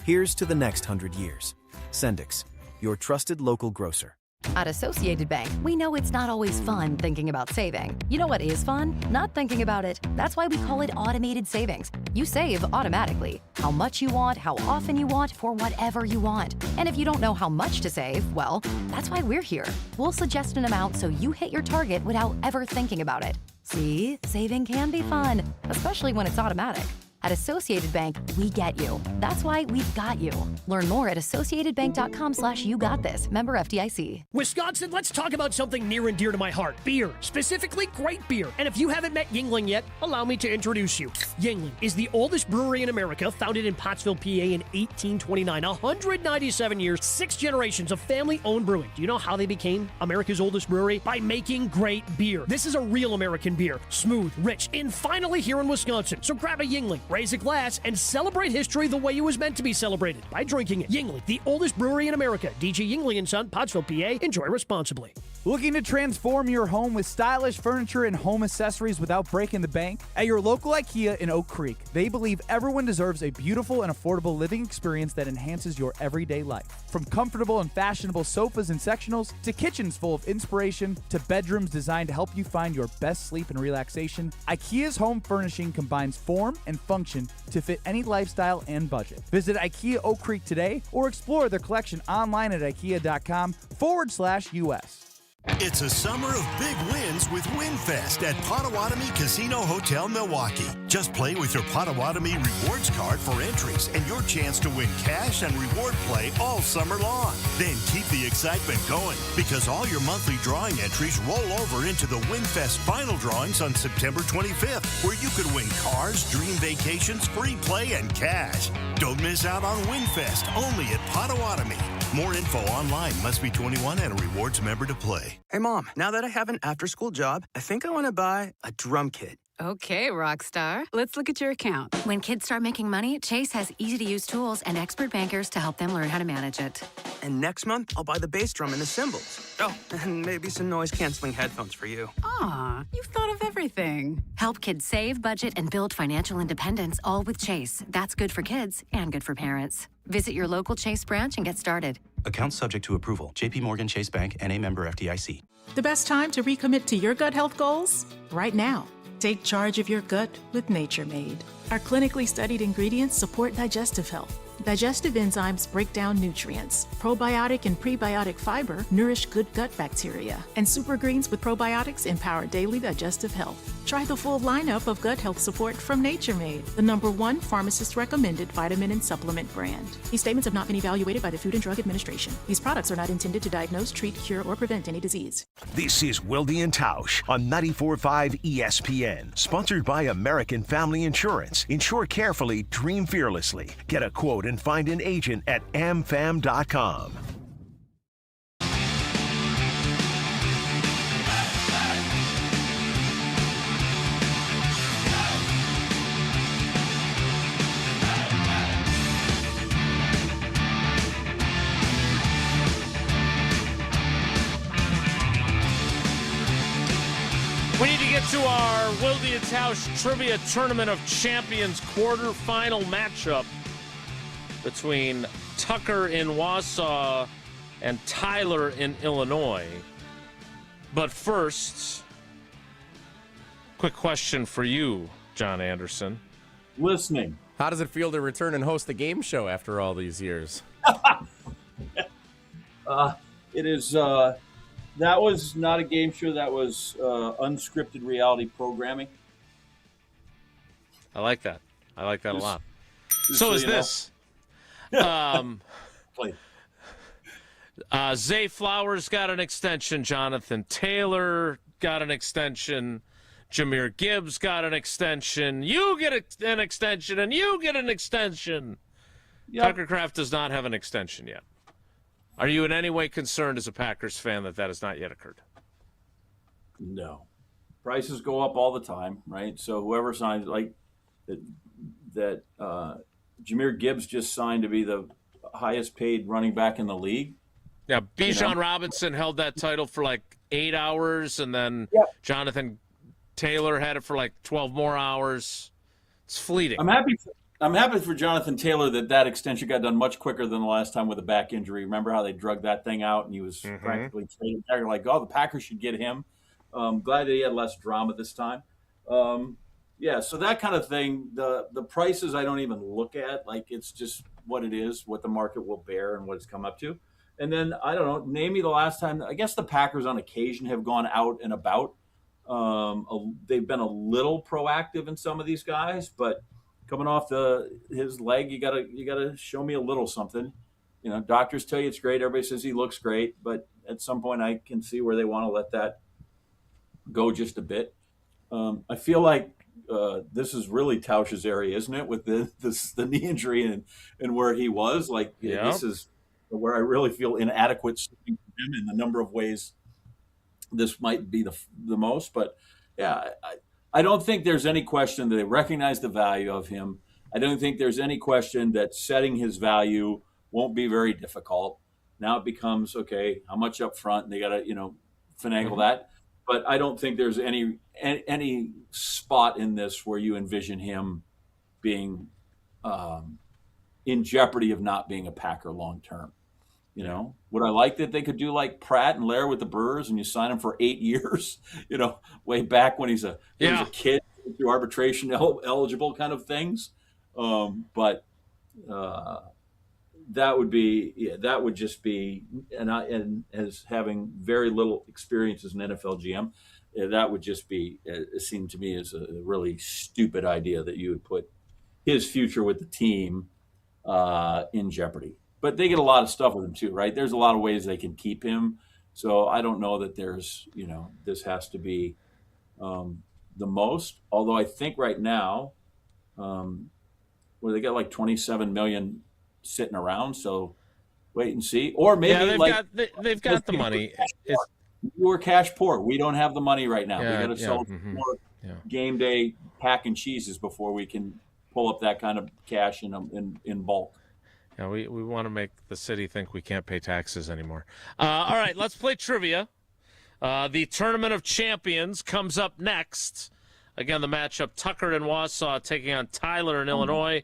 [SPEAKER 1] Here's to the next 100 years. Sendix, your trusted local grocer.
[SPEAKER 3] At Associated Bank, we know it's not always fun thinking about saving. You know what is fun? Not thinking about it. That's why we call it automated savings. You save automatically. How much you want, how often you want, for whatever you want. And if you don't know how much to save, well, that's why we're here. We'll suggest an amount so you hit your target without ever thinking about it. See, saving can be fun, especially when it's automatic. At Associated Bank, we get you. That's why we've got you. Learn more at associatedbank.com/YouGotThis. Member FDIC.
[SPEAKER 4] Wisconsin, let's talk about something near and dear to my heart. Beer. Specifically, great beer. And if you haven't met Yuengling yet, allow me to introduce you. Yuengling is the oldest brewery in America, founded in Pottsville, PA in 1829. 197 years, 6 generations of family-owned brewing. Do you know how they became America's oldest brewery? By making great beer. This is a real American beer. Smooth, rich, and finally here in Wisconsin. So grab a Yuengling, raise a glass, and celebrate history the way it was meant to be celebrated, by drinking it. Yuengling, the oldest brewery in America. DG Yuengling & Son, Pottsville, PA. Enjoy responsibly.
[SPEAKER 5] Looking to transform your home with stylish furniture and home accessories without breaking the bank? At your local IKEA in Oak Creek, they believe everyone deserves a beautiful and affordable living experience that enhances your everyday life. From comfortable and fashionable sofas and sectionals, to kitchens full of inspiration, to bedrooms designed to help you find your best sleep and relaxation, IKEA's home furnishing combines form and function to fit any lifestyle and budget. Visit IKEA Oak Creek today or explore their collection online at ikea.com/US.
[SPEAKER 9] It's a summer of big wins with WinFest at Potawatomi Casino Hotel Milwaukee. Just play with your Potawatomi rewards card for entries and your chance to win cash and reward play all summer long. Then keep the excitement going because all your monthly drawing entries roll over into the WinFest final drawings on September 25th, where you could win cars, dream vacations, free play, and cash. Don't miss out on WinFest, only at Potawatomi. More info online. Must be 21 and a rewards member to play.
[SPEAKER 6] Hey, Mom, now that I have an after-school job, I think I want to buy a drum kit.
[SPEAKER 13] Okay, rock star. Let's look at your account.
[SPEAKER 23] When kids start making money, Chase has easy-to-use tools and expert bankers to help them learn how to manage it.
[SPEAKER 6] And next month, I'll buy the bass drum and the cymbals. Oh, and maybe some noise-canceling headphones for you.
[SPEAKER 13] Aw, you've thought of everything.
[SPEAKER 23] Help kids save, budget, and build financial independence, all with Chase. That's good for kids and good for parents. Visit your local Chase branch and get started.
[SPEAKER 24] Account subject to approval. J.P. Morgan Chase Bank, N.A. member FDIC.
[SPEAKER 25] The best time to recommit to your gut health goals? Right now. Take charge of your gut with Nature Made. Our clinically studied ingredients support digestive health. Digestive enzymes break down nutrients. Probiotic and prebiotic fiber nourish good gut bacteria. And super greens with probiotics empower daily digestive health. Try the full lineup of gut health support from Nature Made, the #1 pharmacist-recommended vitamin and supplement brand. These statements have not been evaluated by the Food and Drug Administration. These products are not intended to diagnose, treat, cure, or prevent any disease.
[SPEAKER 14] This is Wilde Tausch on 94.5 ESPN. Sponsored by American Family Insurance. Insure carefully, dream fearlessly. Get a quote and find an agent at amfam.com.
[SPEAKER 8] We need to get to our Wilde Tausch Trivia Tournament of Champions quarterfinal matchup between Tucker in Wausau and Tyler in Illinois. But first, quick question for you, John Anderson.
[SPEAKER 12] Listening.
[SPEAKER 11] How does it feel to return and host a game show after all these years?
[SPEAKER 12] It is. That was not a game show. That was unscripted reality programming.
[SPEAKER 8] I like that. I like that a lot. So is this. Zay Flowers got an extension. Jonathan Taylor got an extension. Jahmyr Gibbs got an extension. You get an extension, and you get an extension. Yep. Tucker Kraft does not have an extension yet. Are you in any way concerned as a Packers fan that has not yet occurred?
[SPEAKER 12] No. Prices go up all the time, right? So whoever signs, like that Jahmyr Gibbs just signed to be the highest paid running back in the league.
[SPEAKER 8] Yeah, Bijan Robinson held that title for like 8 hours, and then Jonathan Taylor had it for like 12 more hours. It's fleeting.
[SPEAKER 12] I'm happy I'm happy for Jonathan Taylor that extension got done much quicker than the last time with a back injury. Remember how they drug that thing out and he was practically traded? They're like, oh, the Packers should get him. Glad that he had less drama this time. Yeah, so that kind of thing. The prices I don't even look at. Like, it's just what it is, what the market will bear, and what it's come up to. And then I don't know. Name me the last time. I guess the Packers on occasion have gone out and about. They've been a little proactive in some of these guys, but coming off his leg, you gotta show me a little something. You know, doctors tell you it's great. Everybody says he looks great, but at some point I can see where they want to let that go just a bit. I feel like this is really Tausch's area, isn't it? With the knee injury and where he was. Like, this is where I really feel inadequate for him in the number of ways this might be the most. But yeah, I don't think there's any question that they recognize the value of him. I don't think there's any question that setting his value won't be very difficult. Now it becomes, okay, how much up front? And they got to, finagle that. But I don't think there's any spot in this where you envision him being in jeopardy of not being a Packer long term. Would I like that they could do like Pratt and Lair with the Brewers and you sign him for 8 years, way back when he's a kid through arbitration eligible kind of things. But that would just be, and as having very little experience as an NFL GM, that would just be, it seemed to me as a really stupid idea that you would put his future with the team in jeopardy. But they get a lot of stuff with him too, right? There's a lot of ways they can keep him. So I don't know that there's, this has to be the most. Although I think right now, they got like 27 million sitting around. So wait and see. Or maybe
[SPEAKER 8] they've got the money.
[SPEAKER 12] We're cash poor. We don't have the money right now. We got to sell more game day pack and cheeses before we can pull up that kind of cash in bulk.
[SPEAKER 8] Yeah, we want to make the city think we can't pay taxes anymore. All right, let's play trivia. The Tournament of Champions comes up next. Again, the matchup, Tucker in Wausau taking on Tyler in Illinois.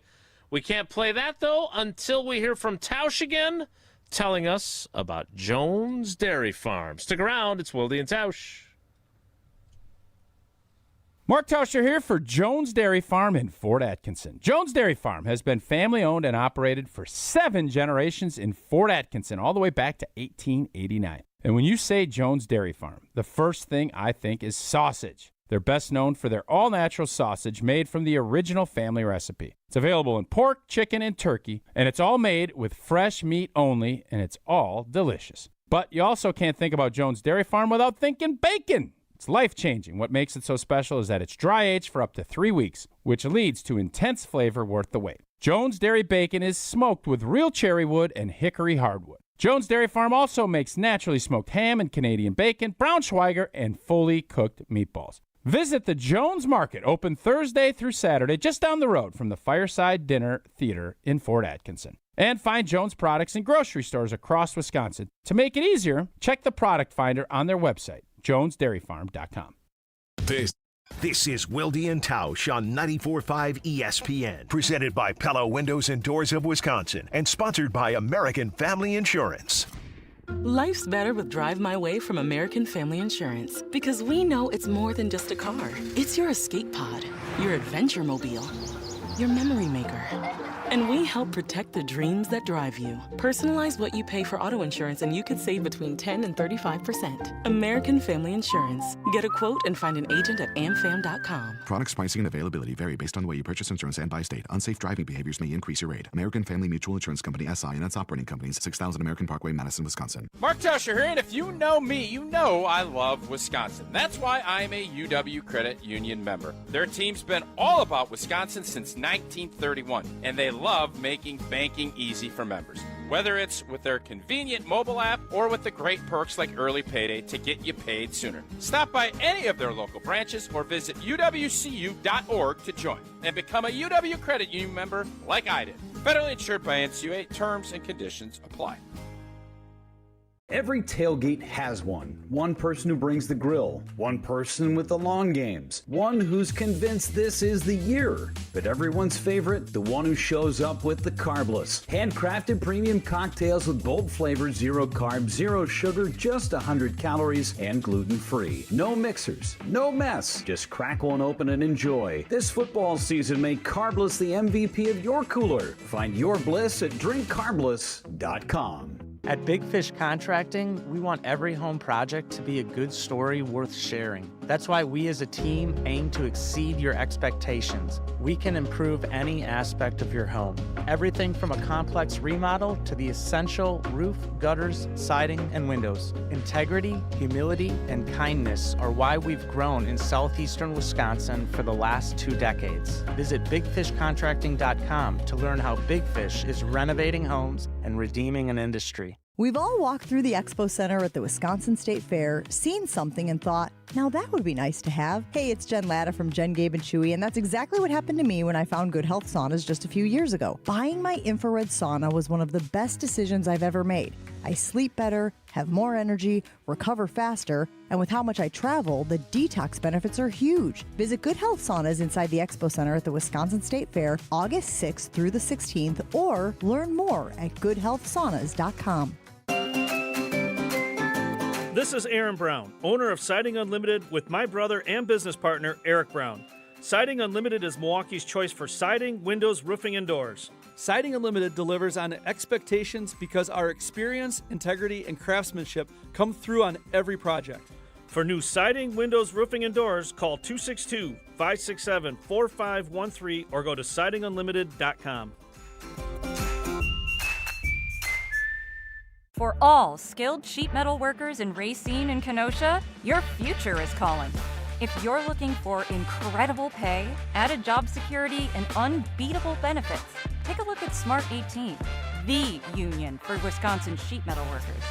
[SPEAKER 8] We can't play that, though, until we hear from Tausch again, telling us about Jones Dairy Farm. Stick around. It's Wilde and Tausch.
[SPEAKER 5] Mark Tauscher here for Jones Dairy Farm in Fort Atkinson. Jones Dairy Farm has been family-owned and operated for 7 generations in Fort Atkinson, all the way back to 1889. And when you say Jones Dairy Farm, the first thing I think is sausage. They're best known for their all-natural sausage made from the original family recipe. It's available in pork, chicken, and turkey, and it's all made with fresh meat only, and it's all delicious. But you also can't think about Jones Dairy Farm without thinking bacon. It's life-changing. What makes it so special is that it's dry-aged for up to 3 weeks, which leads to intense flavor worth the wait. Jones Dairy Bacon is smoked with real cherry wood and hickory hardwood. Jones Dairy Farm also makes naturally smoked ham and Canadian bacon, Braunschweiger, and fully cooked meatballs. Visit the Jones Market, open Thursday through Saturday, just down the road from the Fireside Dinner Theater in Fort Atkinson. And find Jones products in grocery stores across Wisconsin. To make it easier, check the product finder on their website, jonesdairyfarm.com.
[SPEAKER 14] This is Wilde and Tausch on 94.5 ESPN, presented by Pella Windows and Doors of Wisconsin, and sponsored by American Family Insurance.
[SPEAKER 2] Life's better with Drive My Way from American Family Insurance, because we know it's more than just a car. It's your escape pod, your adventure mobile, your memory maker. And we help protect the dreams that drive you. Personalize what you pay for auto insurance and you could save between 10 and 35%. American Family Insurance. Get a quote and find an agent at amfam.com.
[SPEAKER 7] Products, pricing, and availability vary based on the way you purchase insurance and by state. Unsafe driving behaviors may increase your rate. American Family Mutual Insurance Company, SI, and its operating companies, 6000 American Parkway, Madison, Wisconsin.
[SPEAKER 21] Mark Tauscher here, and if you know me, you know I love Wisconsin. That's why I'm a UW Credit Union member. Their team's been all about Wisconsin since 1931, and they love making banking easy for members. Whether it's with their convenient mobile app or with the great perks like early payday to get you paid sooner. Stop by any of their local branches or visit uwcu.org to join and become a UW Credit Union member like I did. Federally insured by NCUA. Terms and conditions apply.
[SPEAKER 10] Every tailgate has one. One person who brings the grill, one person with the long games, one who's convinced this is the year. But everyone's favorite, the one who shows up with the carbless. Handcrafted premium cocktails with bold flavors, 0 carbs, 0 sugar, just 100 calories, and gluten-free. No mixers, no mess. Just crack one open and enjoy. This football season, make carbless the MVP of your cooler. Find your bliss at drinkcarbless.com.
[SPEAKER 15] At Big Fish Contracting, we want every home project to be a good story worth sharing. That's why we as a team aim to exceed your expectations. We can improve any aspect of your home. Everything from a complex remodel to the essential roof, gutters, siding, and windows. Integrity, humility, and kindness are why we've grown in southeastern Wisconsin for the last 2 decades. Visit bigfishcontracting.com to learn how Big Fish is renovating homes and redeeming an industry.
[SPEAKER 16] We've all walked through the Expo Center at the Wisconsin State Fair, seen something and thought, now that would be nice to have. Hey, it's Jen Latta from Jen, Gabe, and Chewy, and that's exactly what happened to me when I found Good Health Saunas just a few years ago. Buying my infrared sauna was one of the best decisions I've ever made. I sleep better, have more energy, recover faster, and with how much I travel, the detox benefits are huge. Visit Good Health Saunas inside the Expo Center at the Wisconsin State Fair August 6th through the 16th, or learn more at goodhealthsaunas.com.
[SPEAKER 17] This is Aaron Brown, owner of Siding Unlimited with my brother and business partner, Eric Brown. Siding Unlimited is Milwaukee's choice for siding, windows, roofing, and doors.
[SPEAKER 18] Siding Unlimited delivers on expectations because our experience, integrity, and craftsmanship come through on every project.
[SPEAKER 17] For new siding, windows, roofing, and doors, call 262-567-4513 or go to sidingunlimited.com.
[SPEAKER 19] For all skilled sheet metal workers in Racine and Kenosha, your future is calling. If you're looking for incredible pay, added job security, and unbeatable benefits, take a look at Smart 18, the union for Wisconsin sheet metal workers.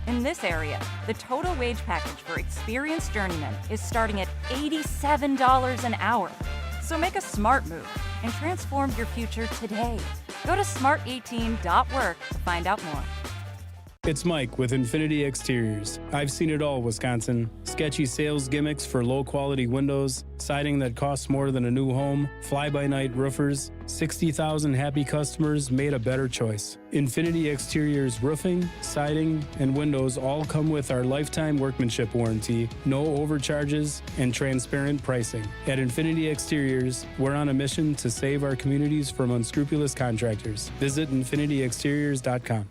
[SPEAKER 19] In this area, the total wage package for experienced journeymen is starting at $87 an hour. So make a smart move and transform your future today. Go to smart18.work to find out more.
[SPEAKER 20] It's Mike with Infinity Exteriors. I've seen it all, Wisconsin. Sketchy sales gimmicks for low-quality windows, siding that costs more than a new home, fly-by-night roofers. 60,000 happy customers made a better choice. Infinity Exteriors roofing, siding, and windows all come with our lifetime workmanship warranty, no overcharges, and transparent pricing. At Infinity Exteriors, we're on a mission to save our communities from unscrupulous contractors. Visit infinityexteriors.com.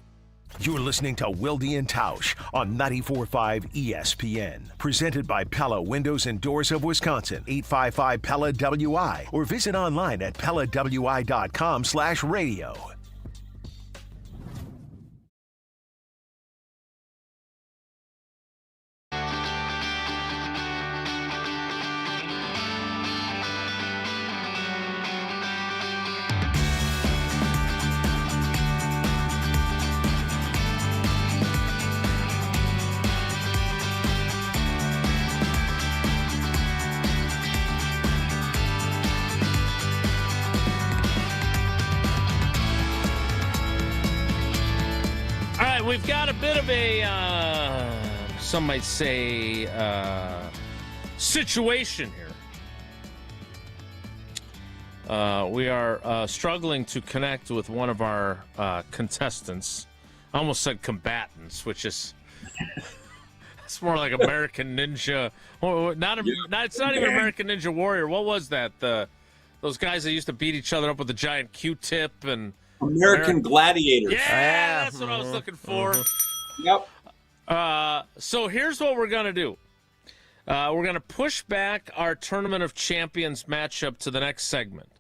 [SPEAKER 14] You're listening to Wilde Tausch on 94.5 ESPN. Presented by Pella Windows and Doors of Wisconsin, 855 Pella WI, or visit online at PellaWI.com/radio.
[SPEAKER 8] We've got a bit of a, some might say, situation here. We are struggling to connect with one of our contestants. I almost said combatants, which is it's more like American Ninja. It's not even American Ninja Warrior. What was that? Those guys that used to beat each other up with a giant Q-tip and
[SPEAKER 12] American Gladiators.
[SPEAKER 8] Yeah, that's what I was looking for.
[SPEAKER 12] Yep.
[SPEAKER 8] So here's what we're going to do. We're going to push back our Tournament of Champions matchup to the next segment.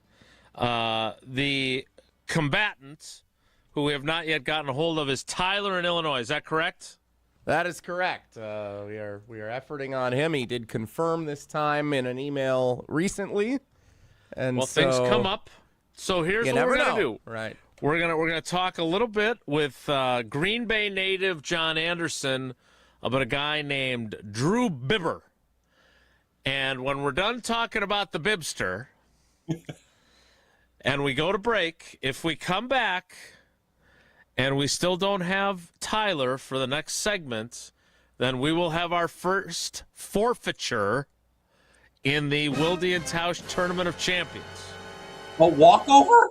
[SPEAKER 8] The combatant, who we have not yet gotten a hold of, is Tyler in Illinois. Is that correct?
[SPEAKER 11] That is correct. We are efforting on him. He did confirm this time in an email recently. And
[SPEAKER 8] well, things come up. So here's what we're going to do.
[SPEAKER 11] Right.
[SPEAKER 8] We're gonna talk a little bit with Green Bay native John Anderson about a guy named Drew Bibber. And when we're done talking about the Bibster and we go to break, if we come back and we still don't have Tyler for the next segment, then we will have our first forfeiture in the Wilde Tausch Tournament of Champions.
[SPEAKER 12] A walkover?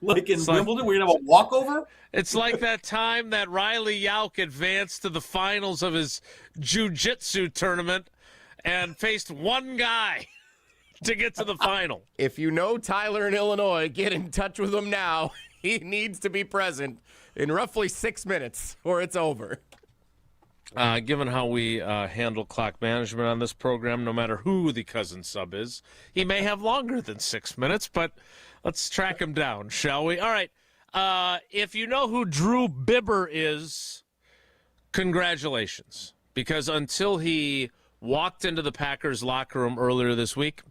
[SPEAKER 12] Like in Wimbledon, we're going to have a walkover?
[SPEAKER 8] It's like that time that Riley Yauk advanced to the finals of his jiu-jitsu tournament and faced one guy to get to the final.
[SPEAKER 11] If you know Tyler in Illinois, get in touch with him now. He needs to be present in roughly 6 minutes or it's over.
[SPEAKER 8] Given how we handle clock management on this program, no matter who the cousin sub is, he may have longer than 6 minutes, but let's track him down, shall we? All right. If you know who Drew Bibber is, congratulations. Because until he walked into the Packers locker room earlier this week,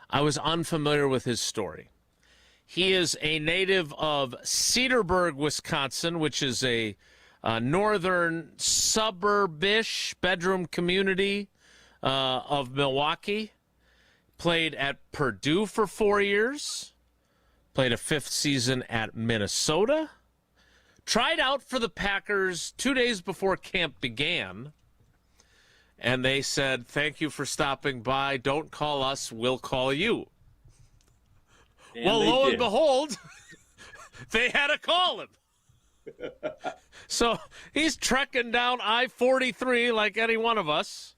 [SPEAKER 8] I was unfamiliar with his story. He is a native of Cedarburg, Wisconsin, which is a northern suburb-ish bedroom community of Milwaukee. Played at Purdue for 4 years. Played a 5th season at Minnesota. Tried out for the Packers 2 days before camp began. And they said, thank you for stopping by. Don't call us. We'll call you.
[SPEAKER 12] And
[SPEAKER 8] well, lo
[SPEAKER 12] did.
[SPEAKER 8] and behold, they had to call him. So he's trekking down I-43 like any one of us.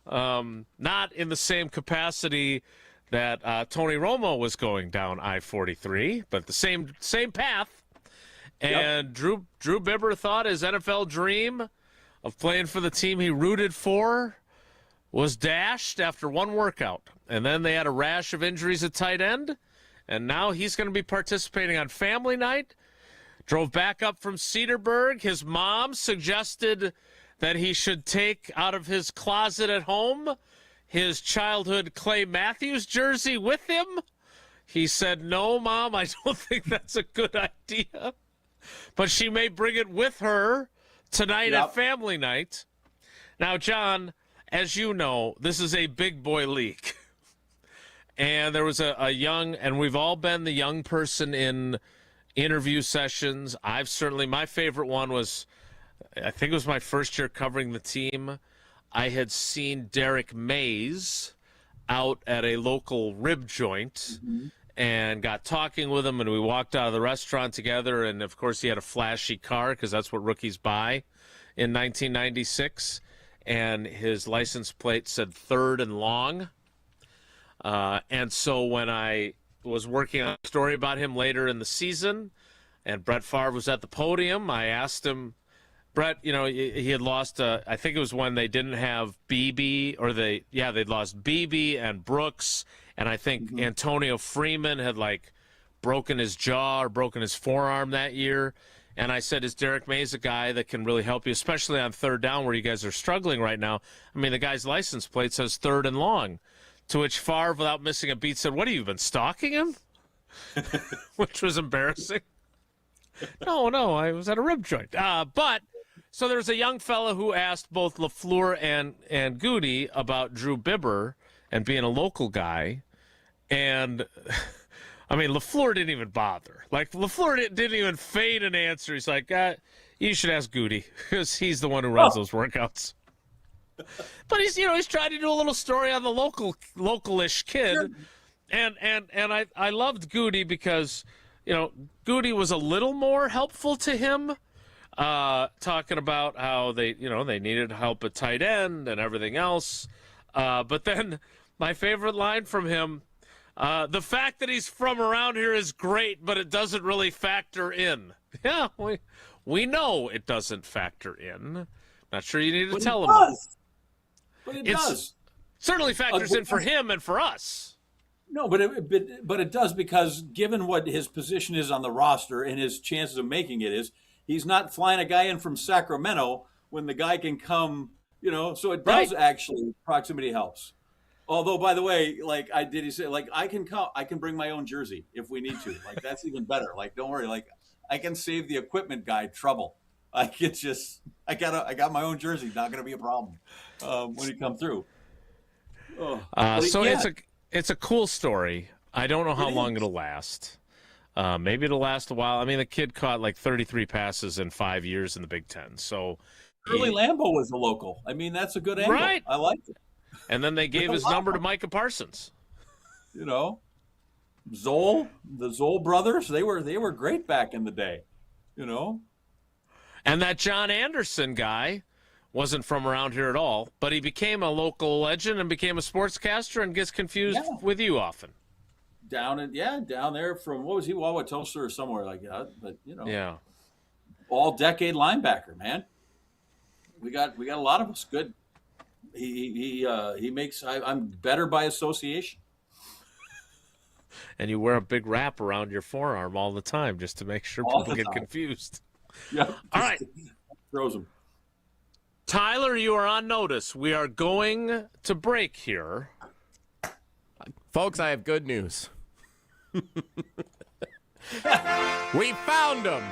[SPEAKER 8] Not in the same capacity that Tony Romo was going down I-43, but the same path. And yep. Drew Bibber thought his NFL dream of playing for the team he rooted for was dashed after one workout. And then they had a rash of injuries at tight end, and now he's going to be participating on family night. Drove back up from Cedarburg. His mom suggested that he should take out of his closet at home his childhood Clay Matthews jersey with him. He said, no, Mom, I don't think that's a good idea. But she may bring it with her tonight at family night. Now, John, as you know, this is a big boy league. And there was a young, and we've all been the young person in interview sessions. My favorite one was, I think it was my first year covering the team. I had seen Derek Mays out at a local rib joint and got talking with him, and we walked out of the restaurant together, and of course he had a flashy car because that's what rookies buy in 1996, and his license plate said 3rd and long. And so when I was working on a story about him later in the season, and Brett Favre was at the podium, I asked him, Brett, he had lost, I think it was when they didn't have BB, or they'd lost BB and Brooks, and I think Antonio Freeman had, broken his jaw or broken his forearm that year. And I said, is Derek Mays a guy that can really help you, especially on 3rd down where you guys are struggling right now? I mean, the guy's license plate says 3rd and long. To which Favre, without missing a beat, said, what, have you been stalking him? Which was embarrassing. No, I was at a rib joint. So there was a young fella who asked both LaFleur and Goody about Drew Bibber and being a local guy. And, I mean, LaFleur didn't even bother. LaFleur didn't even feign an answer. He's like, you should ask Goody because he's the one who runs those workouts. But he's trying to do a little story on the local-ish kid. Sure. And I loved Goody because, Goody was a little more helpful to him. Talking about how they needed help at tight end and everything else. But then my favorite line from him, the fact that he's from around here is great, but it doesn't really factor in. Yeah, we know it doesn't factor in. Not sure you need to tell him.
[SPEAKER 12] But it does.
[SPEAKER 8] Certainly factors in for him and for us.
[SPEAKER 12] No, but it does, because given what his position is on the roster and his chances of making it is, he's not flying a guy in from Sacramento when the guy can come, so it does actually, proximity helps. Although, by the way, I can bring my own jersey if we need to. That's even better. Don't worry. I can save the equipment guy trouble. I got my own jersey. Not going to be a problem when he come through.
[SPEAKER 8] It's a cool story. I don't know how long it'll last. Maybe it'll last a while. I mean, the kid caught like 33 passes in 5 years in the Big Ten. So
[SPEAKER 12] Early Lambeau was a local. I mean, that's a good angle.
[SPEAKER 8] Right.
[SPEAKER 12] I like it.
[SPEAKER 8] And then they gave his number to Micah Parsons.
[SPEAKER 12] You know, the Zoll brothers, they were great back in the day, you know.
[SPEAKER 8] And that John Anderson guy wasn't from around here at all, but he became a local legend and became a sportscaster and gets confused with you often.
[SPEAKER 12] Down there from, what was he, Wilde Tausch or somewhere like that. But, you know.
[SPEAKER 8] Yeah.
[SPEAKER 12] All-decade linebacker, man. We got a lot of us good. He makes, I'm better by association.
[SPEAKER 8] And you wear a big wrap around your forearm all the time just to make sure people get confused.
[SPEAKER 12] Yeah.
[SPEAKER 8] All right.
[SPEAKER 12] Throws them.
[SPEAKER 8] Tyler, you are on notice. We are going to break here.
[SPEAKER 11] Folks, I have good news. We found him.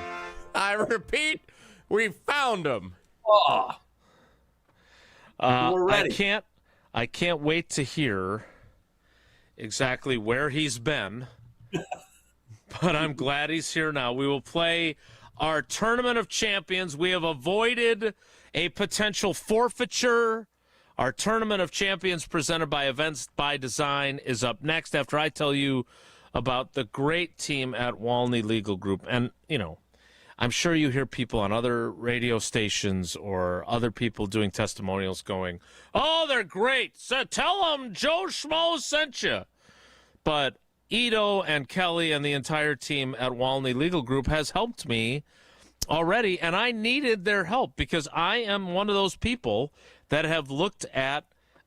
[SPEAKER 11] I repeat, we found him.
[SPEAKER 12] Oh. We're ready.
[SPEAKER 8] I can't wait to hear exactly where he's been, but I'm glad he's here now. We will play our Tournament of Champions. We have avoided a potential forfeiture. Our Tournament of Champions presented by Events by Design is up next after I tell you about the great team at Walney Legal Group. And, you know, I'm sure you hear people on other radio stations or other people doing testimonials going, oh, they're great. So tell them Joe Schmo sent you. But Ito and Kelly and the entire team at Walney Legal Group has helped me already, and I needed their help because I am one of those people that have looked at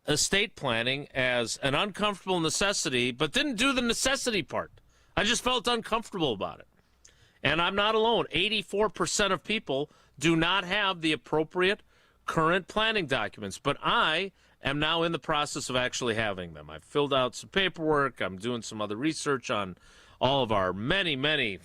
[SPEAKER 8] estate planning as an uncomfortable necessity, but didn't do the necessity part. I just felt uncomfortable about it. And I'm not alone. 84% of people do not have the appropriate current planning documents, but I am now in the process of actually having them. I've filled out some paperwork. I'm doing some other research on all of our many, many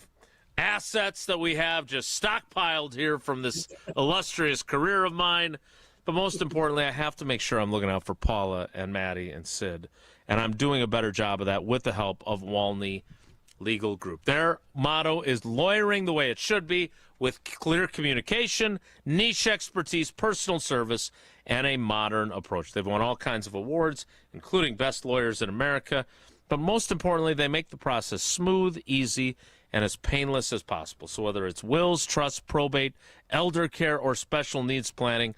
[SPEAKER 8] assets that we have just stockpiled here from this illustrious career of mine. But most importantly, I have to make sure I'm looking out for Paula and Maddie and Sid. And I'm doing a better job of that with the help of Walney Legal Group. Their motto is lawyering the way it should be, with clear communication, niche expertise, personal service, and a modern approach. They've won all kinds of awards, including Best Lawyers in America. But most importantly, they make the process smooth, easy, and as painless as possible. So whether it's wills, trusts, probate, elder care, or special needs planning,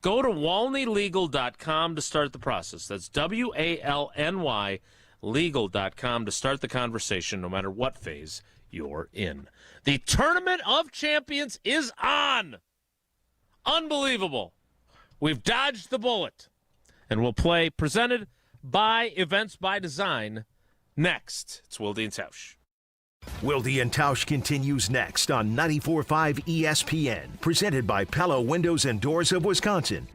[SPEAKER 8] go to walneylegal.com to start the process. That's WALNY legal.com to start the conversation, no matter what phase you're in. The Tournament of Champions is on. Unbelievable. We've dodged the bullet. And we'll play presented by Events by Design next. It's Wilde Tausch.
[SPEAKER 14] Wilde and Tausch continues next on 94.5 ESPN, presented by Pella Windows and Doors of Wisconsin.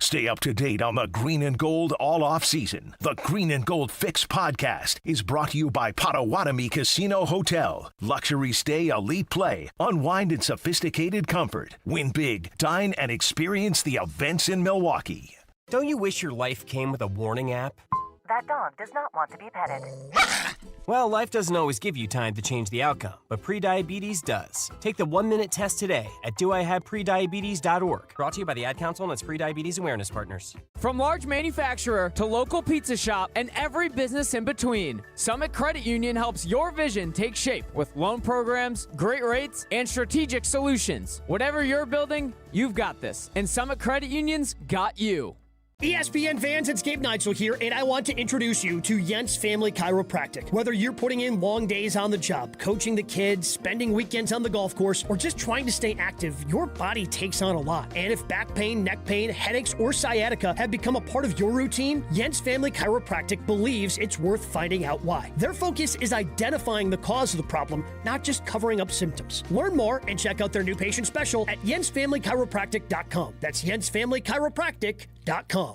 [SPEAKER 14] Stay up to date on the Green and Gold all off season. The Green and Gold Fix podcast is brought to you by Potawatomi Casino Hotel. Luxury stay, elite play, unwind in sophisticated comfort. Win big, dine, and experience the events in Milwaukee.
[SPEAKER 1] Don't you wish your life came with a warning app?
[SPEAKER 3] That dog does not want to be petted.
[SPEAKER 1] Well, life doesn't always give you time to change the outcome, but prediabetes does. Take the 1-minute test today at doihaveprediabetes.org. Brought to you by the Ad Council and its Prediabetes Awareness Partners.
[SPEAKER 4] From large manufacturer to local pizza shop and every business in between, Summit Credit Union helps your vision take shape with loan programs, great rates, and strategic solutions. Whatever you're building, you've got this. And Summit Credit Union's got you.
[SPEAKER 9] ESPN fans, it's Gabe Neitzel here, and I want to introduce you to Jens Family Chiropractic. Whether you're putting in long days on the job, coaching the kids, spending weekends on the golf course, or just trying to stay active, your body takes on a lot. And if back pain, neck pain, headaches, or sciatica have become a part of your routine, Jens Family Chiropractic believes it's worth finding out why. Their focus is identifying the cause of the problem, not just covering up symptoms. Learn more and check out their new patient special at jensfamilychiropractic.com. That's jensfamilychiropractic.com.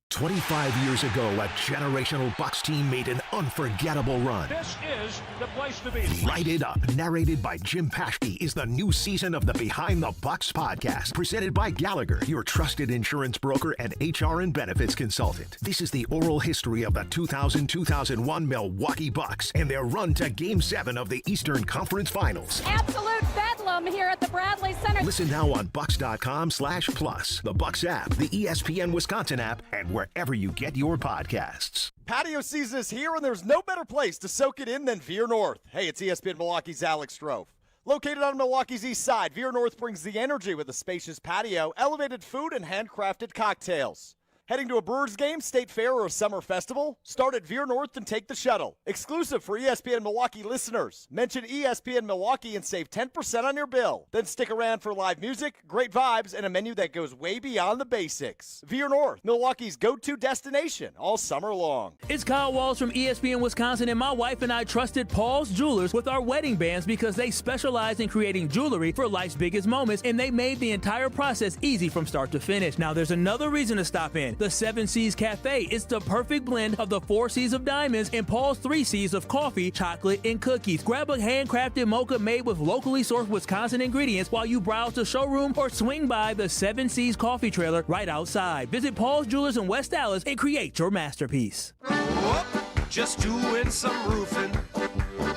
[SPEAKER 14] 25 years ago, a generational Bucs team made an unforgettable run.
[SPEAKER 6] This is the place to be.
[SPEAKER 14] Light It Up, narrated by Jim Paschke, is the new season of the Behind the Bucs podcast, presented by Gallagher, your trusted insurance broker and HR and benefits consultant. This is the oral history of the 2000-2001 Milwaukee Bucs and their run to Game 7 of the Eastern Conference Finals.
[SPEAKER 13] Absolute bedlam here at the Bradley Center.
[SPEAKER 14] Listen now on Bucs.com/plus, the Bucs app, the ESPN Wisconsin app, and wherever you get your podcasts.
[SPEAKER 22] Patio season is here, and there's no better place to soak it in than Veer North. Hey, it's ESPN Milwaukee's Alex Strofe. Located on Milwaukee's east side, Veer North brings the energy with a spacious patio, elevated food, and handcrafted cocktails. Heading to a Brewers game, state fair, or a summer festival? Start at Veer North and take the shuttle. Exclusive for ESPN Milwaukee listeners. Mention ESPN Milwaukee and save 10% on your bill. Then stick around for live music, great vibes, and a menu that goes way beyond the basics. Veer North, Milwaukee's go-to destination all summer long.
[SPEAKER 23] It's Kyle Walls from ESPN Wisconsin, and my wife and I trusted Paul's Jewelers with our wedding bands because they specialize in creating jewelry for life's biggest moments, and they made the entire process easy from start to finish. Now, there's another reason to stop in. The 7 C's Cafe is the perfect blend of the 4 C's of diamonds and Paul's 3 C's of coffee, chocolate, and cookies. Grab a handcrafted mocha made with locally sourced Wisconsin ingredients while you browse the showroom or swing by the 7 C's coffee trailer right outside. Visit Paul's Jewelers in West Dallas and create your masterpiece.
[SPEAKER 24] Whoop, just doing some roofing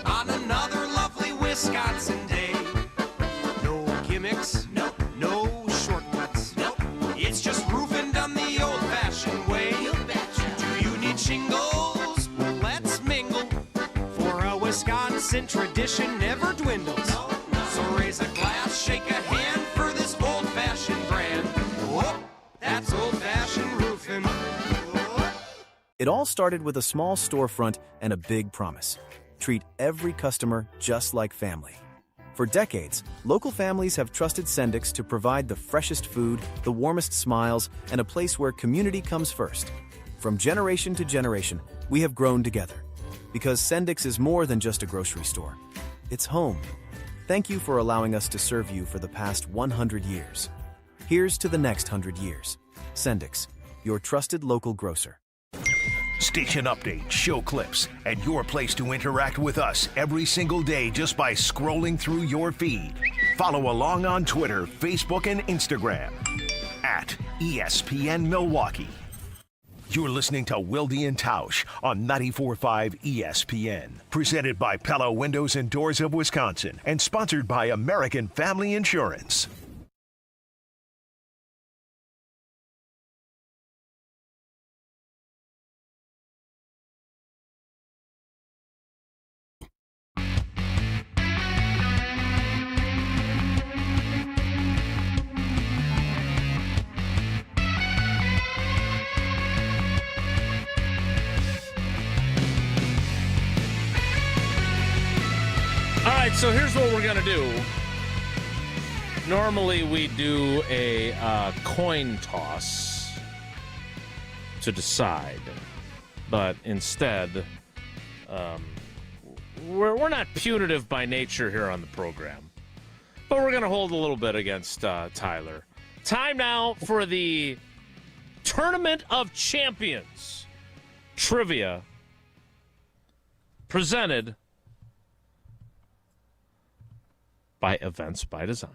[SPEAKER 24] on another lovely Wisconsin day. No gimmicks, no shortcuts, it's just roofing done the old-fashioned way. Do you need shingles? Let's mingle, for a Wisconsin tradition never dwindles. So raise a glass, shake a hand for this old-fashioned brand. Whoop, that's old-fashioned roofing.
[SPEAKER 26] It all started with a small storefront and a big promise: treat every customer just like family. For decades, local families have trusted Sendix to provide the freshest food, the warmest smiles, and a place where community comes first. From generation to generation, we have grown together. Because Sendix is more than just a grocery store. It's home. Thank you for allowing us to serve you for the past 100 years. Here's to the next 100 years. Sendix, your trusted local grocer.
[SPEAKER 14] Station updates, show clips, and your place to interact with us every single day just by scrolling through your feed. Follow along on Twitter, Facebook, and Instagram at ESPN Milwaukee. You're listening to Wilde Tausch on 94.5 ESPN. Presented by Pella Windows and Doors of Wisconsin and sponsored by American Family Insurance.
[SPEAKER 8] All right, so here's what we're going to do. Normally we do a coin toss to decide, but instead, we're not punitive by nature here on the program, but we're going to hold a little bit against Tyler. Time now for the Tournament of Champions trivia presented by Events by Design.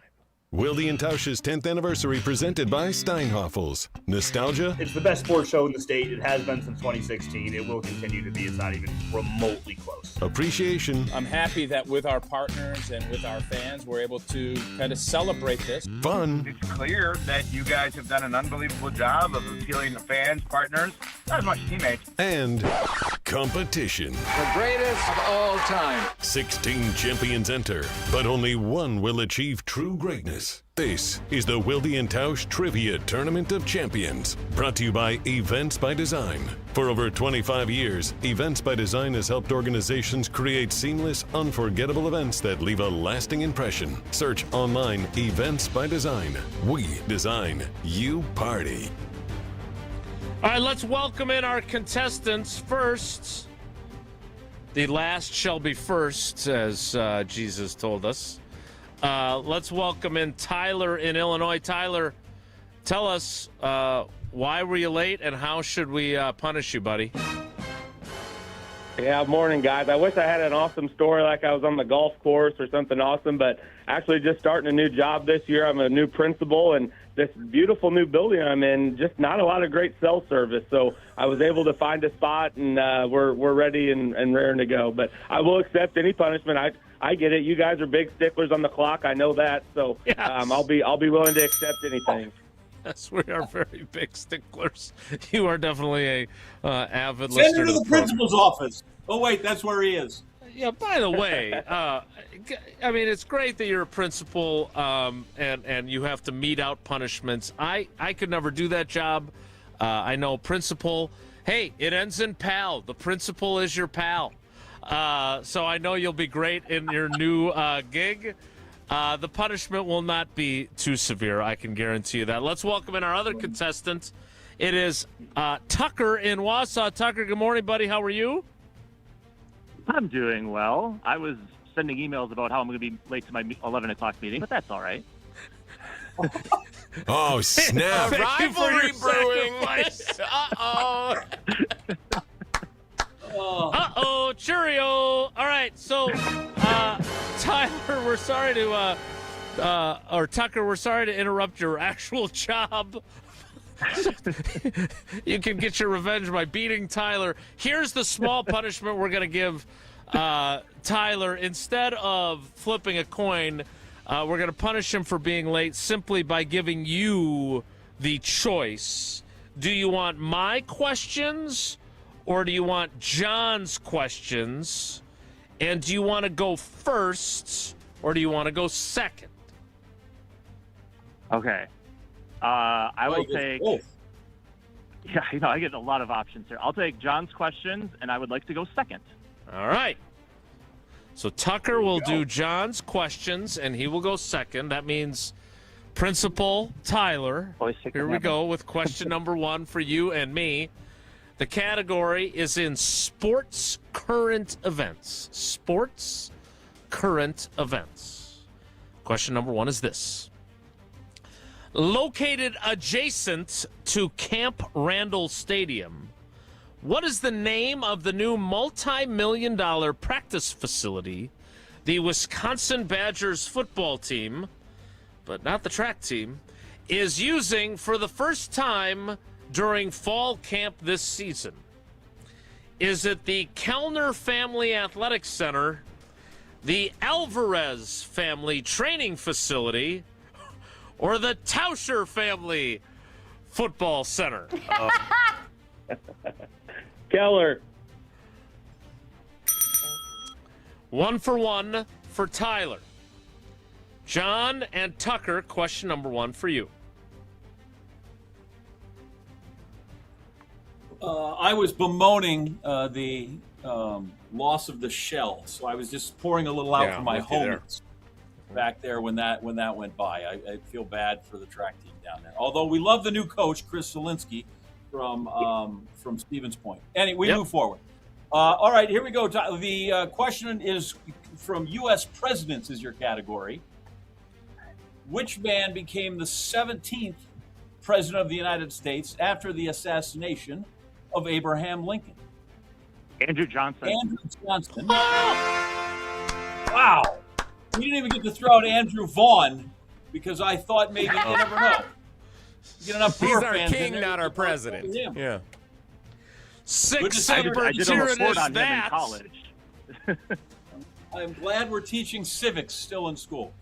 [SPEAKER 27] Wilde Tausch's 10th anniversary presented by Steinhoffels. Nostalgia?
[SPEAKER 28] It's the best sports show in the state. It has been since 2016. It will continue to be. It's not even remotely close.
[SPEAKER 27] Appreciation.
[SPEAKER 29] I'm happy that with our partners and with our fans, we're able to kind of celebrate this.
[SPEAKER 27] Fun.
[SPEAKER 30] It's clear that you guys have done an unbelievable job of appealing to fans, partners, not as much teammates.
[SPEAKER 27] And competition.
[SPEAKER 30] The greatest of all time.
[SPEAKER 27] 16 champions enter, but only one will achieve true greatness. This is the Wilde Tausch Trivia Tournament of Champions, brought to you by Events by Design. For over 25 years, Events by Design has helped organizations create seamless, unforgettable events that leave a lasting impression. Search online Events by Design. We design, you party.
[SPEAKER 8] All right, let's welcome in our contestants. First, the last shall be first, as Jesus told us. Let's welcome in Tyler in Illinois. Tyler, tell us Why were you late, and how should we punish you, buddy?
[SPEAKER 2] Yeah, morning, guys. I wish I had an awesome story like I was on the golf course or something awesome, but actually just starting a new job this year. I'm a new principal, and this beautiful new building I'm in, just not a lot of great cell service. So I was able to find a spot, and we're ready and raring to go. But I will accept any punishment. I get it. You guys are big sticklers on the clock. I know that. So
[SPEAKER 8] yes.
[SPEAKER 2] I'll be willing to accept anything.
[SPEAKER 8] Yes, we are very big sticklers. You are definitely a avid
[SPEAKER 12] Send
[SPEAKER 8] listener
[SPEAKER 12] him to the
[SPEAKER 8] program.
[SPEAKER 12] principal's office. Oh, wait, that's where he is.
[SPEAKER 8] Yeah, by the way, I mean, it's great that you're a principal and you have to mete out punishments. I could never do that job. I know principal, hey, it ends in pal. The principal is your pal. So I know you'll be great in your new gig. The punishment will not be too severe. I can guarantee you that. Let's welcome in our other contestant. It is Tucker in Wausau. Tucker, good morning, buddy. How are you?
[SPEAKER 5] I'm doing well. I was sending emails about how I'm going to be late to my 11 o'clock meeting, but that's all right.
[SPEAKER 27] Oh, snap.
[SPEAKER 8] Rivalry brewing. Uh-oh. Uh-oh, Cheerio. All right, so Tyler, we're sorry to or Tucker, we're sorry to interrupt your actual job. You can get your revenge by beating Tyler. Here's the small punishment we're going to give Tyler. Instead of flipping a coin, we're going to punish him for being late simply by giving you the choice. Do you want my questions or do you want John's questions? And do you want to go first or do you want to go second?
[SPEAKER 5] Okay. I will take. Yeah, I get a lot of options here. I'll take John's questions, and I would like to go second.
[SPEAKER 8] All right. So Tucker will do John's questions, and he will go second. That means Principal Tyler. Here we go with question number 1 for you and me. The category is in sports current events. Sports current events. Question number 1 is this. Located adjacent to Camp Randall Stadium, what is the name of the new multi-million-dollar practice facility the Wisconsin Badgers football team, but not the track team, is using for the first time during fall camp this season? Is it the Kellner Family Athletic Center, the Alvarez Family Training Facility, or the Tauscher Family Football Center?
[SPEAKER 2] Keller.
[SPEAKER 8] 1 for 1 for Tyler. John and Tucker, question number 1 for you.
[SPEAKER 12] I was bemoaning the loss of the shell, so I was just pouring a little out for my homies back there when that went by. I feel bad for the track team down there. Although we love the new coach, Chris Zielinski, from Stevens Point. Anyway, we move forward. All right, here we go. The question is from U.S. presidents is your category. Which man became the 17th president of the United States after the assassination of Abraham Lincoln?
[SPEAKER 5] Andrew Johnson.
[SPEAKER 12] Andrew Johnson. Wow. We didn't even get to throw out Andrew Vaughn because I thought maybe, you never know. You get enough
[SPEAKER 11] He's
[SPEAKER 12] Brewer
[SPEAKER 11] our
[SPEAKER 12] fans in
[SPEAKER 11] king,
[SPEAKER 12] there,
[SPEAKER 11] not our president.
[SPEAKER 12] Yeah.
[SPEAKER 8] 6
[SPEAKER 5] I
[SPEAKER 8] separate
[SPEAKER 5] did a report on him in
[SPEAKER 8] that.
[SPEAKER 5] college.
[SPEAKER 12] I'm glad we're teaching civics still in school.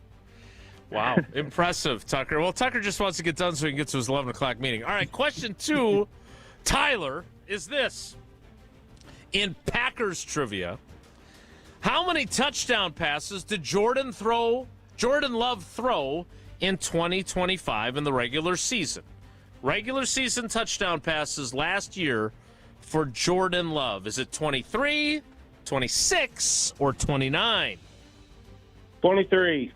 [SPEAKER 8] Wow, impressive, Tucker. Well, Tucker just wants to get done so he can get to his 11 o'clock meeting. All right, question 2, Tyler, is this. In Packers trivia, how many touchdown passes did Jordan Love throw in 2025 in the regular season? Regular season touchdown passes last year for Jordan Love. Is it 23, 26, or 29?
[SPEAKER 2] 23.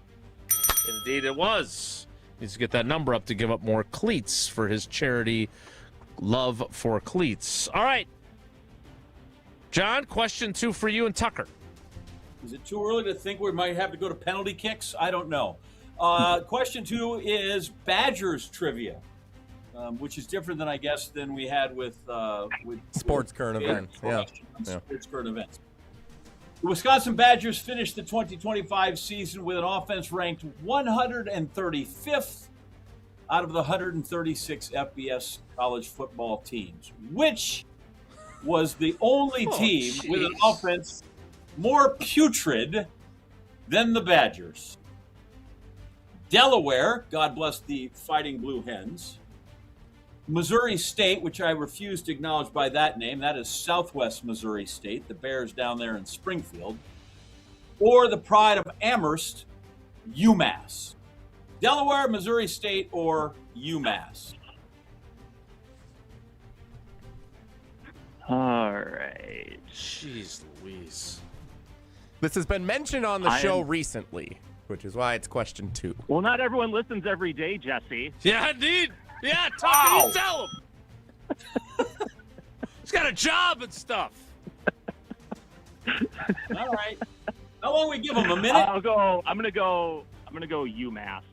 [SPEAKER 8] Indeed it was. Needs to get that number up to give up more cleats for his charity, Love for Cleats. All right. John, question 2 for you and Tucker.
[SPEAKER 12] Is it too early to think we might have to go to penalty kicks? I don't know. Question 2 is Badgers trivia. which is different than I guess than we had with
[SPEAKER 11] sports current events. Yeah.
[SPEAKER 12] Sports current events. The Wisconsin Badgers finished the 2025 season with an offense ranked 135th out of the 136 FBS college football teams, which was the only team with an offense more putrid than the Badgers. Delaware, God bless the Fighting Blue Hens. Missouri State, which I refuse to acknowledge by that name, that is Southwest Missouri State, the Bears down there in Springfield. Or the pride of Amherst, UMass. Delaware, Missouri State, or UMass.
[SPEAKER 5] All right.
[SPEAKER 8] Jeez Louise.
[SPEAKER 11] This has been mentioned on the show recently, which is why it's question 2.
[SPEAKER 5] Well, not everyone listens every day, Jesse.
[SPEAKER 8] Yeah, indeed. Yeah, Tucker, you tell him. He's got a job and stuff.
[SPEAKER 12] All right. How long we give him? A minute?
[SPEAKER 5] I'm gonna go UMass.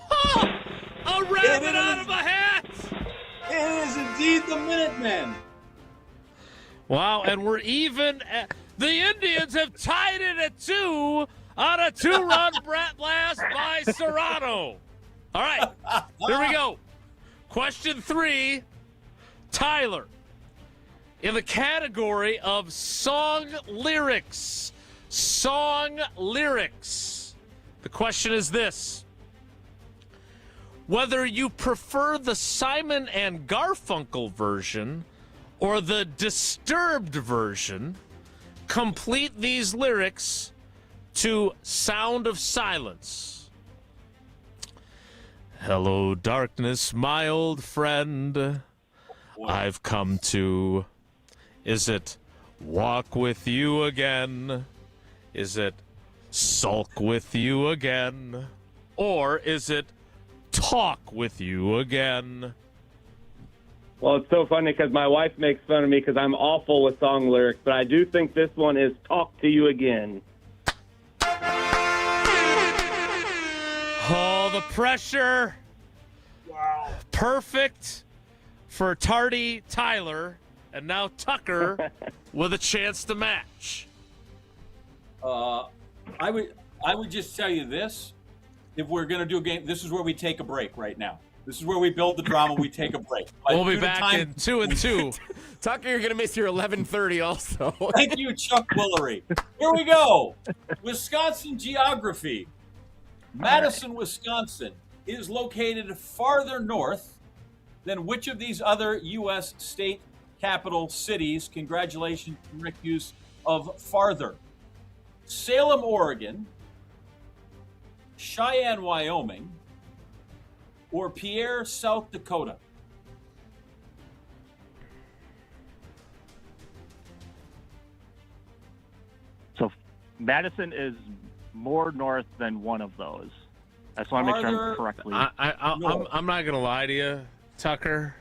[SPEAKER 8] Oh, a rabbit out of a hat.
[SPEAKER 12] It is indeed the Minutemen.
[SPEAKER 8] Wow, and we're even. The Indians have tied it at 2 on a 2-run blast by Serrano. All right, here we go. Question 3, Tyler. In the category of song lyrics, the question is this. Whether you prefer the Simon and Garfunkel version or the Disturbed version, complete these lyrics to Sound of Silence. Hello, darkness, my old friend. I've come to. Is it walk with you again? Is it sulk with you again? Or is it talk with you again?
[SPEAKER 2] Well, it's so funny because my wife makes fun of me because I'm awful with song lyrics, but I do think this one is talk to you again.
[SPEAKER 8] Oh, the pressure.
[SPEAKER 12] Wow.
[SPEAKER 8] Perfect for tardy Tyler, and now Tucker with a chance to match.
[SPEAKER 12] I would just tell you this. If we're going to do a game, this is where we take a break right now. This is where we build the drama. We take a break.
[SPEAKER 8] We'll be back in 2 and 2.
[SPEAKER 11] Tucker, you're going to miss your 11:30 also.
[SPEAKER 12] Thank you, Chuck Willery. Here we go. Wisconsin geography. Madison, Wisconsin is located farther north than which of these other U.S. state capital cities? Congratulations, correct use of farther. Salem, Oregon, Cheyenne, Wyoming, or Pierre, South Dakota?
[SPEAKER 5] So Madison is more north than one of those. I just want to make sure I'm correctly.
[SPEAKER 8] I'm not going to lie to you, Tucker.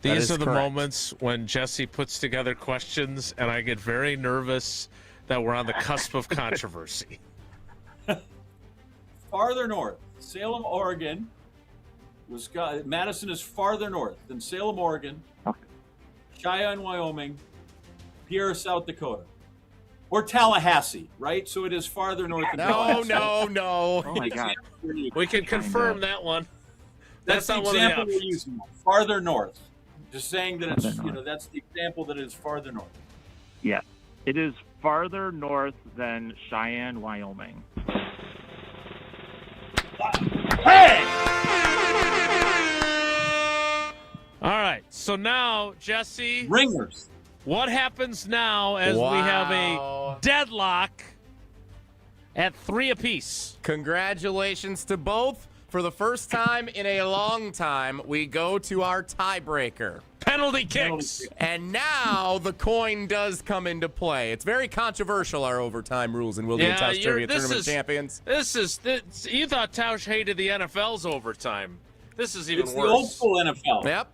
[SPEAKER 8] These are the moments when Jesse puts together questions, and I get very nervous that we're on the cusp of controversy.
[SPEAKER 12] Farther north, Salem, Oregon. Madison is farther north than Salem, Oregon, Cheyenne, Wyoming, Pierre, South Dakota, or Tallahassee, right? So it is farther north than Tallahassee.
[SPEAKER 11] No.
[SPEAKER 5] Oh, my God.
[SPEAKER 8] We can confirm that one.
[SPEAKER 12] That's the
[SPEAKER 8] not one of the
[SPEAKER 12] example we're
[SPEAKER 8] options.
[SPEAKER 12] using. Farther north. Just saying that it's, that's the example that it is farther north.
[SPEAKER 5] Yeah. It is farther north than Cheyenne, Wyoming.
[SPEAKER 12] Hey!
[SPEAKER 8] All right. So now, Jesse.
[SPEAKER 12] Ringers.
[SPEAKER 8] What happens now as we have a deadlock at 3 apiece?
[SPEAKER 11] Congratulations to both. For the first time in a long time, we go to our tiebreaker.
[SPEAKER 8] Penalty kicks.
[SPEAKER 11] And now the coin does come into play. It's very controversial, our overtime rules in Wilde Tausch Trivia Tournament Champions.
[SPEAKER 8] You thought Tausch hated the NFL's overtime. This is even
[SPEAKER 12] It's
[SPEAKER 8] worse.
[SPEAKER 12] the old school NFL.
[SPEAKER 11] Yep,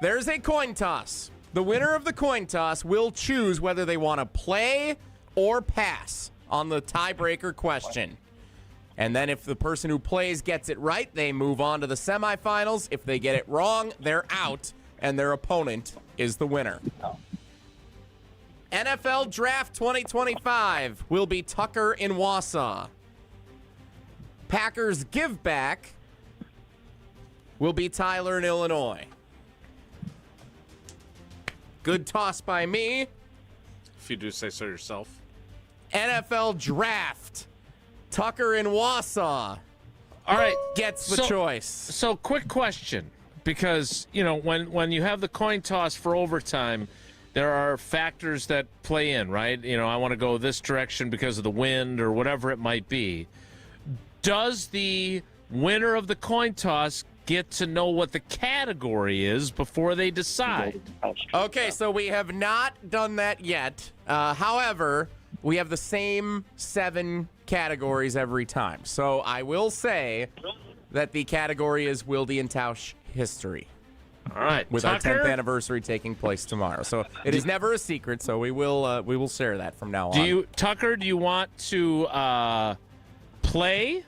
[SPEAKER 11] there's a coin toss. The winner of the coin toss will choose whether they want to play or pass on the tiebreaker question. And then if the person who plays gets it right, they move on to the semifinals. If they get it wrong, they're out, and their opponent is the winner. NFL Draft 2025 will be Tucker in Wausau. Packers Give Back will be Tyler in Illinois. Good toss by me.
[SPEAKER 8] If you do say so yourself.
[SPEAKER 11] NFL Draft. Tucker in Wausau.
[SPEAKER 8] All right.
[SPEAKER 11] Gets the choice.
[SPEAKER 8] So quick question, because, when you have the coin toss for overtime, there are factors that play in, right? I want to go this direction because of the wind or whatever it might be. Does the winner of the coin toss get to know what the category is before they decide?
[SPEAKER 11] Okay, so we have not done that yet. However, we have the same 7 categories every time. So I will say that the category is Wilde Tausch history.
[SPEAKER 8] All right,
[SPEAKER 11] with
[SPEAKER 8] Tucker?
[SPEAKER 11] our 10th anniversary taking place tomorrow. So it is never a secret. So we will share that from now on.
[SPEAKER 8] Tucker? Do you want to play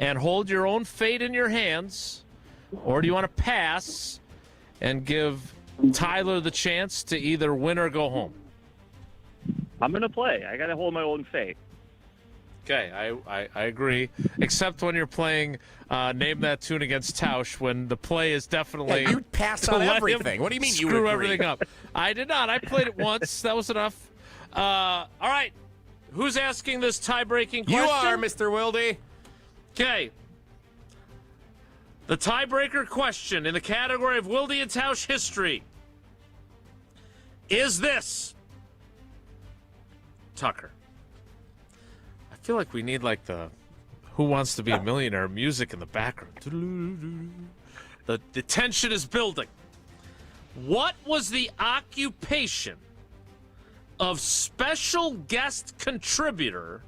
[SPEAKER 8] and hold your own fate in your hands, or do you want to pass and give Tyler the chance to either win or go home?
[SPEAKER 5] I'm going to play. I got to hold my own fate.
[SPEAKER 8] Okay, I agree. Except when you're playing Name That Tune against Tausch, when the play is definitely...
[SPEAKER 11] Yeah, you passed on everything. What do you mean you
[SPEAKER 8] screw
[SPEAKER 11] agree?
[SPEAKER 8] everything up? I did not. I played it once. That was enough. All right. Who's asking this tie-breaking question?
[SPEAKER 11] You are, Mr. Wilde.
[SPEAKER 8] Okay. The tiebreaker question in the category of Wilde and Tausch history is this. Tucker. I feel like we need the Who Wants to Be a Millionaire music in the background. The tension is building. What was the occupation of special guest contributor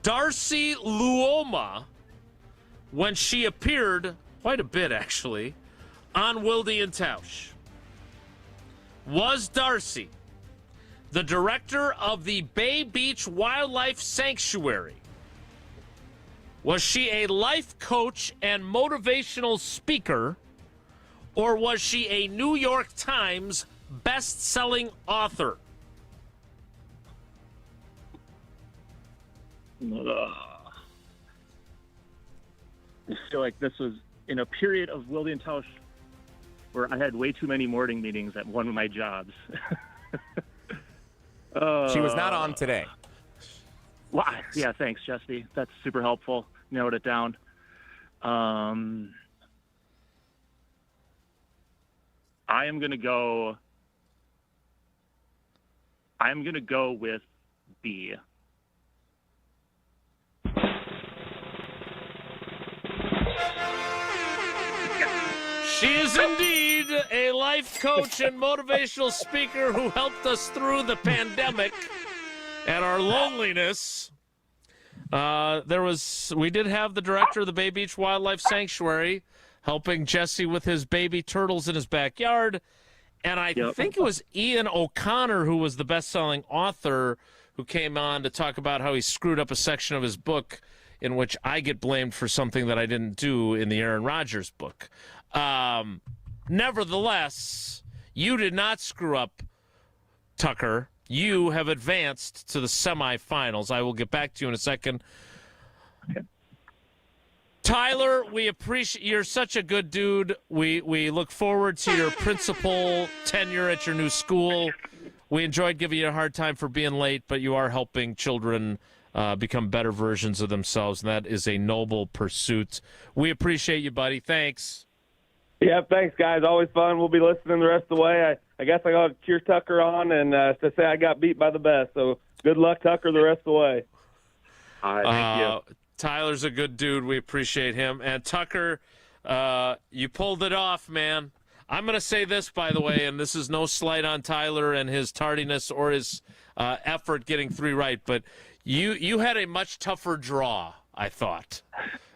[SPEAKER 8] Darcy Luoma when she appeared, quite a bit actually, on Wilde and Tausch? Was Darcy the director of the Bay Beach Wildlife Sanctuary? Was she a life coach and motivational speaker, or was she a New York Times best-selling author?
[SPEAKER 5] I feel like this was in a period of Wilde and Tausch where I had way too many morning meetings at one of my jobs.
[SPEAKER 11] She was not on today.
[SPEAKER 5] Well, yeah, thanks, Jesse. That's super helpful. Narrowed it down. I am gonna go with B.
[SPEAKER 8] She is indeed a life coach and motivational speaker who helped us through the pandemic and our loneliness. We did have the director of the Bay Beach Wildlife Sanctuary helping Jesse with his baby turtles in his backyard. And I think it was Ian O'Connor who was the best-selling author who came on to talk about how he screwed up a section of his book in which I get blamed for something that I didn't do in the Aaron Rodgers book. Nevertheless, you did not screw up, Tucker. You have advanced to the semifinals. I will get back to you in a second.
[SPEAKER 5] Okay.
[SPEAKER 8] Tyler, we appreciate you're such a good dude. We look forward to your principal tenure at your new school. We enjoyed giving you a hard time for being late, but you are helping children become better versions of themselves, and that is a noble pursuit. We appreciate you, buddy. Thanks.
[SPEAKER 2] Yeah, thanks, guys. Always fun. We'll be listening the rest of the way. I guess I got to cheer Tucker on and to say I got beat by the best. So good luck, Tucker, the rest of the way.
[SPEAKER 5] All right, thank you.
[SPEAKER 8] Tyler's a good dude. We appreciate him. And Tucker, you pulled it off, man. I'm going to say this, by the way, and this is no slight on Tyler and his tardiness or his effort getting 3 right, but you had a much tougher draw, I thought.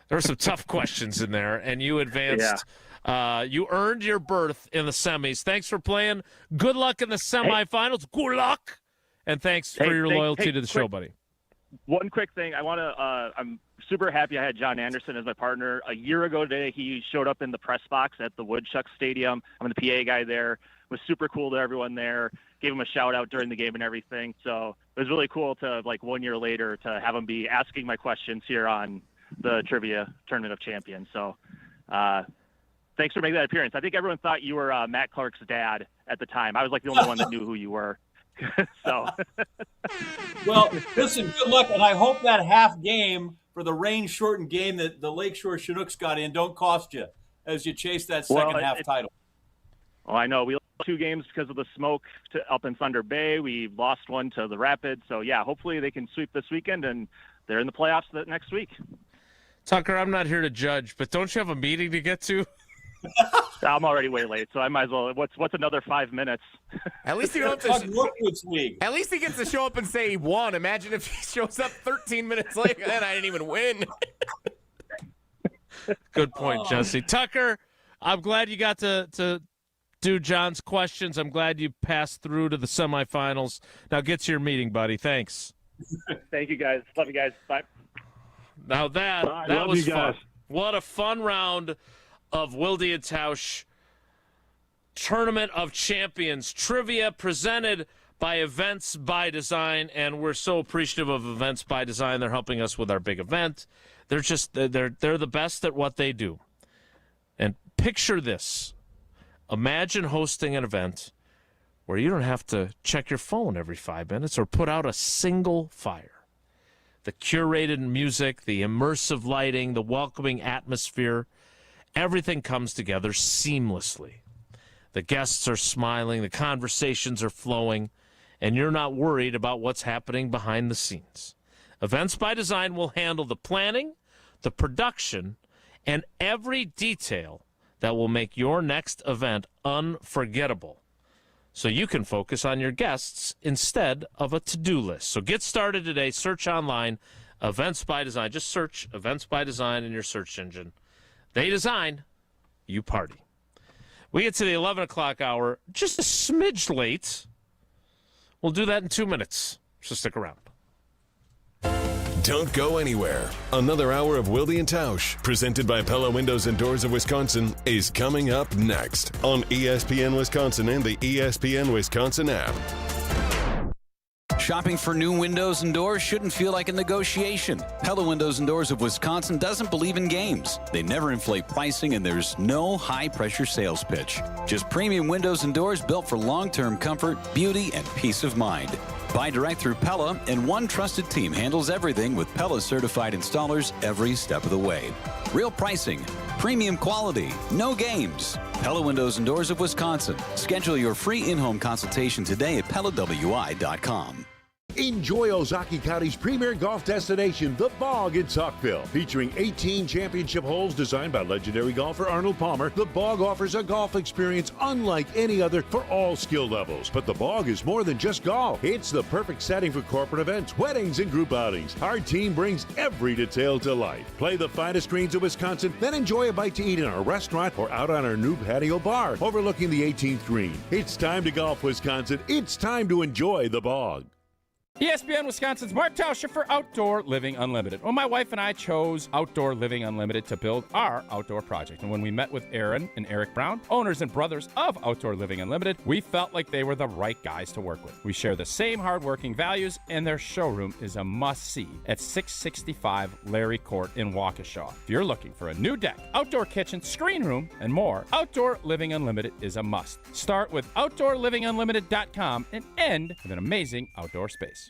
[SPEAKER 8] There were some tough questions in there, and you advanced. Yeah. You earned your berth in the semis. Thanks for playing. Good luck in the semifinals. Good luck. And thanks for your loyalty to the show, buddy.
[SPEAKER 5] One quick thing. I want to I'm super happy I had John Anderson as my partner. A year ago today, he showed up in the press box at the Woodchuck Stadium. I'm the PA guy there. It was super cool to everyone there. Gave him a shout out during the game and everything. So it was really cool to, like, 1 year later, to have him be asking my questions here on the Trivia Tournament of Champions. So thanks for making that appearance. I think everyone thought you were Matt Clark's dad at the time. I was like the only one that knew who you were. So,
[SPEAKER 12] well, listen, good luck, and I hope that half game for the rain-shortened game that the Lakeshore Chinooks got in don't cost you as you chase that second half title.
[SPEAKER 5] Oh, I know. We lost 2 games because of the smoke up in Thunder Bay. We lost one to the Rapids. So, yeah, hopefully they can sweep this weekend, and they're in the playoffs next week.
[SPEAKER 8] Tucker, I'm not here to judge, but don't you have a meeting to get to?
[SPEAKER 5] I'm already way late, so I might as well. What's another 5 minutes?
[SPEAKER 11] At least he don't have to. At least he gets to show up and say he won. Imagine if he shows up 13 minutes later and I didn't even win.
[SPEAKER 8] Good point, Jesse. Tucker, I'm glad you got to do John's questions. I'm glad you passed through to the semifinals. Now get to your meeting, buddy. Thanks.
[SPEAKER 5] Thank you, guys. Love you guys. Bye.
[SPEAKER 8] Now that was fun. What a fun round of Wilde Tausch Tournament of Champions trivia presented by Events by Design, and we're so appreciative of Events by Design. They're helping us with our big event. They're the best at what they do. And picture this. Imagine hosting an event where you don't have to check your phone every 5 minutes or put out a single fire. The curated music, the immersive lighting, the welcoming atmosphere, everything comes together seamlessly. The guests are smiling, the conversations are flowing, and you're not worried about what's happening behind the scenes. Events by Design will handle the planning, the production, and every detail that will make your next event unforgettable, so you can focus on your guests instead of a to-do list. So get started today. Search online, Events by Design. Just search Events by Design in your search engine. They design, you party. We get to the 11 o'clock hour, just a smidge late. We'll do that in 2 minutes, so stick around.
[SPEAKER 27] Don't go anywhere. Another hour of Wilde and Tausch, presented by Pella Windows and Doors of Wisconsin, is coming up next on ESPN Wisconsin and the ESPN Wisconsin app.
[SPEAKER 7] Shopping for new windows and doors shouldn't feel like a negotiation. Pella Windows and Doors of Wisconsin doesn't believe in games. They never inflate pricing, and there's no high-pressure sales pitch. Just premium windows and doors built for long-term comfort, beauty, and peace of mind. Buy direct through Pella, and one trusted team handles everything with Pella certified installers every step of the way. Real pricing, premium quality, no games. Pella Windows and Doors of Wisconsin. Schedule your free in-home consultation today at PellaWI.com.
[SPEAKER 10] Enjoy Ozaukee County's premier golf destination, The Bog in Saukville. Featuring 18 championship holes designed by legendary golfer Arnold Palmer, The Bog offers a golf experience unlike any other for all skill levels. But The Bog is more than just golf. It's the perfect setting for corporate events, weddings, and group outings. Our team brings every detail to life. Play the finest greens of Wisconsin, then enjoy a bite to eat in our restaurant or out on our new patio bar overlooking the 18th green. It's time to golf, Wisconsin. It's time to enjoy The Bog.
[SPEAKER 15] ESPN Wisconsin's Matt LaFleur for Outdoor Living Unlimited. Well, my wife and I chose Outdoor Living Unlimited to build our outdoor project. And when we met with Aaron and Eric Brown, owners and brothers of Outdoor Living Unlimited, we felt like they were the right guys to work with. We share the same hardworking values, and their showroom is a must-see at 665 Larry Court in Waukesha. If you're looking for a new deck, outdoor kitchen, screen room, and more, Outdoor Living Unlimited is a must. Start with OutdoorLivingUnlimited.com and end with an amazing outdoor space.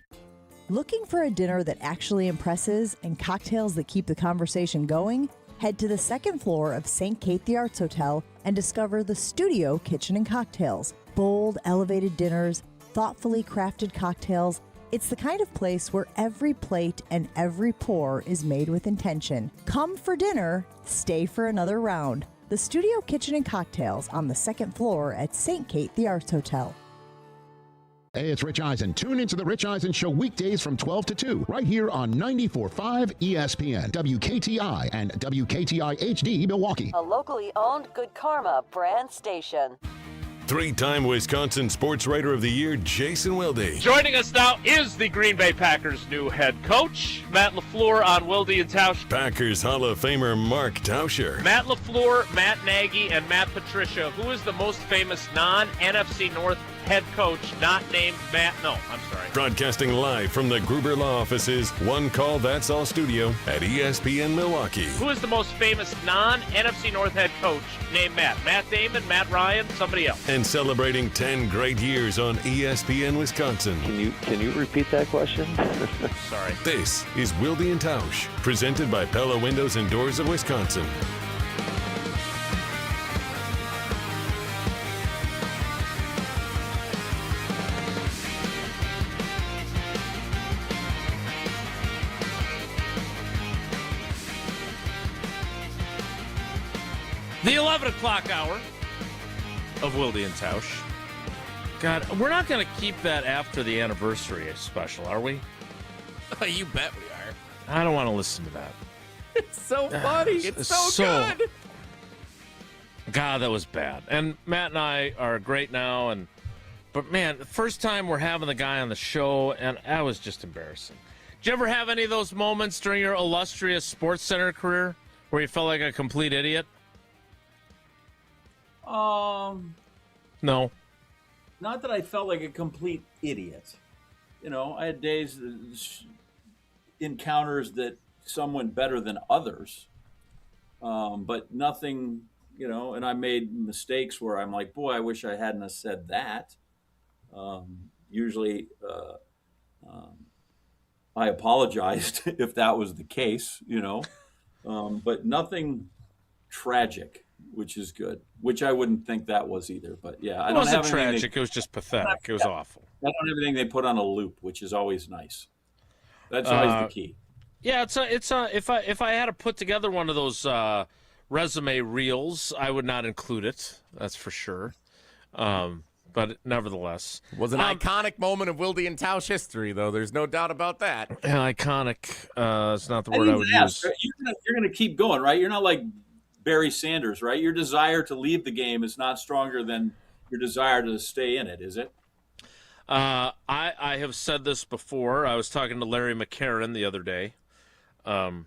[SPEAKER 16] Looking for a dinner that actually impresses and cocktails that keep the conversation going? Head to the second floor of St. Kate the Arts Hotel and discover the Studio Kitchen and Cocktails. Bold, elevated dinners, thoughtfully crafted cocktails. It's the kind of place where every plate and every pour is made with intention. Come for dinner, stay for another round. The Studio Kitchen and Cocktails on the second floor at St. Kate the Arts Hotel.
[SPEAKER 17] Hey, it's Rich Eisen. Tune into the Rich Eisen Show weekdays from 12 to 2, right here on 94.5 ESPN, WKTI, and WKTI HD Milwaukee.
[SPEAKER 3] A locally owned Good Karma brand station.
[SPEAKER 27] Three-time Wisconsin Sports Writer of the Year, Jason Wilde.
[SPEAKER 8] Joining us now is the Green Bay Packers' new head coach, Matt LaFleur on Wilde Tausch.
[SPEAKER 27] Packers Hall of Famer Mark Tauscher.
[SPEAKER 8] Matt LaFleur, Matt Nagy, and Matt Patricia. Who is the most famous non-NFC North head coach not named Matt? No, I'm sorry.
[SPEAKER 27] Broadcasting live from the Gruber Law offices, One Call That's All studio at ESPN Milwaukee.
[SPEAKER 8] Who is the most famous non-NFC North head coach named Matt? Matt Damon, Matt Ryan, somebody else.
[SPEAKER 27] And celebrating 10 great years on ESPN Wisconsin.
[SPEAKER 1] Can you repeat that question?
[SPEAKER 8] Sorry.
[SPEAKER 27] This is Wilde and Tausch, presented by Pella Windows and Doors of Wisconsin.
[SPEAKER 8] The 11 o'clock hour of Wilde and Tausch. God, we're not going to keep that after the anniversary special, are we?
[SPEAKER 11] You bet we are.
[SPEAKER 8] I don't want to listen to that.
[SPEAKER 11] It's so funny. It's so good.
[SPEAKER 8] God, that was bad. And Matt and I are great now. But, man, the first time we're having the guy on the show, and that was just embarrassing. Did you ever have any of those moments during your illustrious Sports Center career where you felt like a complete idiot? No.
[SPEAKER 12] Not that I felt like a complete idiot. You know, I had days, encounters that some went better than others. But nothing, you know, and I made mistakes where I'm like, boy, I wish I hadn't have said that. Usually, I apologized if that was the case, you know, but nothing tragic, which is good, which I wouldn't think that was either. But yeah,
[SPEAKER 8] it wasn't tragic. It was just pathetic. It was awful.
[SPEAKER 12] I don't have anything they put on a loop, which is always nice. That's always the key.
[SPEAKER 8] Yeah, if I had to put together one of those resume reels, I would not include it. That's for sure. But nevertheless,
[SPEAKER 11] it was an iconic moment of Wilde and Tausch history, though. There's no doubt about that.
[SPEAKER 8] Yeah, iconic. It's not the word I would use.
[SPEAKER 12] You're going to keep going, right? You're not like Barry Sanders, right? Your desire to leave the game is not stronger than your desire to stay in it, is it?
[SPEAKER 8] I have said this before. I was talking to Larry McCarron the other day. My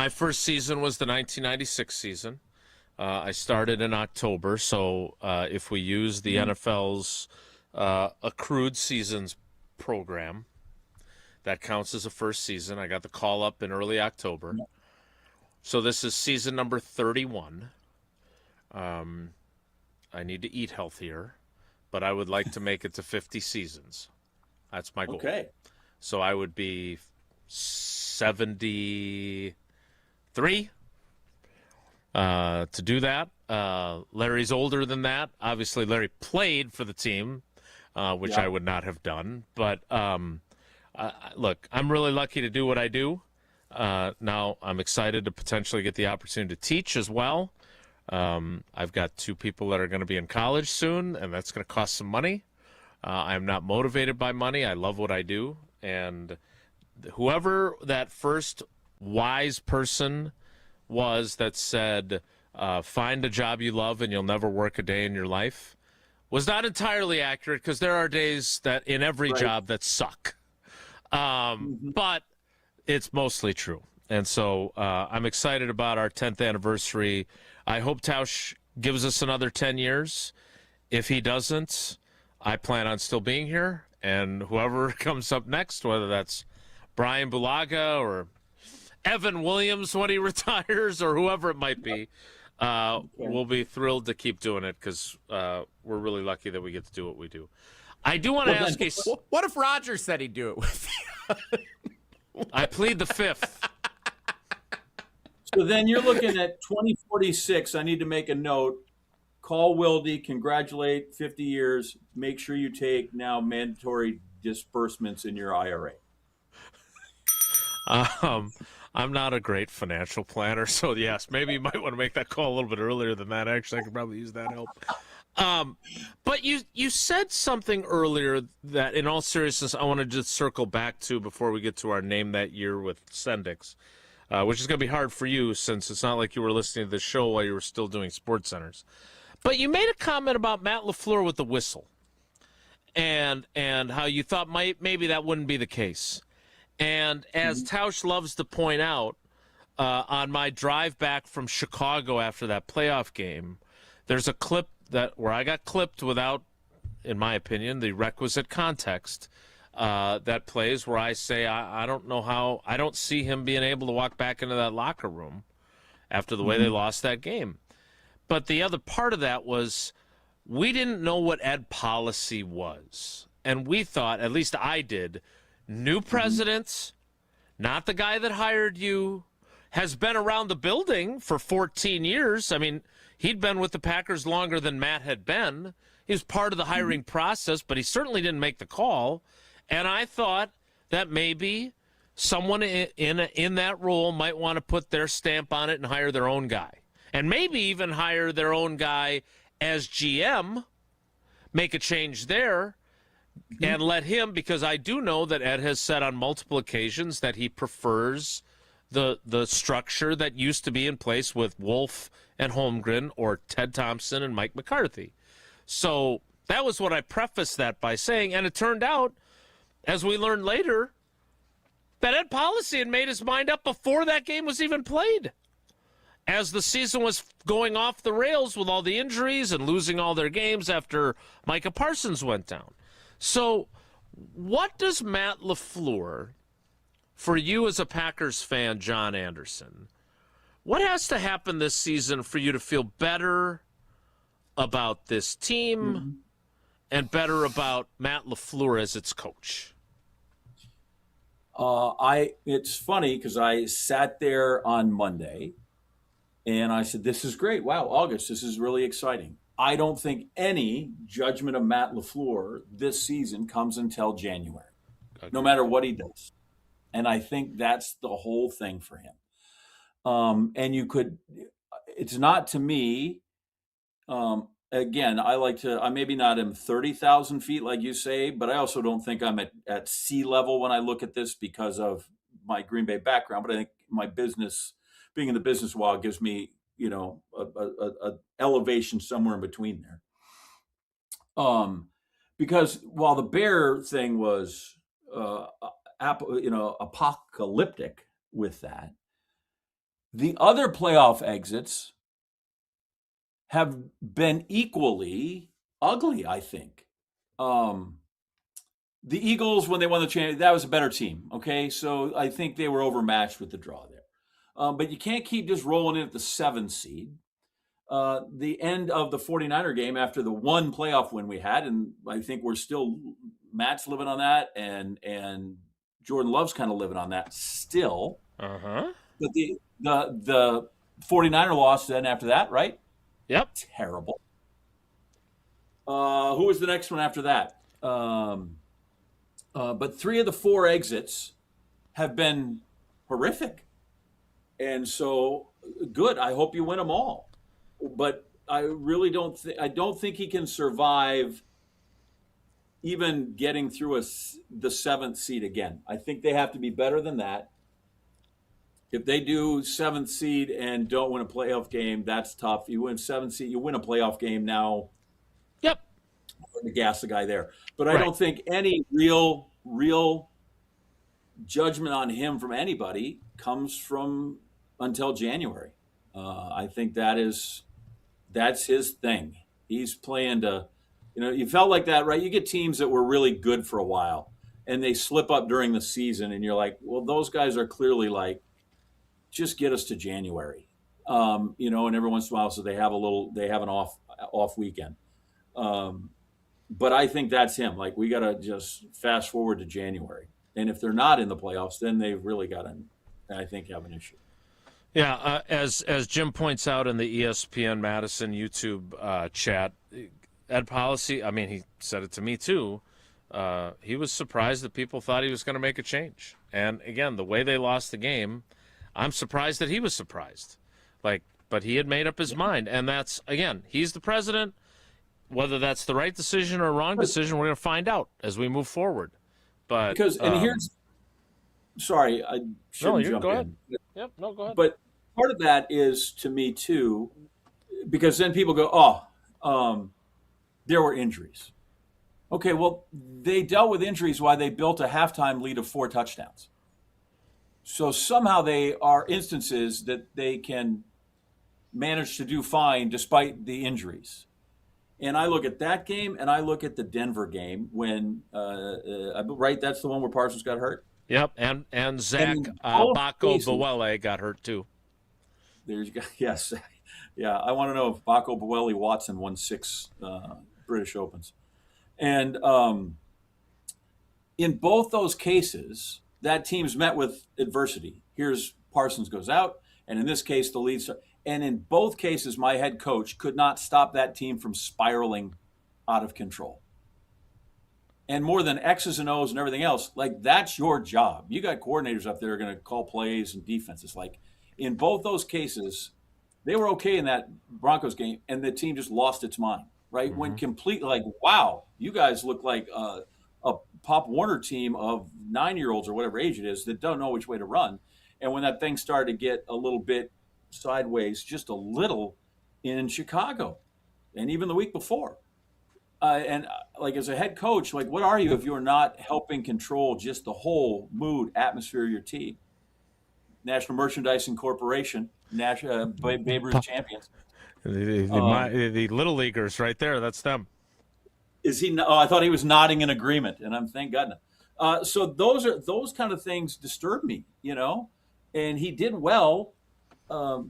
[SPEAKER 8] first season was the 1996 season. I started in October, so if we use the NFL's accrued seasons program, that counts as a first season. I got the call up in early October. So this is season number 31. I need to eat healthier, but I would like to make it to 50 seasons. That's my goal.
[SPEAKER 12] Okay.
[SPEAKER 8] So I would be 73 to do that. Larry's older than that. Obviously, Larry played for the team, which I would not have done. But look, I'm really lucky to do what I do. Now I'm excited to potentially get the opportunity to teach as well. I've got two people that are going to be in college soon, and that's going to cost some money. I'm not motivated by money. I love what I do. And whoever that first wise person was that said, find a job you love and you'll never work a day in your life, was not entirely accurate, because there are days that in every job that suck. But it's mostly true. And so I'm excited about our 10th anniversary. I hope Tausch gives us another 10 years. If he doesn't, I plan on still being here. And whoever comes up next, whether that's Brian Bulaga or Evan Williams when he retires or whoever it might be, we'll be thrilled to keep doing it, because we're really lucky that we get to do what we do. I do want to ask you.
[SPEAKER 11] What if Roger said he'd do it with you?
[SPEAKER 8] I plead the fifth.
[SPEAKER 12] So then you're looking at 2046. I need to make a note. Call Wilde, congratulate 50 years. Make sure you take now mandatory disbursements in your IRA.
[SPEAKER 8] I'm not a great financial planner, so yes, maybe you might want to make that call a little bit earlier than that. Actually, I could probably use that help. But you said something earlier that, in all seriousness, I want to just circle back to before we get to our name that year with Sendix, which is going to be hard for you since it's not like you were listening to the show while you were still doing Sports Centers. But you made a comment about Matt LaFleur with the whistle, and how you thought maybe that wouldn't be the case. And as Tausch loves to point out, on my drive back from Chicago after that playoff game, there's a clip where I got clipped without, in my opinion, the requisite context that plays where I say I don't know how, I don't see him being able to walk back into that locker room after the way they lost that game. But the other part of that was we didn't know what ed policy was. And we thought, at least I did, new presidents, not the guy that hired you, has been around the building for 14 years. I mean, he'd been with the Packers longer than Matt had been. He was part of the hiring process, but he certainly didn't make the call. And I thought that maybe someone in that role might want to put their stamp on it and hire their own guy. And maybe even hire their own guy as GM, make a change there, and let him, because I do know that Ed has said on multiple occasions that he prefers the structure that used to be in place with Wolf and Holmgren or Ted Thompson and Mike McCarthy. So that was what I prefaced that by saying, and it turned out, as we learned later, that Ed Policy had made his mind up before that game was even played. As the season was going off the rails with all the injuries and losing all their games after Micah Parsons went down. So what does Matt LaFleur, for you as a Packers fan, John Anderson, what has to happen this season for you to feel better about this team and better about Matt LaFleur as its coach?
[SPEAKER 12] It's funny because I sat there on Monday and I said, this is great. Wow, August, this is really exciting. I don't think any judgment of Matt LaFleur this season comes until January, no matter what he does. And I think that's the whole thing for him. And it's not to me, again, I maybe not am 30,000 feet like you say, but I also don't think I'm at sea level when I look at this because of my Green Bay background. But I think my business, being in the business world, gives me, a elevation somewhere in between there. Because while the Bear thing was, apocalyptic with that, the other playoff exits have been equally ugly, I think. The Eagles, when they won the championship, that was a better team, okay? So I think they were overmatched with the draw there. But you can't keep just rolling in at the 7th seed. The end of the 49er game after the one playoff win we had, and I think Matt's living on that, and Jordan Love's kind of living on that still. But the 49er loss then after that, right?
[SPEAKER 8] Yep.
[SPEAKER 12] Terrible. Who was the next one after that? But 3 of the 4 exits have been horrific. And so, good. I hope you win them all. But I really don't think he can survive even getting through the 7th seed again. I think they have to be better than that. If they do 7th seed and don't win a playoff game, that's tough. You win 7th seed, you win a playoff game now.
[SPEAKER 8] Yep.
[SPEAKER 12] To gas the guy there. But I don't think any real judgment on him from anybody comes from until January. I think that's his thing. He's playing to, you felt like that, right? You get teams that were really good for a while and they slip up during the season and you're like, well, those guys are clearly like, just get us to January. And every once in a while, so they have an off weekend. But I think that's him. Like, we got to just fast forward to January. And if they're not in the playoffs, then they've really got to, I think, have an issue.
[SPEAKER 8] Yeah, as Jim points out in the ESPN Madison YouTube chat, Ed Policy, I mean, he said it to me too. He was surprised that people thought he was going to make a change. And again, the way they lost the game, I'm surprised that he was surprised. But he had made up his mind. And that's, again, he's the president. Whether that's the right decision or a wrong decision, we're going to find out as we move forward. But
[SPEAKER 12] sorry, I shouldn't jump in.
[SPEAKER 8] Yep, no, go ahead.
[SPEAKER 12] But part of that is, to me, too, because then people go, there were injuries. Okay, well, they dealt with injuries while they built a halftime lead of 4 touchdowns. So somehow they are instances that they can manage to do fine despite the injuries. And I look at that game, and I look at the Denver game when, right, that's the one where Parsons got hurt?
[SPEAKER 8] Yep, and Zach Baco Buwele got hurt too.
[SPEAKER 12] There's yes, yeah. I want to know if Baco Buwele Watson won 6 British Opens, and in both those cases, that team's met with adversity. Here's Parsons goes out, and in this case, the lead. And in both cases, my head coach could not stop that team from spiraling out of control. And more than X's and O's and everything else, like, that's your job. You got coordinators up there who are going to call plays and defenses. Like, in both those cases, they were okay in that Broncos game, and the team just lost its mind, right? Mm-hmm. When completely, like, wow, you guys look like a Pop Warner team of 9-year-olds or whatever age it is that don't know which way to run. And when that thing started to get a little bit sideways, just a little, in Chicago, and even the week before. And like, as a head coach, like, what are you if you're not helping control just the whole mood, atmosphere of your team? National Merchandising Corporation, Babe Ruth champions.
[SPEAKER 8] The little leaguers right there, that's them.
[SPEAKER 12] Is he? Oh, I thought he was nodding in agreement, and I'm thank God. So those kind of things disturb me, you know. And he did well,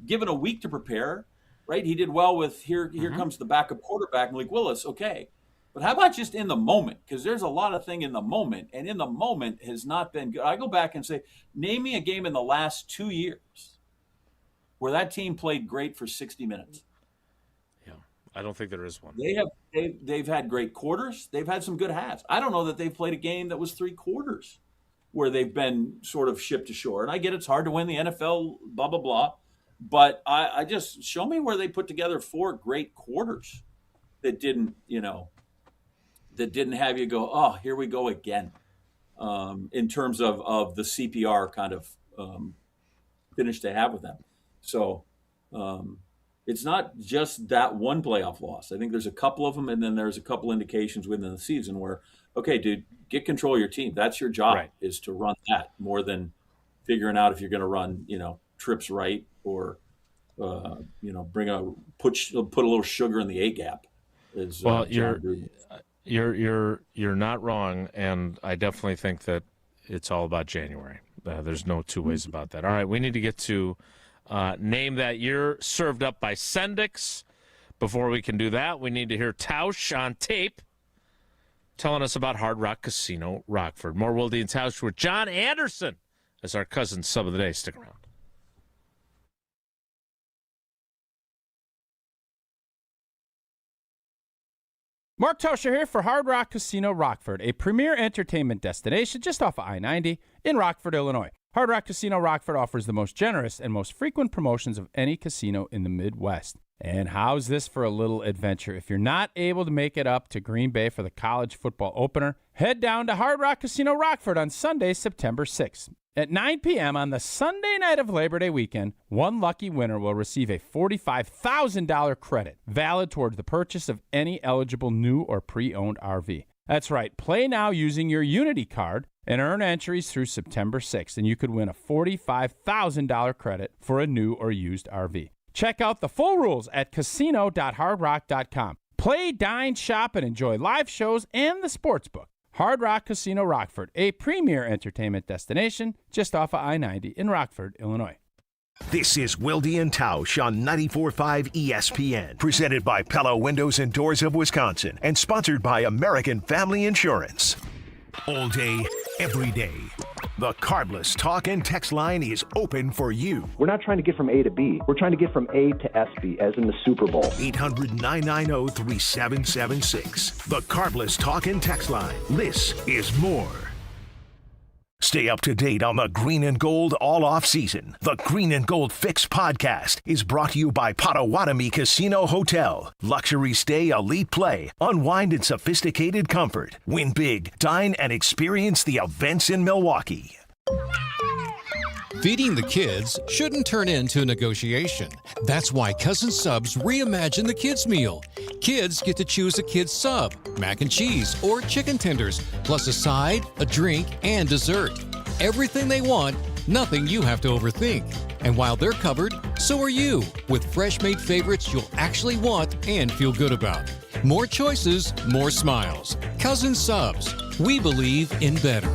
[SPEAKER 12] given a week to prepare, right? He did well with here comes the backup quarterback, Malik Willis. Okay, but how about just in the moment? Because there's a lot of thing in the moment, and in the moment has not been good. I go back and say, name me a game in the last 2 years where that team played great for 60 minutes.
[SPEAKER 8] Yeah, I don't think there is one.
[SPEAKER 12] They've had great quarters. They've had some good halves. I don't know that they've played a game that was 3 quarters where they've been sort of shipped ashore. And I get it's hard to win the NFL, blah, blah, blah. But I just show me where they put together 4 great quarters that didn't have you go, oh, here we go again, in terms of the CPR kind of finish they have with them. So it's not just that one playoff loss. I think there's a couple of them, and then there's a couple indications within the season where, okay, dude, get control of your team. That's your job, right, is to run that more than figuring out if you're going to run, trips right or, put a little sugar in the A gap.
[SPEAKER 8] Well, you're not wrong, and I definitely think that it's all about January. There's no two ways about that. All right, we need to get to name that year served up by Sendix. Before we can do that, we need to hear Tausch on tape telling us about Hard Rock Casino Rockford. More Wilde and Tausch with John Anderson as our cousin sub of the day. Stick around.
[SPEAKER 15] Mark Tauscher here for Hard Rock Casino Rockford, a premier entertainment destination just off of I-90 in Rockford, Illinois. Hard Rock Casino Rockford offers the most generous and most frequent promotions of any casino in the Midwest. And how's this for a little adventure? If you're not able to make it up to Green Bay for the college football opener, head down to Hard Rock Casino Rockford on Sunday, September 6th. At 9 p.m. on the Sunday night of Labor Day weekend, one lucky winner will receive a $45,000 credit, valid toward the purchase of any eligible new or pre-owned RV. That's right. Play now using your Unity card and earn entries through September 6th, and you could win a $45,000 credit for a new or used RV. Check out the full rules at casino.hardrock.com. Play, dine, shop, and enjoy live shows and the sportsbook. Hard Rock Casino Rockford, a premier entertainment destination just off of I-90 in Rockford, Illinois.
[SPEAKER 14] This is Wilde and Tausch on 94.5 ESPN, presented by Pella Windows and Doors of Wisconsin, and sponsored by American Family Insurance. All day, every day, the Cardless talk and text line is open for you.
[SPEAKER 4] We're not trying to get from A to B. We're trying to get from A to SB, as in the Super Bowl.
[SPEAKER 14] 800-990-3776. The Cardless talk and text line. This is more. Stay up to date on the Green and Gold all off season. The Green and Gold Fix podcast is brought to you by Potawatomi Casino Hotel. Luxury stay, elite play, unwind in sophisticated comfort. Win big, dine, and experience the events in Milwaukee.
[SPEAKER 6] Feeding the kids shouldn't turn into a negotiation. That's why Cousin Subs reimagined the kids' meal. Kids get to choose a kid's sub, mac and cheese, or chicken tenders, plus a side, a drink, and dessert. Everything they want, nothing you have to overthink. And while they're covered, so are you, with fresh-made favorites you'll actually want and feel good about. More choices, more smiles. Cousin Subs. We believe in better.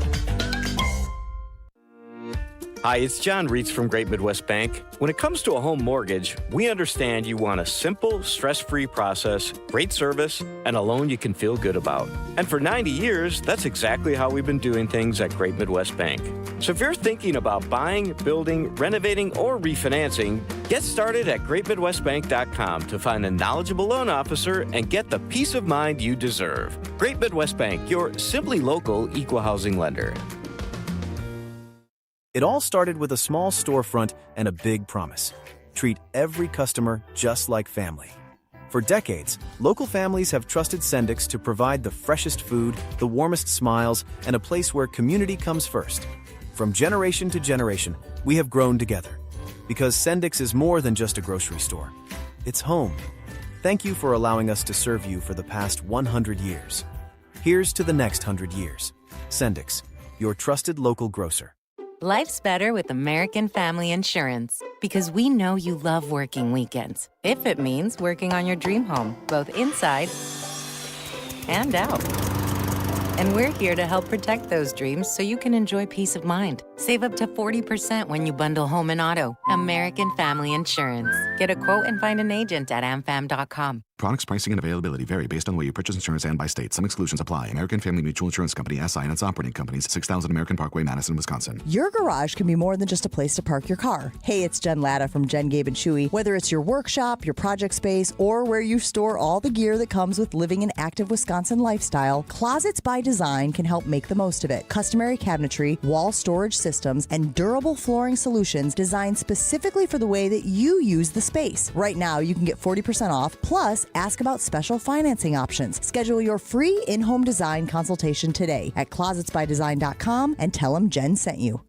[SPEAKER 9] Hi, it's John Reitz from Great Midwest Bank. When it comes to a home mortgage, we understand you want a simple, stress-free process, great service, and a loan you can feel good about. And for 90 years, that's exactly how we've been doing things at Great Midwest Bank. So if you're thinking about buying, building, renovating, or refinancing, get started at greatmidwestbank.com to find a knowledgeable loan officer and get the peace of mind you deserve. Great Midwest Bank, your simply local equal housing lender.
[SPEAKER 26] It all started with a small storefront and a big promise: treat every customer just like family. For decades, local families have trusted Sendix to provide the freshest food, the warmest smiles, and a place where community comes first. From generation to generation, we have grown together. Because Sendix is more than just a grocery store. It's home. Thank you for allowing us to serve you for the past 100 years. Here's to the next 100 years. Sendix, your trusted local grocer.
[SPEAKER 13] Life's better with American Family Insurance because we know you love working weekends. If it means working on your dream home, both inside and out. And we're here to help protect those dreams so you can enjoy peace of mind. Save up to 40% when you bundle home and auto. American Family Insurance. Get a quote and find an agent at amfam.com.
[SPEAKER 18] Products, pricing, and availability vary based on the way you purchase insurance and by state. Some exclusions apply. American Family Mutual Insurance Company, SI, and its operating companies, 6000 American Parkway, Madison, Wisconsin.
[SPEAKER 16] Your garage can be more than just a place to park your car. Hey, it's Jen Latta from Jen, Gabe, and Chewy. Whether it's your workshop, your project space, or where you store all the gear that comes with living an active Wisconsin lifestyle, Closets by Design can help make the most of it. Customary cabinetry, wall storage systems, and durable flooring solutions designed specifically for the way that you use the space. Right now, you can get 40% off, plus ask about special financing options. Schedule your free in-home design consultation today at closetsbydesign.com and tell them Jen sent you.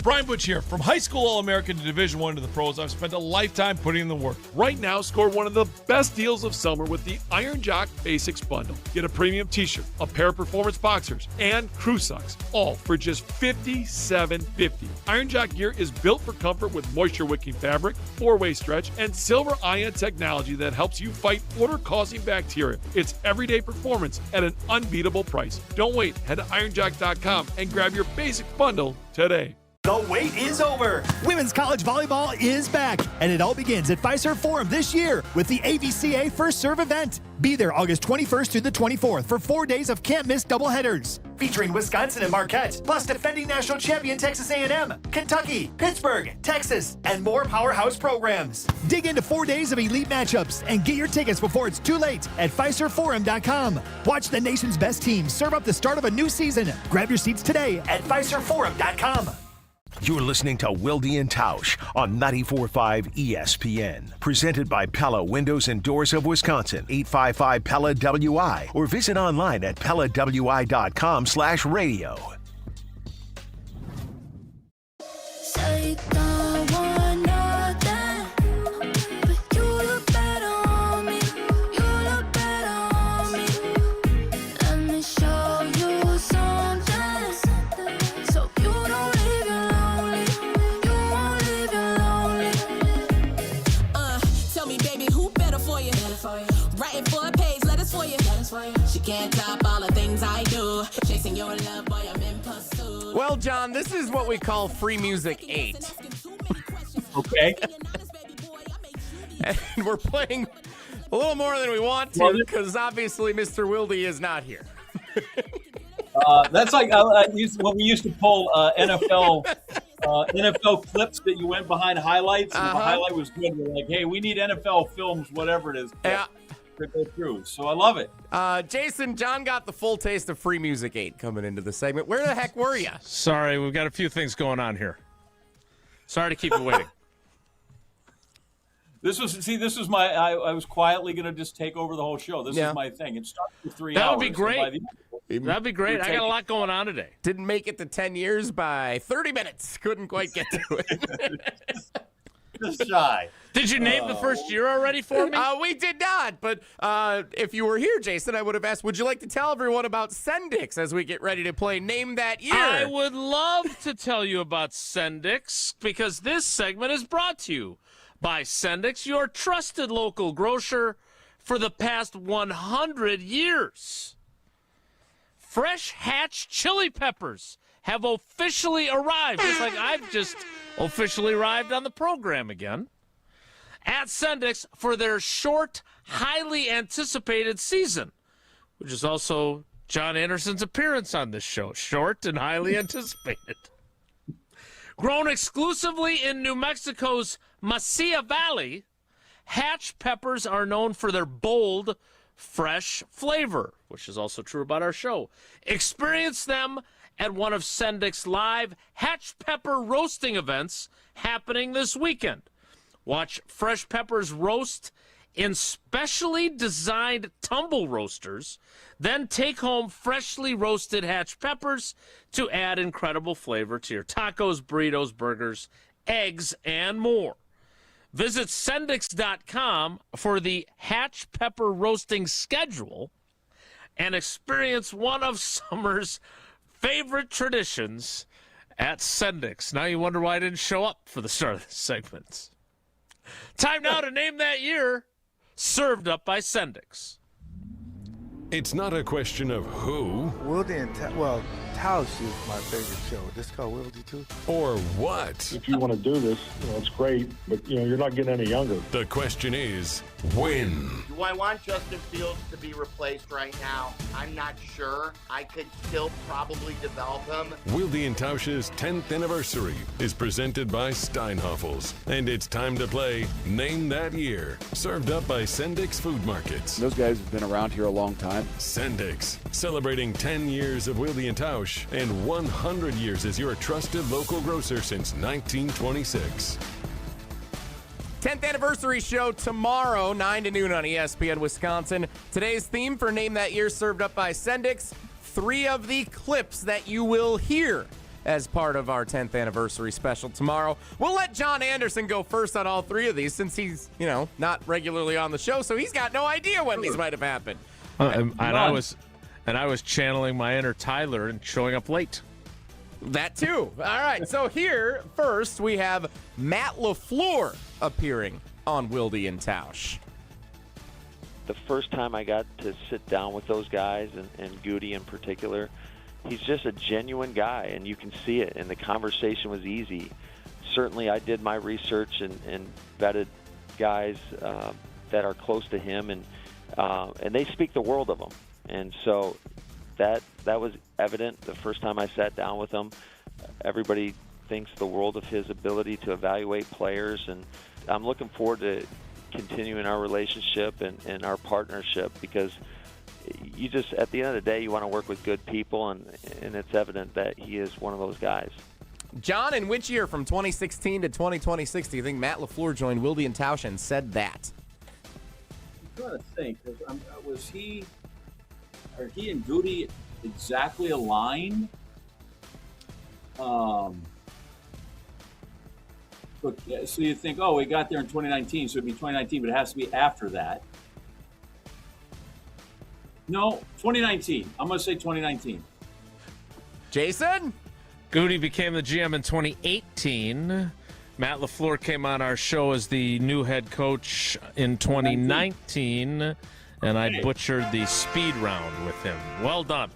[SPEAKER 19] Brian Butch here. From high school All-American to Division I to the pros, I've spent a lifetime putting in the work. Right now, score one of the best deals of summer with the Iron Jock Basics Bundle. Get a premium t-shirt, a pair of performance boxers, and crew socks, all for just $57.50. Iron Jock gear is built for comfort with moisture-wicking fabric, 4-way stretch, and silver ion technology that helps you fight odor-causing bacteria. It's everyday performance at an unbeatable price. Don't wait. Head to ironjock.com and grab your basic bundle today.
[SPEAKER 20] The wait is over. Women's college volleyball is back, and it all begins at Fiserv Forum this year with the AVCA First Serve event. Be there August 21st through the 24th for 4 days of can't-miss doubleheaders, featuring Wisconsin and Marquette, plus defending national champion Texas A&M, Kentucky, Pittsburgh, Texas, and more powerhouse programs. Dig into 4 days of elite matchups and get your tickets before it's too late at FiservForum.com. Watch the nation's best teams serve up the start of a new season. Grab your seats today at FiservForum.com.
[SPEAKER 14] You're listening to Wilde Tausch on 94.5 ESPN. Presented by Pella Windows and Doors of Wisconsin, 855 Pella WI, or visit online at PellaWI.com/radio.
[SPEAKER 21] She can't top all the things I do. Chasing your love, boy, I'm in pursuit.
[SPEAKER 11] Well, John, this is what we call Free Music 8.
[SPEAKER 12] Okay.
[SPEAKER 11] And we're playing a little more than we want to because obviously Mr. Wilde is not here.
[SPEAKER 12] That's like when we used to pull NFL clips that you went behind highlights, and if a highlight was good, we're like, hey, we need NFL films, whatever it is.
[SPEAKER 11] Yeah.
[SPEAKER 12] To go through. So I love it.
[SPEAKER 11] Jason, John got the full taste of Free Music 8 coming into the segment. Where the heck were you?
[SPEAKER 15] Sorry, we've got a few things going on here. Sorry to keep you waiting.
[SPEAKER 12] This was I was quietly going to just take over the whole show. This is my thing. It starts with 3 hours.
[SPEAKER 15] That would be great.
[SPEAKER 8] That'd be great. I got a lot going on today.
[SPEAKER 11] Didn't make it to 10 years by 30 minutes. Couldn't quite get to it.
[SPEAKER 12] Just shy.
[SPEAKER 8] Did you name the first year already for me?
[SPEAKER 11] We did not, but if you were here, Jason, I would have asked, would you like to tell everyone about Sendix as we get ready to play Name That Year?
[SPEAKER 8] I would love to tell you about Sendix because this segment is brought to you by Sendix, your trusted local grocer for the past 100 years. Fresh hatch chili peppers have officially arrived, just like I've just officially arrived on the program again, at Sendix for their short, highly anticipated season, which is also John Anderson's appearance on this show. Short and highly anticipated. Grown exclusively in New Mexico's Mesilla Valley, hatch peppers are known for their bold, fresh flavor, which is also true about our show. Experience them at one of Sendix's live hatch pepper roasting events happening this weekend. Watch fresh peppers roast in specially designed tumble roasters, then take home freshly roasted hatch peppers to add incredible flavor to your tacos, burritos, burgers, eggs, and more. Visit Sendix.com for the hatch pepper roasting schedule and experience one of summer's favorite traditions at Sendix. Now you wonder why I didn't show up for the start of this segment. Time now to name that year, served up by Sendix.
[SPEAKER 27] It's not a question of who.
[SPEAKER 2] Wilde and Tausch is my favorite show. This called Wilde too.
[SPEAKER 27] Or what.
[SPEAKER 5] If you want to do this, it's great, but you're not getting any younger.
[SPEAKER 27] The question is, when?
[SPEAKER 7] Do I want Justin Fields to be replaced right now? I'm not sure. I could still probably develop him.
[SPEAKER 27] Wilde and Tausch's 10th anniversary is presented by Steinhoffels. And it's time to play Name That Year. Served up by Sendix Food Markets.
[SPEAKER 22] Those guys have been around here a long time.
[SPEAKER 27] Sendix, celebrating 10 years of Wilde and Tausch and 100 years as your trusted local grocer since 1926.
[SPEAKER 11] 10th anniversary show tomorrow, 9 to noon on ESPN Wisconsin. Today's theme for Name That Year served up by Sendix. 3 of the clips that you will hear as part of our 10th anniversary special tomorrow. We'll let John Anderson go first on all 3 of these since he's, not regularly on the show, so he's got no idea when these might have happened.
[SPEAKER 8] And I was channeling my inner Tyler and showing up late.
[SPEAKER 11] That too. All right. So here, first, we have Matt LaFleur appearing on Wilde and Tausch.
[SPEAKER 1] The first time I got to sit down with those guys, and Goody in particular, he's just a genuine guy, and you can see it, and the conversation was easy. Certainly I did my research and vetted guys that are close to him, and they speak the world of him. And so that was evident the first time I sat down with him. Everybody thinks the world of his ability to evaluate players, and I'm looking forward to continuing our relationship and our partnership, because you just, at the end of the day, you want to work with good people, and it's evident that he is one of those guys.
[SPEAKER 11] John, in which year from 2016 to 2026 do you think Matt LaFleur joined Wilde and Tausch and said that?
[SPEAKER 12] I'm trying to think. Are he and Goody exactly aligned? So you think, we got there in 2019, so it'd be 2019, but it has to be after that. No, 2019. I'm going to say 2019.
[SPEAKER 11] Jason?
[SPEAKER 8] Goody became the GM in 2018. Matt LaFleur came on our show as the new head coach in 2019. And I butchered the speed round with him. Well done.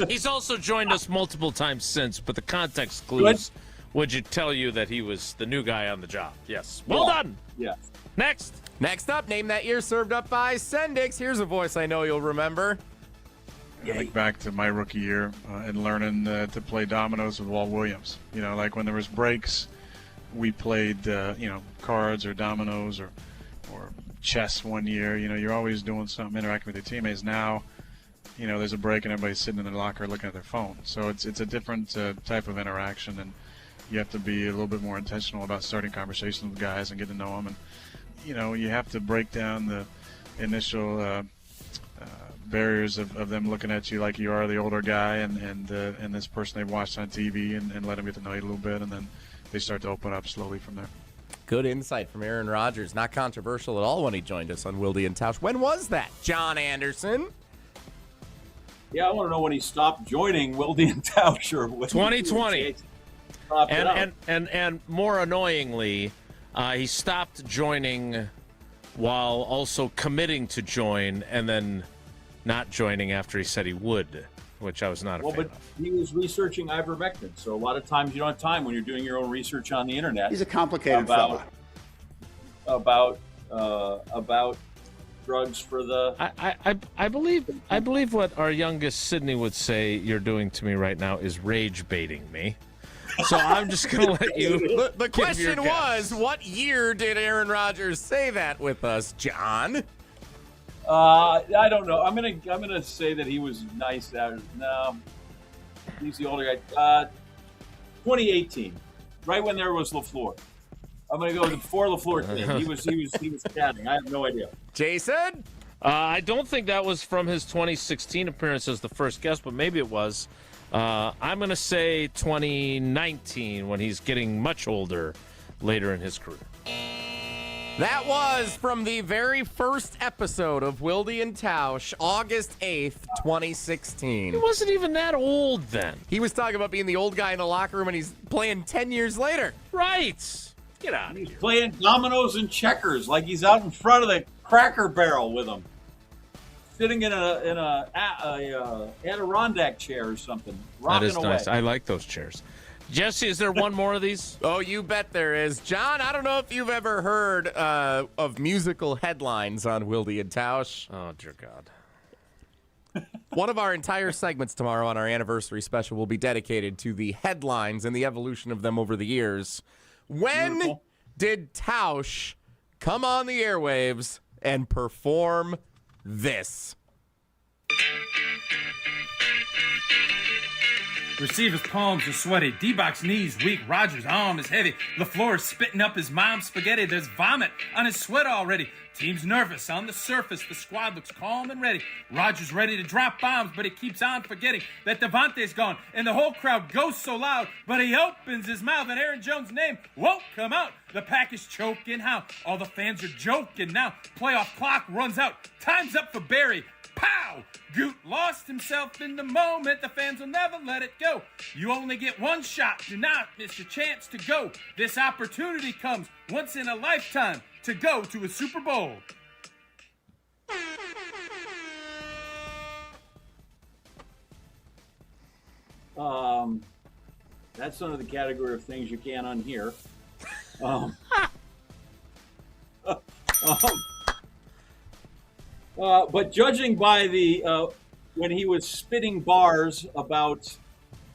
[SPEAKER 8] He's also joined us multiple times since, but the context clues would tell you that he was the new guy on the job. Yes. Well done.
[SPEAKER 12] Yes.
[SPEAKER 8] Next
[SPEAKER 11] up, Name That Year served up by Sendix. Here's a voice I know you'll remember.
[SPEAKER 23] I think back to my rookie year and learning to play dominoes with Walt Williams. Like when there was breaks, we played, cards or dominoes or chess one year. You're always doing something, interacting with your teammates. Now, there's a break and everybody's sitting in their locker looking at their phone. So it's a different type of interaction, and you have to be a little bit more intentional about starting conversations with guys and getting to know them. And you have to break down the initial barriers of them looking at you like you are the older guy and this person they've watched on TV and let them get to know you a little bit, and then they start to open up slowly from there.
[SPEAKER 11] Good insight from Aaron Rodgers. Not controversial at all when he joined us on Wilde and Tausch. When was that, John Anderson?
[SPEAKER 12] Yeah, I want to know when he stopped joining Wilde and Tausch.
[SPEAKER 8] 2020. And more annoyingly, he stopped joining while also committing to join and then not joining after he said he would, which I was not a fan of.
[SPEAKER 12] He was researching ivermectin, so a lot of times you don't have time when you're doing your own research on the internet.
[SPEAKER 3] He's a complicated fellow.
[SPEAKER 12] About drugs for the...
[SPEAKER 8] I believe what our youngest Sydney would say you're doing to me right now is rage baiting me. So I'm just going to let you...
[SPEAKER 11] The question was, what year did Aaron Rodgers say that with us, John?
[SPEAKER 12] I don't know. I'm gonna say that he was nice. No, he's the older guy. 2018, right when there was LaFleur. I'm gonna go before LaFleur came. He was chatting. I have no idea.
[SPEAKER 11] Jason?
[SPEAKER 8] I don't think that was from his 2016 appearance as the first guest, but maybe it was. I'm going to say 2019 when he's getting much older later in his career.
[SPEAKER 11] That was from the very first episode of Wilde and Tausch, August 8th, 2016.
[SPEAKER 8] He wasn't even that old then.
[SPEAKER 11] He was talking about being the old guy in the locker room, and he's playing 10 years later.
[SPEAKER 8] Right. Get out of here.
[SPEAKER 12] He's playing dominoes and checkers like he's out in front of the Cracker Barrel with him. Sitting in a Adirondack chair or something.
[SPEAKER 8] That is
[SPEAKER 12] away.
[SPEAKER 8] nice. I like those chairs. Jesse, is there one more of these?
[SPEAKER 11] Oh, you bet there is. John, I don't know if you've ever heard of musical headlines on Wilde and Tausch.
[SPEAKER 8] Oh, dear God.
[SPEAKER 11] One of our entire segments tomorrow on our anniversary special will be dedicated to the headlines and the evolution of them over the years. When did Tausch come on the airwaves and perform this?
[SPEAKER 4] Receiver's palms are sweaty. D-Box knees weak. Rodgers' arm is heavy. LaFleur is spitting up his mom's spaghetti. There's vomit on his sweat already. Team's nervous. On the surface, the squad looks calm and ready. Rodgers ready to drop bombs, but he keeps on forgetting that Davante's gone. And the whole crowd goes so loud, but he opens his mouth and Aaron Jones' name won't come out. The pack is choking how? All the fans are joking now. Playoff clock runs out. Time's up for Barry. Pow! Goot lost himself in the moment. The fans will never let it go. You only get one shot. Do not miss your chance to go. This opportunity comes once in a lifetime to go to a Super Bowl.
[SPEAKER 12] That's under the category of things you can't unhear. But judging by the when he was spitting bars about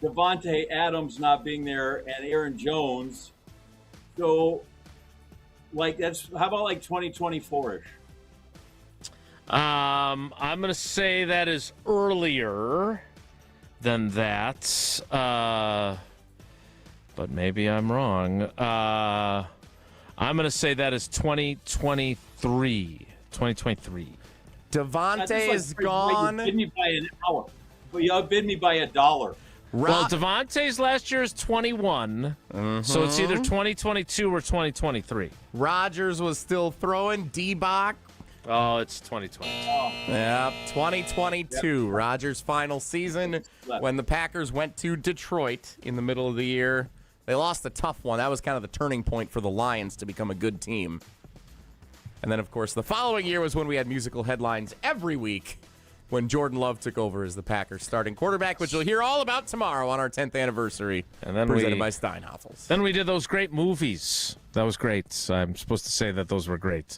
[SPEAKER 12] Davante Adams not being there and Aaron Jones, so like that's how about like 2024-ish?
[SPEAKER 8] I'm gonna say that is earlier than that, but maybe I'm wrong. I'm gonna say that is 2023. 2023.
[SPEAKER 11] Davante is gone.
[SPEAKER 12] You bid me by an hour. But you outbid me by $1.
[SPEAKER 8] Well, Davante's last year is 21, so it's either 2022 or 2023.
[SPEAKER 11] Rodgers was still throwing. D-Bach.
[SPEAKER 8] Oh, it's 2022.
[SPEAKER 11] Yeah, 2022. Yep. Rodgers' final season when the Packers went to Detroit in the middle of the year. They lost a tough one. That was kind of the turning point for the Lions to become a good team. And then, of course, the following year was when we had musical headlines every week when Jordan Love took over as the Packers starting quarterback, which you'll hear all about tomorrow on our 10th anniversary, and then presented by Steinhoffels.
[SPEAKER 8] Then we did those great movies. That was great. I'm supposed to say that those were great.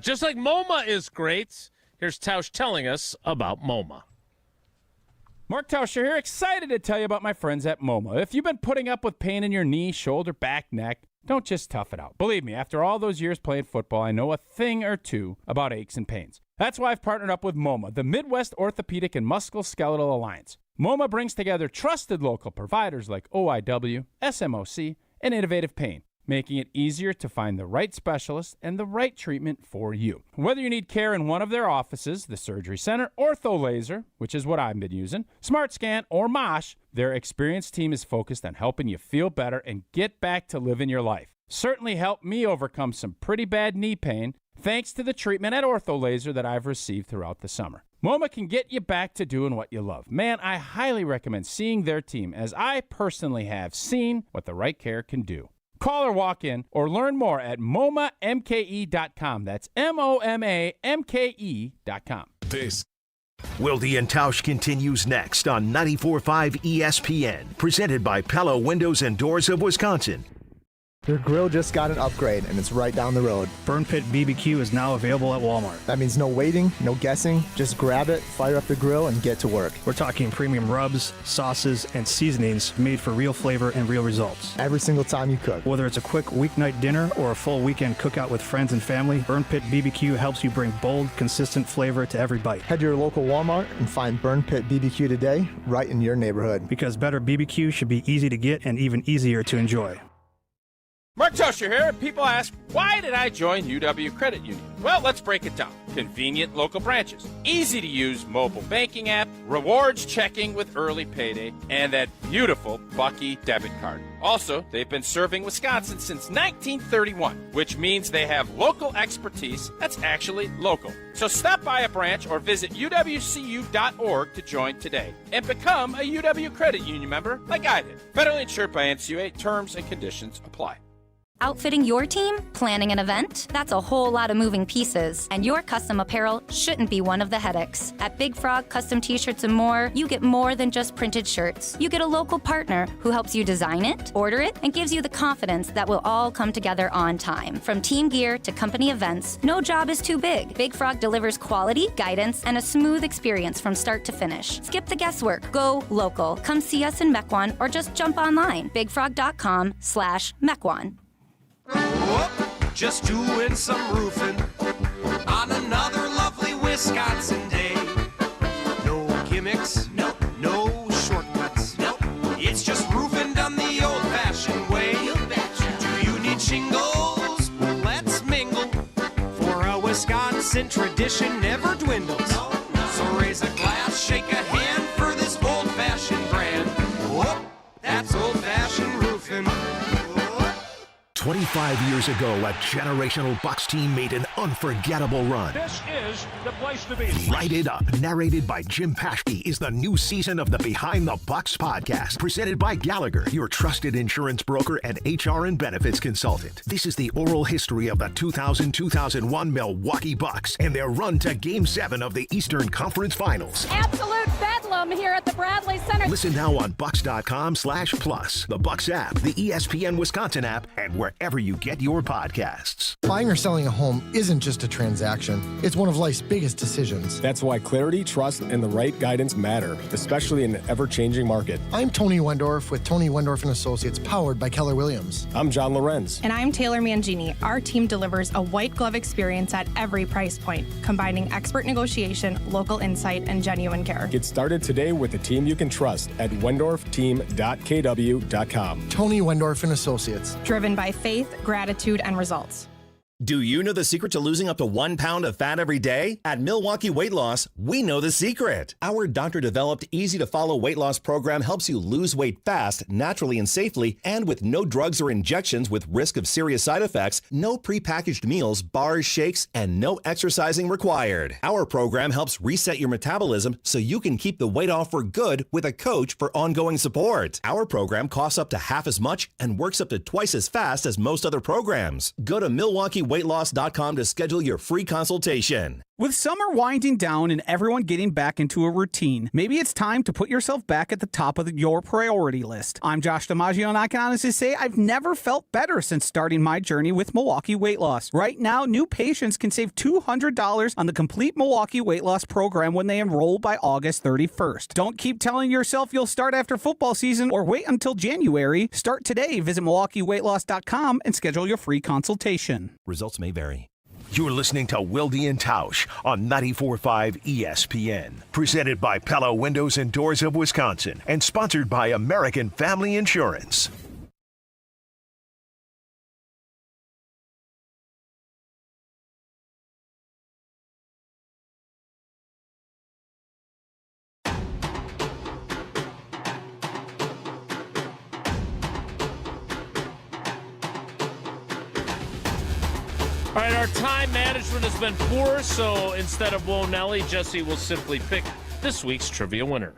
[SPEAKER 8] Just like MoMA is great, here's Tausch telling us about MoMA.
[SPEAKER 15] Mark Tauscher here, excited to tell you about my friends at MoMA. If you've been putting up with pain in your knee, shoulder, back, neck, don't just tough it out. Believe me, after all those years playing football, I know a thing or two about aches and pains. That's why I've partnered up with MoMA, the Midwest Orthopedic and Musculoskeletal Alliance. MoMA brings together trusted local providers like OIW, SMOC, and Innovative Pain, making it easier to find the right specialist and the right treatment for you. Whether you need care in one of their offices, the surgery center, ortho laser, which is what I've been using, Smart Scan, or Mosh, their experienced team is focused on helping you feel better and get back to living your life. Certainly helped me overcome some pretty bad knee pain thanks to the treatment at ortho laser that I've received throughout the summer. MoMA can get you back to doing what you love. Man, I highly recommend seeing their team, as I personally have seen what the right care can do. Call or walk in or learn more at MoMaMKE.com. That's MoMaMKE.com.
[SPEAKER 27] This
[SPEAKER 14] Wilde and Tausch continues next on 94.5 ESPN, presented by Pella Windows and Doors of Wisconsin.
[SPEAKER 3] Your grill just got an upgrade, and it's right down the road.
[SPEAKER 6] Burn Pit BBQ is now available at Walmart.
[SPEAKER 3] That means no waiting, no guessing. Just grab it, fire up the grill, and get to work.
[SPEAKER 6] We're talking premium rubs, sauces, and seasonings made for real flavor and real results.
[SPEAKER 3] Every single time you cook.
[SPEAKER 6] Whether it's a quick weeknight dinner or a full weekend cookout with friends and family, Burn Pit BBQ helps you bring bold, consistent flavor to every bite.
[SPEAKER 3] Head to your local Walmart and find Burn Pit BBQ today, right in your neighborhood.
[SPEAKER 6] Because better BBQ should be easy to get and even easier to enjoy.
[SPEAKER 4] Mark Toscher here. People ask, why did I join UW Credit Union? Well, let's break it down. Convenient local branches, easy to use mobile banking app, rewards checking with early payday, and that beautiful Bucky debit card. Also, they've been serving Wisconsin since 1931, which means they have local expertise that's actually local. So stop by a branch or visit uwcu.org to join today and become a UW Credit Union member like I did. Federally insured by NCUA. Terms and conditions apply.
[SPEAKER 9] Outfitting your team? Planning an event? That's a whole lot of moving pieces, and your custom apparel shouldn't be one of the headaches. At Big Frog Custom T-Shirts and more, you get more than just printed shirts. You get a local partner who helps you design it, order it, and gives you the confidence that will all come together on time. From team gear to company events, no job is too big. Big Frog delivers quality, guidance, and a smooth experience from start to finish. Skip the guesswork. Go local. Come see us in Mequon or just jump online. bigfrog.com/Mequon.
[SPEAKER 10] Whoop, just doing some roofing on another lovely Wisconsin day. No gimmicks, no shortcuts, it's just roofing done the old-fashioned way. Do you need shingles? Let's mingle, for a Wisconsin tradition never dwindles. So raise a glass, shake a hand for this old-fashioned brand. Whoop, that's old-fashioned roofing.
[SPEAKER 14] 25 years ago, a generational Bucs team made an unforgettable run.
[SPEAKER 17] This is the place to be.
[SPEAKER 14] Light It Up, narrated by Jim Paschke, is the new season of the Behind the Bucs podcast, presented by Gallagher, your trusted insurance broker and HR and benefits consultant. This is the oral history of the 2000-2001 Milwaukee Bucs and their run to Game 7 of the Eastern Conference Finals.
[SPEAKER 24] Absolute bedlam here at the Bradley Center.
[SPEAKER 14] Listen now on Bucs.com/plus, the Bucs app, the ESPN Wisconsin app, and wherever you get your podcasts.
[SPEAKER 25] Buying or selling a home isn't just a transaction. It's one of life's biggest decisions.
[SPEAKER 28] That's why clarity, trust, and the right guidance matter, especially in an ever-changing market.
[SPEAKER 25] I'm Tony Wendorf with Tony Wendorf & Associates, powered by Keller Williams.
[SPEAKER 28] I'm John Lorenz.
[SPEAKER 29] And I'm Taylor Mangini. Our team delivers a white glove experience at every price point, combining expert negotiation, local insight, and genuine care.
[SPEAKER 28] Get started today with a team you can trust at wendorfteam.kw.com.
[SPEAKER 25] Tony Wendorf & Associates.
[SPEAKER 29] Driven by faith, gratitude, and results.
[SPEAKER 30] Do you know the secret to losing up to 1 pound of fat every day? At Milwaukee Weight Loss, we know the secret. Our doctor-developed, easy-to-follow weight loss program helps you lose weight fast, naturally and safely, and with no drugs or injections with risk of serious side effects, no prepackaged meals, bars, shakes, and no exercising required. Our program helps reset your metabolism so you can keep the weight off for good with a coach for ongoing support. Our program costs up to half as much and works up to twice as fast as most other programs. Go to MilwaukeeWeightLoss.com to schedule your free consultation.
[SPEAKER 31] With summer winding down and everyone getting back into a routine, maybe it's time to put yourself back at the top of your priority list. I'm Josh DiMaggio, and I can honestly say I've never felt better since starting my journey with Milwaukee Weight Loss. Right now, new patients can save $200 on the complete Milwaukee Weight Loss program when they enroll by August 31st. Don't keep telling yourself you'll start after football season or wait until January. Start today. Visit MilwaukeeWeightLoss.com and schedule your free consultation.
[SPEAKER 30] Results may vary.
[SPEAKER 14] You're listening to Wilde and Tausch on 94.5 ESPN. Presented by Pella Windows and Doors of Wisconsin and sponsored by American Family Insurance.
[SPEAKER 8] All right, our time management has been poor, so instead of Whoa Nelly, Jesse will simply pick this week's trivia winner.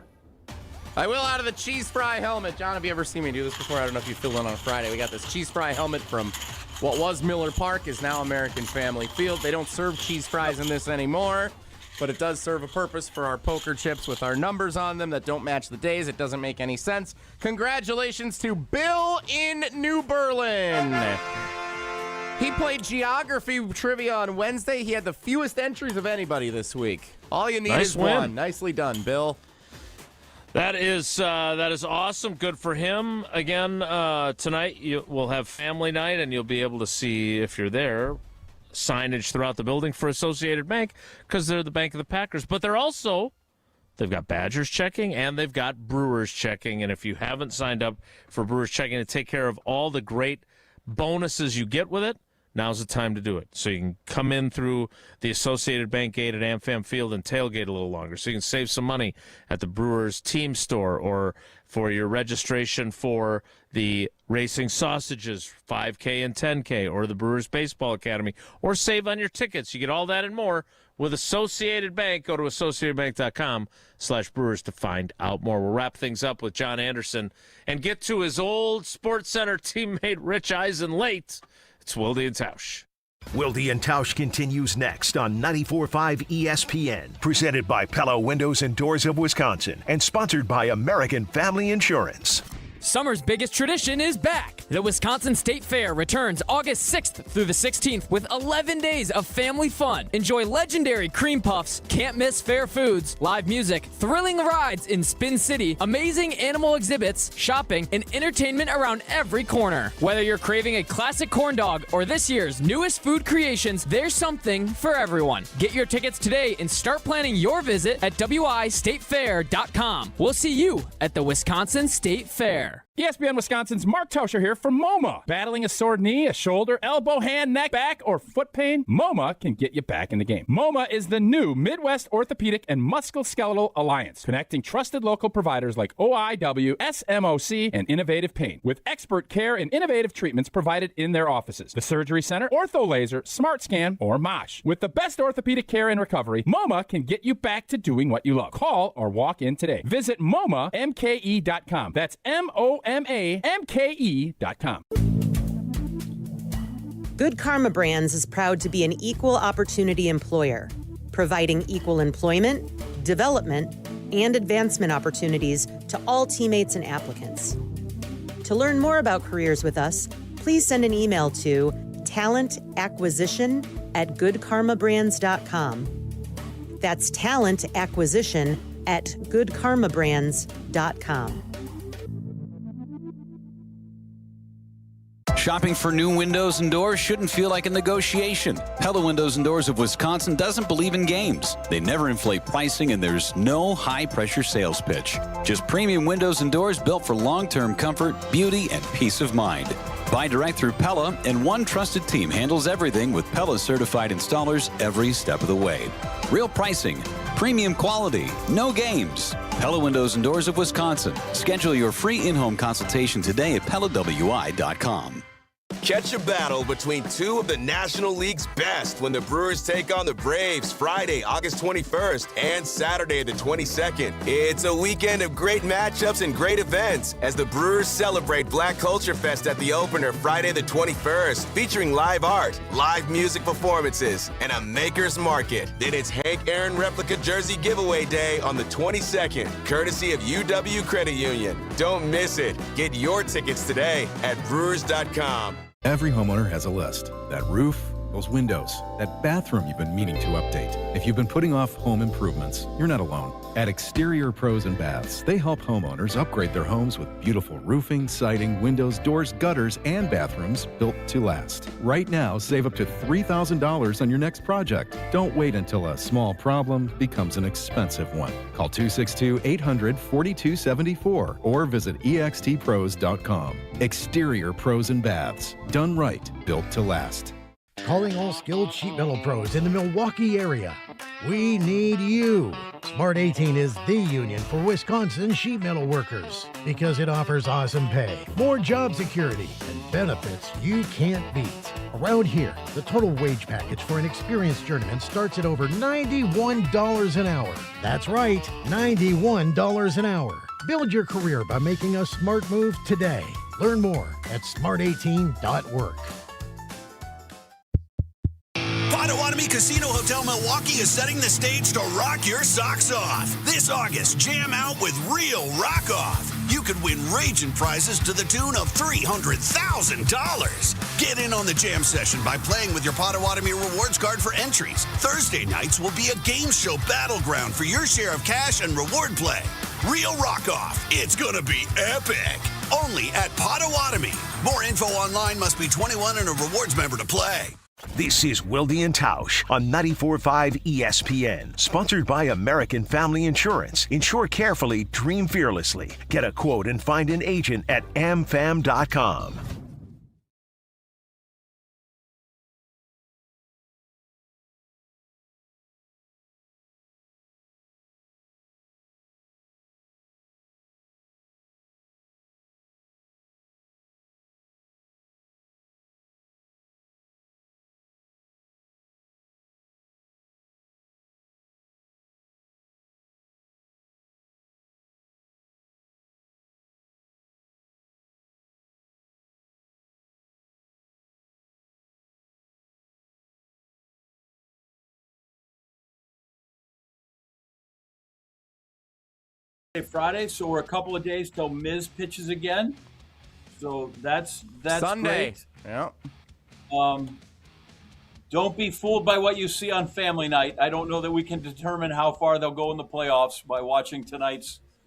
[SPEAKER 11] I will out of the cheese fry helmet. John, have you ever seen me do this before? I don't know if you filled in on a Friday. We got this cheese fry helmet from what was Miller Park, is now American Family Field. They don't serve cheese fries in this anymore, but it does serve a purpose for our poker chips with our numbers on them that don't match the days. It doesn't make any sense. Congratulations to Bill in New Berlin. He played geography trivia on Wednesday. He had the fewest entries of anybody this week. All you need is one. Nicely done, Bill.
[SPEAKER 8] That is awesome. Good for him. Again, tonight we'll have family night, and you'll be able to see, if you're there, signage throughout the building for Associated Bank, because they're the bank of the Packers. But they've got Badgers checking, and they've got Brewers checking. And if you haven't signed up for Brewers checking to take care of all the great bonuses you get with it, now's the time to do it. So you can come in through the Associated Bank gate at AmFam Field and tailgate a little longer. So you can save some money at the Brewers team store, or for your registration for the Racing Sausages 5K and 10K, or the Brewers Baseball Academy, or save on your tickets. You get all that and more with Associated Bank. Go to associatedbank.com/Brewers to find out more. We'll wrap things up with John Anderson and get to his old Sports Center teammate Rich Eisen late. It's Wilde and Tausch.
[SPEAKER 14] Wilde and Tausch continues next on 94.5 ESPN. Presented by Pella Windows and Doors of Wisconsin and sponsored by American Family Insurance.
[SPEAKER 2] Summer's biggest tradition is back. The Wisconsin State Fair returns August 6th through the 16th with 11 days of family fun. Enjoy legendary cream puffs, can't-miss fair foods, live music, thrilling rides in Spin City, amazing animal exhibits, shopping, and entertainment around every corner. Whether you're craving a classic corn dog or this year's newest food creations, there's something for everyone. Get your tickets today and start planning your visit at wistatefair.com. We'll see you at the Wisconsin State Fair.
[SPEAKER 15] ESPN Wisconsin's Mark Tauscher here for MoMA. Battling a sore knee, a shoulder, elbow, hand, neck, back, or foot pain? MoMA can get you back in the game. MoMA is the new Midwest Orthopedic and Musculoskeletal Alliance, connecting trusted local providers like OIW, SMOC, and Innovative Pain, with expert care and innovative treatments provided in their offices. The Surgery Center, OrthoLaser, SmartScan, or MOSH. With the best orthopedic care and recovery, MoMA can get you back to doing what you love. Call or walk in today. Visit MoMAMKE.com. That's MoMAMKE.com.
[SPEAKER 5] Good Karma Brands is proud to be an equal opportunity employer, providing equal employment, development, and advancement opportunities to all teammates and applicants. To learn more about careers with us, please send an email to talentacquisition@goodkarmabrands.com. That's talentacquisition@goodkarmabrands.com.
[SPEAKER 7] Shopping for new windows and doors shouldn't feel like a negotiation. Pella Windows and Doors of Wisconsin doesn't believe in games. They never inflate pricing, and there's no high-pressure sales pitch. Just premium windows and doors built for long-term comfort, beauty, and peace of mind. Buy direct through Pella, and one trusted team handles everything with Pella certified installers every step of the way. Real pricing, premium quality, no games. Pella Windows and Doors of Wisconsin. Schedule your free in-home consultation today at PellaWI.com.
[SPEAKER 13] Catch a battle between two of the National League's best when the Brewers take on the Braves Friday, August 21st and Saturday the 22nd. It's a weekend of great matchups and great events as the Brewers celebrate Black Culture Fest at the opener Friday the 21st, featuring live art, live music performances, and a maker's market. Then it's Hank Aaron replica jersey giveaway day on the 22nd, courtesy of UW Credit Union. Don't miss it. Get your tickets today at Brewers.com.
[SPEAKER 16] Every homeowner has a list. That roof, those windows, that bathroom you've been meaning to update. If you've been putting off home improvements, you're not alone. At Exterior Pros and Baths, they help homeowners upgrade their homes with beautiful roofing, siding, windows, doors, gutters, and bathrooms built to last. Right now, save up to $3,000 on your next project. Don't wait until a small problem becomes an expensive one. Call 262-800-4274 or visit extpros.com. Exterior Pros and Baths. Done right, built to last.
[SPEAKER 18] Calling all skilled sheet metal pros in the Milwaukee area. We need you.
[SPEAKER 1] Smart 18 is the union for Wisconsin sheet metal workers because it offers awesome pay, more job security, and benefits you can't beat. Around here, the total wage package for an experienced journeyman starts at over $91 an hour. That's right, $91 an hour. Build your career by making a smart move today. Learn more at smart18.work.
[SPEAKER 3] Potawatomi Casino Hotel Milwaukee is setting the stage to rock your socks off. This August, jam out with real rock off. You could win raging prizes to the tune of $300,000. Get in on the jam session by playing with your Potawatomi rewards card for entries. Thursday nights will be a game show battleground for your share of cash and reward play. Real rock off. It's gonna be epic. Only at Potawatomi. More info online. Must be 21 and a rewards member to play.
[SPEAKER 14] This is Wilde Tausch on 94.5 ESPN. Sponsored by American Family Insurance. Insure carefully, dream fearlessly. Get a quote and find an agent at amfam.com.
[SPEAKER 12] Friday, so we're a couple of days till Miz pitches again. So that's
[SPEAKER 11] Sunday.
[SPEAKER 12] Great.
[SPEAKER 11] Yeah.
[SPEAKER 12] Don't be fooled by what you see on Family Night. I don't know that we can determine how far they'll go in the playoffs by watching tonight's